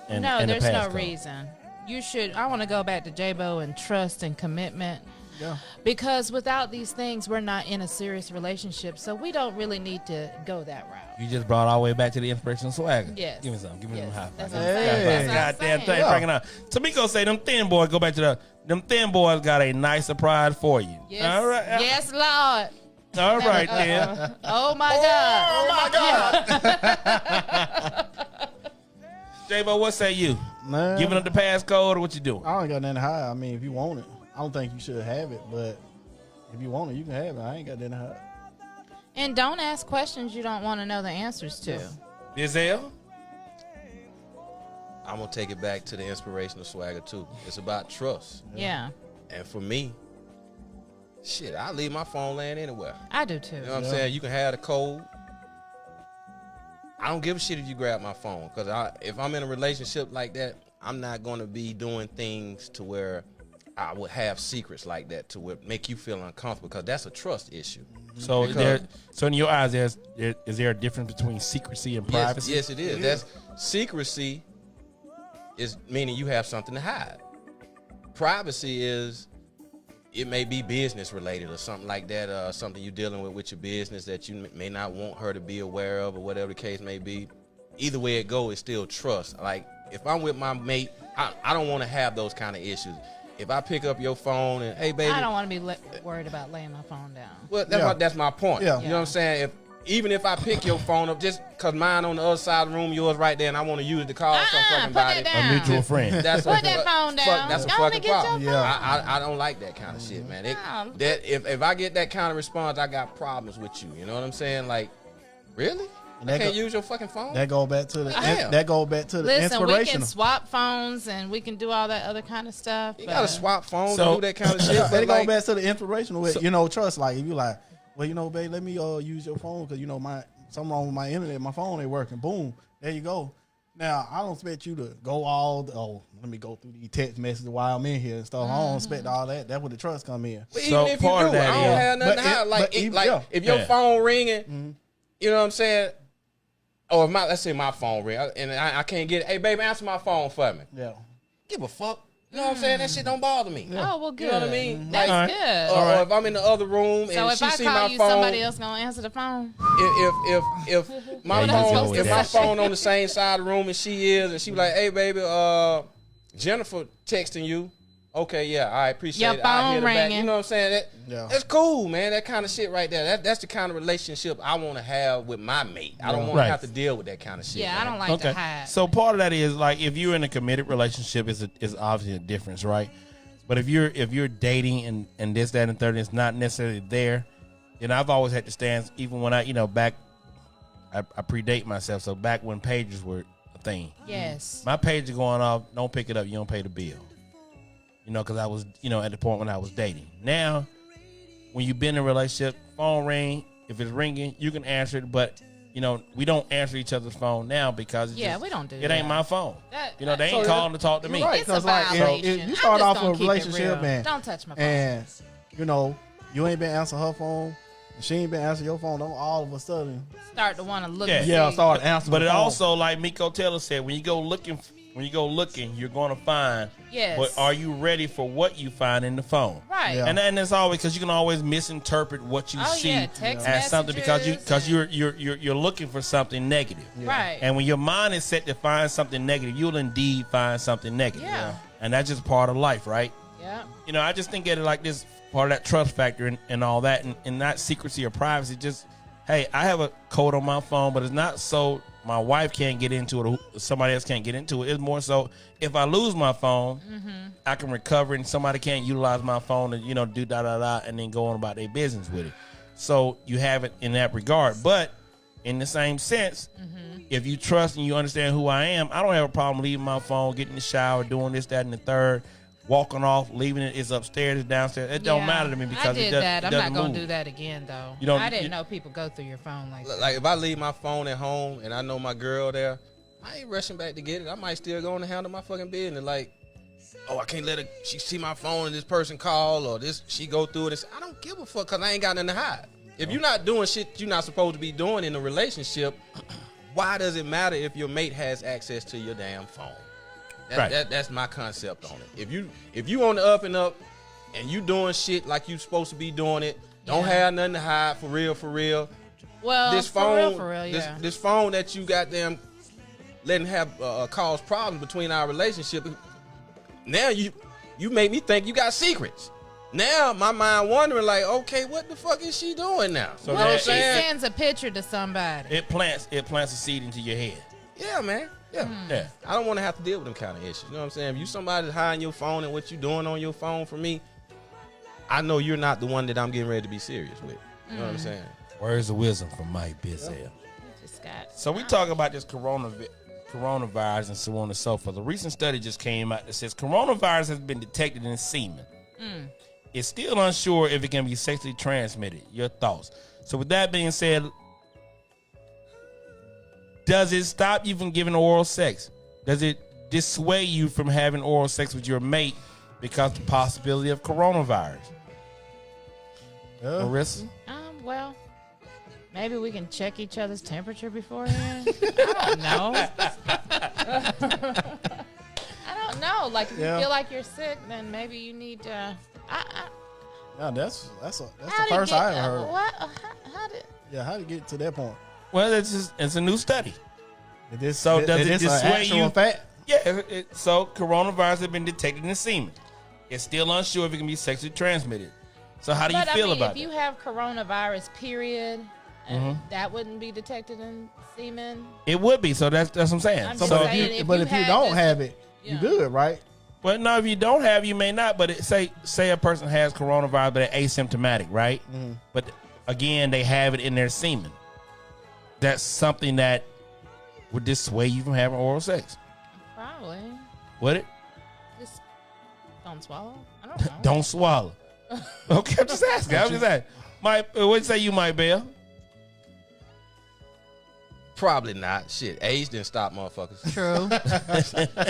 No, the there's no passcode? reason. You should. I want to go back to J-Bo and trust and commitment. Yeah. Because without these things, we're not in a serious relationship. So we don't really need to go that route. You just brought all the way back to the inspirational swagger. Yes. Give me some. Give me Yes. some high That's five. what I'm saying. Hey. That's what I'm Goddamn saying. thing, Yeah. bringing up. Tamiko say them thin boys go back to them thin boys got a nice surprise for you. Yes. All right. Yes, Lord. All right then. Oh my God. Oh my God! J-Bo, what say you? Man, Giving up the passcode or what you doing? I ain't got nothing to hide. I mean, if you want it, I don't think you should have it, but if you want it, you can have it. I ain't got nothing to hide. And don't ask questions you don't want to know the answers to. Denzel? I'm gonna take it back to the inspirational swagger too. It's about trust, Yeah, and for me, shit, I leave my phone laying anywhere. I do too. You know what I'm saying? You can have the code. I don't give a shit if you grab my phone, because if I'm in a relationship like that, I'm not going to be doing things to where I would have secrets like that to where make you feel uncomfortable, because that's a trust issue. So Because- so in your eyes, is there a difference between secrecy and privacy? Yes, it is. That's secrecy is meaning you have something to hide. Privacy is it may be business related or something like that, something you're dealing with your business that you may not want her to be aware of, or whatever the case may be. Either way it go, it's still trust. Like if I'm with my mate, I don't want to have those kind of issues. If I pick up your phone and hey baby, I don't want to be worried about laying my phone down. well, that's my point. Yeah. You know what I'm saying? Even if I pick your phone up, just because mine on the other side of the room, yours right there, and I want to use it to call some fucking put body. that down. A mutual friend. That's Put that phone down. That's a Don't fucking get your problem. phone. Yeah. I don't like that kind of shit, man. No. That if I get that kind of response, I got problems with you. You know what I'm saying? Like, really? And I that can't go- use your fucking phone? That go back to the Damn. that go back to the Listen, we can inspirational. swap phones and we can do all that other kind of stuff. You but- gotta swap phones So- and do that kind of shit. Yeah, but they go like, back to the inspirational with trust. Like if you like, well, babe, let me use your phone because something wrong with my internet, my phone ain't working. Boom, there you go. Now I don't expect you to go let me go through these text messages while I'm in here and stuff. I don't expect all that. That's where the trust come in. But So even if you part do, of that I don't is- have nothing But to hide. it- Like, but even- like yeah. if your Yeah. phone ringing, you know what I'm saying? Or if let's say my phone ring and I can't get it. Hey, baby, answer my phone for me. Yeah, Give a fuck. You know what I'm saying? That shit don't bother me. Oh, well, good. You know what I mean? That's All right. good. Or if I'm in the other room So and if she I see call my you, phone, somebody else gonna answer the phone? if my Yeah, you phone deal with if my that phone on the same side of the room as she is, and she be like, "Hey, baby, Jennifer texting you." Okay, yeah, I appreciate Your it. I phone hit her back. ringing. You know what I'm saying? Yeah. That's cool, man. That kind of shit right there. That's the kind of relationship I want to have with my mate. I don't want Right. to have to deal with that kind of shit. Yeah, man. I don't like to hide. So part of that is like if you're in a committed relationship, is obviously a difference, right? But if you're dating and this, that, and third, and it's not necessarily there. And I've always had to stand, even when I back, I predate myself. So back when pagers were a thing, Yes. my pager going off, don't pick it up, you don't pay the bill. Because I was at the point when I was dating. Now, when you've been in a relationship, phone ring, if it's ringing, you can answer it, but we don't answer each other's phone now because We don't do it that. ain't my phone. They they ain't calling to talk to me. You're right. It's a 'Cause, like, violation. if you I'm start just off gonna a keep it relationship, real. man, Don't touch my phone. and you ain't been answering her phone, and she ain't been answering your phone, don't all of a sudden Start to want to look. Yeah. and yeah see. start answering. But the it phone. also, like Miko Taylor said, when you go looking, you're going to find. Yes. But are you ready for what you find in the phone? Right. Yeah. And it's always because you can always misinterpret what you Oh, see yeah, text as something because messages you're looking for something negative. Right. And when your mind is set to find something negative, you'll indeed find something negative. Yeah. And that's just part of life, right? Yeah. I just think of it like this part of that trust factor and all that, and not secrecy or privacy. Just, hey, I have a code on my phone, but it's not so my wife can't get into it or somebody else can't get into it. It's more so if I lose my phone, I can recover and somebody can't utilize my phone and, do da-da-da and then go on about their business with it. So you have it in that regard. But in the same sense, if you trust and you understand who I am, I don't have a problem leaving my phone, getting in the shower, doing this, that, and the third, walking off, leaving it. It's upstairs, it's downstairs. It don't matter to me because I did it that. I'm doesn't not gonna move. do that again though. You don't- I didn't you- know people go through your phone like that. Like if I leave my phone at home and I know my girl there, I ain't rushing back to get it. I might still go and handle my fucking business. Like, oh, I can't let her. She see my phone and this person call or this. She go through it. I don't give a fuck because I ain't got nothing to hide. If you're not doing shit you're not supposed to be doing in a relationship, why does it matter if your mate has access to your damn phone? That's my concept on it. If you on the up and up and you doing shit like you supposed to be doing it, don't have nothing to hide for real. Well, This for phone, real, yeah. this phone that you got them letting have cause problems between our relationship. Now you make me think you got secrets. Now my mind wondering like, okay, what the fuck is she doing now? So you know What what I'm if she saying? sends a picture to somebody? It plants a seed into your head. Yeah, man. Yeah. Yeah. I don't want to have to deal with them kind of issues. You know what I'm saying? If you somebody that's hiding your phone and what you doing on your phone for me, I know you're not the one that I'm getting ready to be serious with. You know what I'm saying? Words of wisdom from Mike Bizzell. Just got. So we talk about this coronavirus and so on and so forth. A recent study just came out that says coronavirus has been detected in semen. It's still unsure if it can be sexually transmitted. Your thoughts? So with that being said, does it stop you from giving oral sex? Does it dissuade you from having oral sex with your mate because of the possibility of coronavirus? Marissa? Well, maybe we can check each other's temperature beforehand. I don't know. I don't know. Like, if you feel like you're sick, then maybe you need to. Yeah, that's the How first did I ever heard. What? How did? Yeah, how to get to that point? Well, it's a new study. So does it an dissuade actual you? fact? Yeah, so coronavirus has been detected in semen. It's still unsure if it can be sexually transmitted. So how do you But feel I mean, about if you it? have coronavirus, period, that wouldn't be detected in semen. It would be. So that's what I'm saying. I'm so just if saying, you, if But you if you had don't this- have it, you yeah. good, right? well, no, if you don't have, you may not. But say a person has coronavirus, but they're asymptomatic, right? But again, they have it in their semen. That's something that would dissuade you from having oral sex. Probably. Would it? Just don't swallow. I don't know. Don't swallow. Okay, I'm just asking. I'm just asking. Mike, what say you, Mike Bell? Probably not. Shit, AIDS didn't stop motherfuckers. True.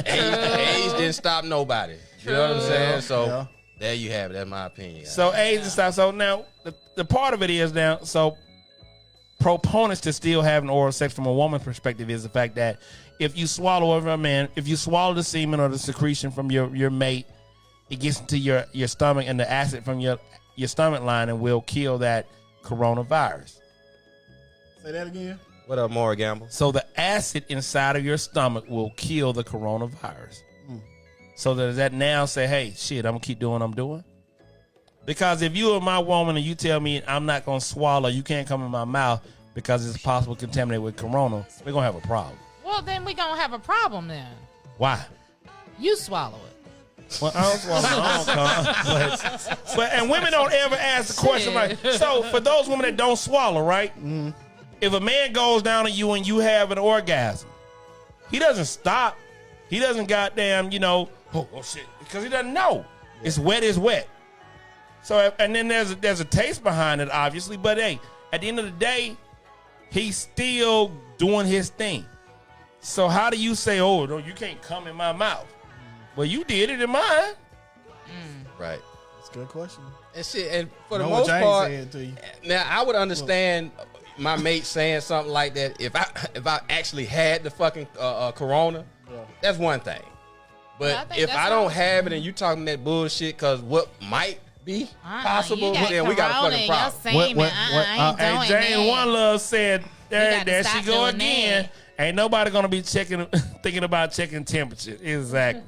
AIDS didn't stop nobody. You know what I'm saying? So Yeah. there you have it. That's my opinion. So AIDS and stuff. So now the part of it is now. So proponents to still having oral sex from a woman's perspective is the fact that if you swallow over a man, if you swallow the semen or the secretion from your mate, it gets into your stomach, and the acid from your stomach lining will kill that coronavirus. Say that again. What up, Maury Gamble? So the acid inside of your stomach will kill the coronavirus. So does that now say, hey, shit, I'm gonna keep doing what I'm doing? Because if you are my woman and you tell me I'm not gonna swallow, you can't come in my mouth because it's possible to contaminate with corona, we're gonna have a problem. Well, then we gonna have a problem then. Why? You swallow it. Well, I don't swallow my own cum, but and women don't ever ask the question like, so for those women that don't swallow, right? If a man goes down on you and you have an orgasm, he doesn't stop. He doesn't goddamn, oh shit, because he doesn't know. Yeah. It's wet is wet. So, and then there's a taste behind it, obviously. But hey, at the end of the day, he's still doing his thing. So how do you say, oh, no, you can't come in my mouth? Well, you did it in mine. Right. That's a good question. And shit, and for the Know most what James part, said to you. now I would understand my mate saying something like that if I actually had the fucking corona. Yeah. That's one thing. But Yeah, I think if that's I don't all. have it and you talking that bullshit because what might be possible, You got then we got a corona fucking in your problem. semen. What- I ain't Hey, doing Jane that. One Love said, gotta there she stop go doing again. Ain't nobody gonna be thinking about checking temperature. Exactly.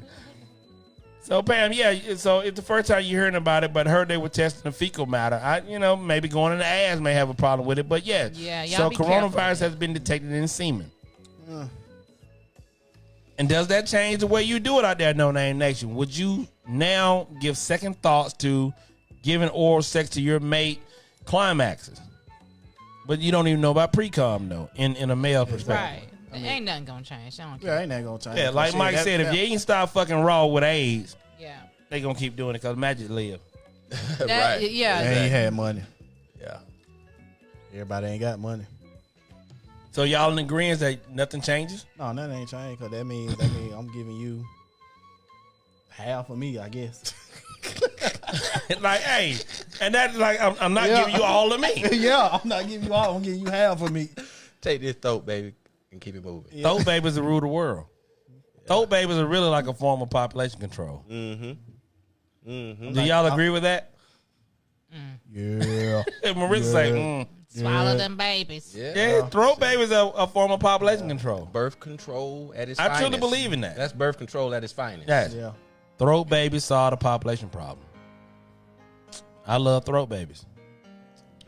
So Pam, yeah. So it's the first time you're hearing about it, but heard they were testing the fecal matter. Maybe going in the ass may have a problem with it, but yeah. Yeah, y'all So be careful with coronavirus it. has been detected in semen. And does that change the way you do it out there, No Name Nation? Would you now give second thoughts to giving oral sex to your mate climaxes? But you don't even know about pre-com, though, in a male perspective. Right. Ain't nothing gonna change. I don't Yeah, care. ain't that gonna change. Yeah, like Shit, Mike that- said, if that- you ain't stop fucking raw with AIDS, Yeah. they gonna keep doing it because Magic live. That, Right. Yeah. they ain't had money. Yeah. Everybody ain't got money. So y'all in agreement that nothing changes? No, that ain't changed because that means I'm giving you half of me, I guess. Like, hey, and that's like I'm not Yeah. giving you all of me. Yeah, I'm not giving you all. I'm giving you half of me. Take this throat, baby, and keep it moving. Throat babies rule the world. Throat babies are really like a form of population control. Do y'all agree with that? Yeah. Marissa say, Swallow them babies. yeah, throat babies are a form of population control. Birth control at its I finest. truly believe in that. That's birth control at its finest. Yes. Yeah. Throat babies solve the population problem. I love throat babies.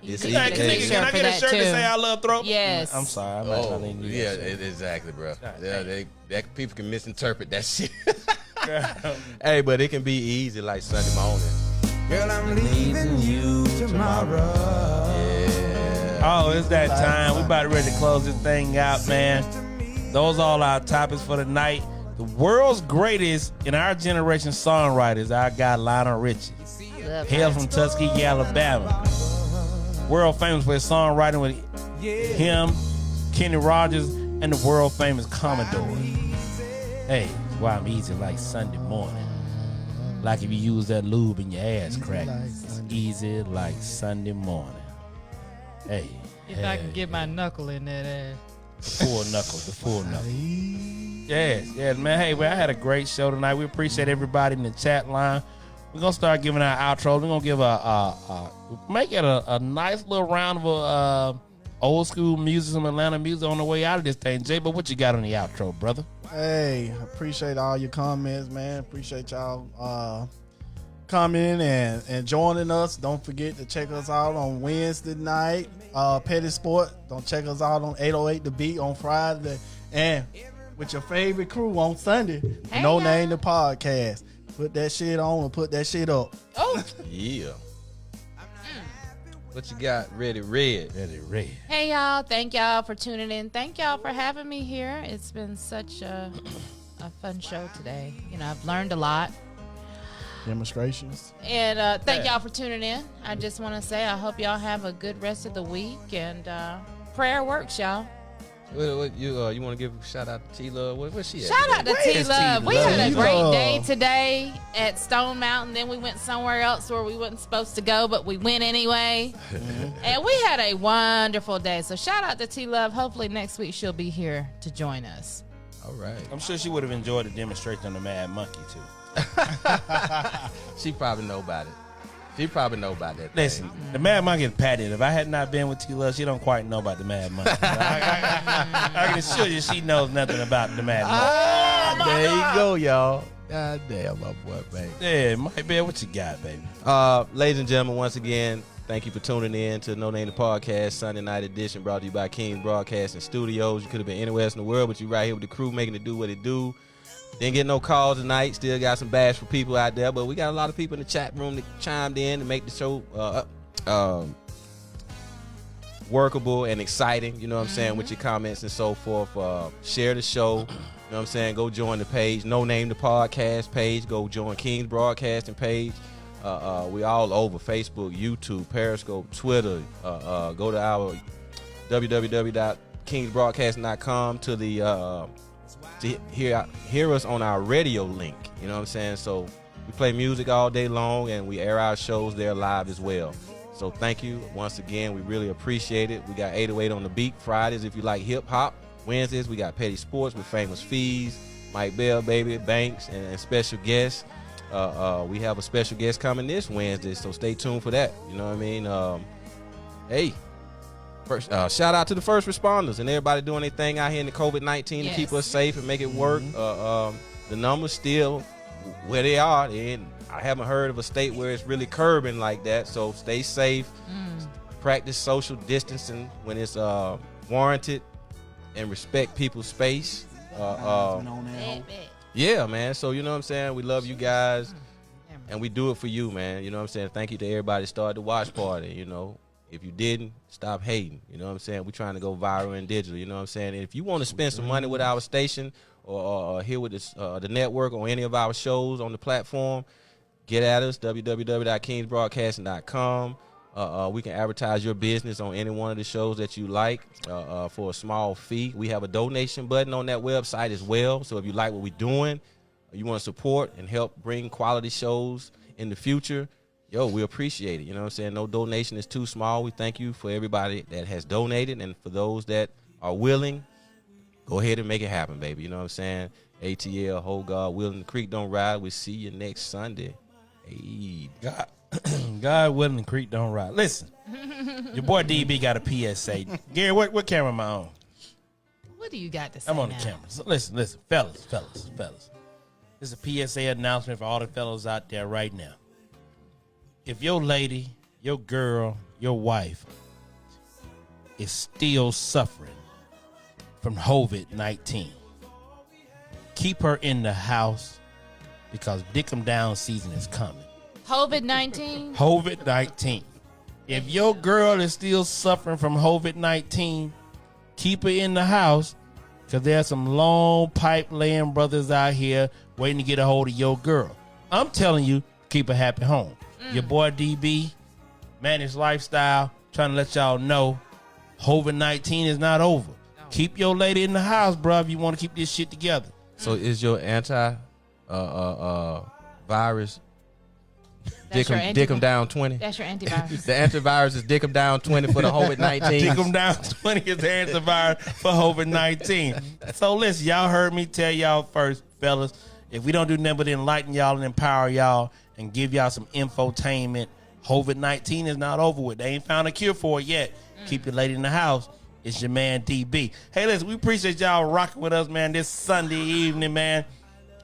It's You easy. need to Can make I sure for get a that, shirt too. to say I love throat? Yes. I'm sorry. I'm not trying to Yeah, exactly, bro. Yeah, that people can misinterpret that shit. Hey, but it can be easy like Sunday morning. Girl, I'm leaving you tomorrow. Oh, it's that time. We about ready to close this thing out, man. Those are all our topics for the night. The world's greatest in our generation songwriters, our guy Lionel Richie. Love Hail that. from Tuskegee, Alabama. World famous for his songwriting with him, Kenny Rogers, and the world famous Commodore. Hey, why I'm easy like Sunday morning. Like if you use that lube in your ass crack. It's easy like Sunday morning. Hey. If I can get my knuckle in that ass. The full knuckle. Yes, man. Hey, I had a great show tonight. We appreciate everybody in the chat line. We're gonna start giving our outros. We're gonna give make it a nice little round of old school music, some Atlanta music on the way out of this thing. Jay, but what you got on the outro, brother? Hey, appreciate all your comments, man. Appreciate y'all coming and joining us. Don't forget to check us out on Wednesday night, Petty Sport. Don't check us out on 808 The Beat on Friday. And with your favorite crew on Sunday, Hey, No y'all. Name the Podcast. Put that shit on and put that shit up. Oh, Yeah. What you got ready, Red? Ready. hey y'all! Thank y'all for tuning in. Thank y'all for having me here. It's been such a fun show today. You know, I've learned a lot. Demonstrations. And thank y'all for tuning in. I just want to say I hope y'all have a good rest of the week. And prayer works, y'all. What you want to give a shout out to T Love? Where's she at? Shout out to Where T is Love. We T-Love? had a great T-Love. day today at Stone Mountain. Then we went somewhere else where we wasn't supposed to go, but we went anyway. And we had a wonderful day. So shout out to T Love. Hopefully next week she'll be here to join us. All right. I'm sure she would have enjoyed the demonstration on the Mad Monkey too. She probably know about it. She probably know about that. Listen, the Mad Monk is patented. If I had not been with T-Love, she don't quite know about the Mad Monk. I can assure you she knows nothing about the Mad Monk. There you go, y'all. God damn, my boy, baby. Yeah, Mike Bear, what you got, baby? Ladies and gentlemen, once again, thank you for tuning in to No Name the Podcast Sunday Night Edition, brought to you by Kings Broadcasting Studios. You could have been anywhere else in the world, but you right here with the crew making it do what it do. Didn't get no calls tonight. Still got some bashful people out there, but we got a lot of people in the chat room that chimed in to make the show workable and exciting. You know what I'm saying, with your comments and so forth. Share the show. You know what I'm saying? Go join the page. No Name the Podcast page. Go join Kings Broadcasting page. We all over Facebook, YouTube, Periscope, Twitter. Go to our www.kingsbroadcasting.com to the to hear us on our radio link. You know what I'm saying? So we play music all day long and we air our shows there live as well. So thank you once again. We really appreciate it. We got 808 on the beat Fridays if you like hip hop. Wednesdays we got Petty Sports with Famous Fees, Mike Bell, baby, Banks, and special guests. We have a special guest coming this Wednesday, so stay tuned for that. You know what I mean? Hey, first, shout out to the first responders and everybody doing their thing out here in the COVID-19 to keep us safe and make it work. The numbers still where they are, and I haven't heard of a state where it's really curbing like that. So stay safe, practice social distancing when it's warranted, and respect people's space. Yeah, man. So, you know what I'm saying? We love you guys, and we do it for you, man. You know what I'm saying? Thank you to everybody that started the watch party, you know. If you didn't, stop hating. You know what I'm saying? We're trying to go viral and digital, you know what I'm saying? And if you want to spend some money with our station or here with this, the network or any of our shows on the platform, get at us, www.kingsbroadcasting.com. We can advertise your business on any one of the shows that you like for a small fee. We have a donation button on that website as well. So if you like what we're doing, or you want to support and help bring quality shows in the future, we appreciate it. You know what I'm saying? No donation is too small. We thank you for everybody that has donated, and for those that are willing, go ahead and make it happen, baby. You know what I'm saying? ATL, Hold God, Willing, the Creek Don't Ride. We'll see you next Sunday. Hey, God willing, the creek don't ride. Listen, your boy DB got a PSA. Gary, what camera am I on? What do you got to say? I'm on now? the camera. So listen, fellas. This is a PSA announcement for all the fellas out there right now. If your lady, your girl, your wife is still suffering from COVID-19, keep her in the house because Dick 'em Down season is coming. COVID-19? COVID-19. If your girl is still suffering from COVID-19, keep her in the house because there's some long pipe laying brothers out here waiting to get a hold of your girl. I'm telling you, keep her happy home. Your boy DB, Managed Lifestyle, trying to let y'all know COVID-19 is not over. Keep your lady in the house, bro, if you want to keep this shit together. So is your virus Dick 'em down 20? That's your antivirus. The antivirus is Dick 'em down 20 for the COVID-19. Dick 'em down 20 is the antivirus for COVID-19. So listen, y'all heard me tell y'all first, fellas, if we don't do nothing but enlighten y'all and empower y'all and give y'all some infotainment, COVID-19 is not over with. They ain't found a cure for it yet. Keep your lady in the house. It's your man DB. Hey, listen, we appreciate y'all rocking with us, man, this Sunday evening, man.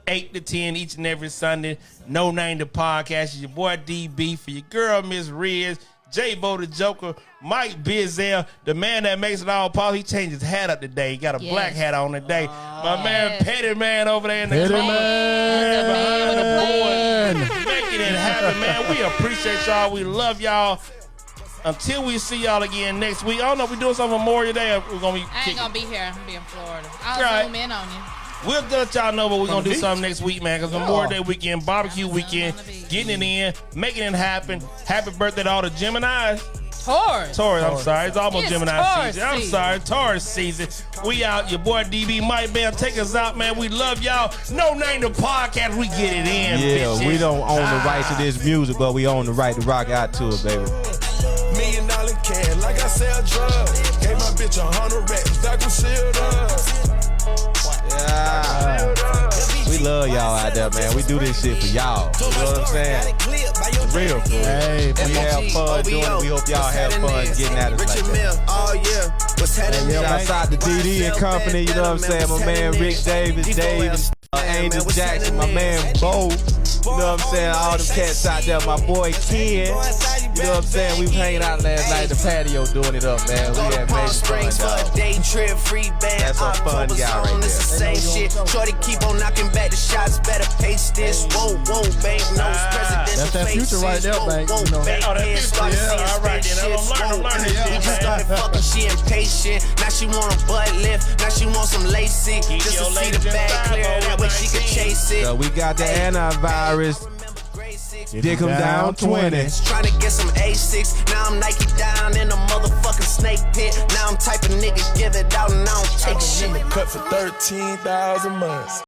8 to 10 each and every Sunday. No Name the Podcast. It's your boy DB, for your girl, Miss Riz, J-Bo the Joker, Mike Bizzell, the man that makes it all possible. He changed his hat up today. He got a black hat on today. My man Petty Man over there in the Petty Man. Making it happen, man. We appreciate y'all. We love y'all. Until we see y'all again next week. I don't know if we're doing something Memorial Day or we're going to be I ain't going to be here. I'm going to be in Florida. I'll zoom in on you. We'll let y'all know, but we're going to do something next week, man, because Memorial Day weekend, barbecue weekend, getting it in, making it happen. Happy birthday to all the Geminis. Taurus, I'm sorry. It's almost Gemini Taurus season. I'm sorry. Taurus season. We out. Your boy DB Mike Bell. Take us out, man. We love y'all. No Name the Podcast. We get it in, bitches. We don't own the rights to this music, but we own the right to rock out to it, baby. $1 million can, like I sell drugs. Gave my bitch 100 racks, that concealed up. Yeah. We love y'all out there, man. We do this shit for y'all. You know what I'm saying? Real, bro. Hey, And we have fun doing it. We hope y'all have fun getting at us like that. Shouts out to DD and company, you know what I'm saying? My man Rick Davis, Dave, Angel Jackson, my man Bo. You know what I'm saying? All them cats out there. My boy Ken. You know what I'm saying? We was hanging out last night at the patio doing it up, man. We had major fun, dog. That's a fun guy right there. Same shit. Shorty keep on knocking back the shots. Better pace this. Whoa, whoa, bank notes. That's that future right there, bank. You know. Oh, that future, yeah. All right, then. I'm learning this We shit, just man. started fucking, she impatient. Now she want a butt lift. Now she want some LASIK. Just to see the bag clear. That way she can chase it. So we got the antivirus. Dick 'em down 20. Trying to get some A6. Now I'm Nike down in a motherfucking snake pit. Now I'm type of nigga give it out and I don't take shit. Cut for 13,000 months.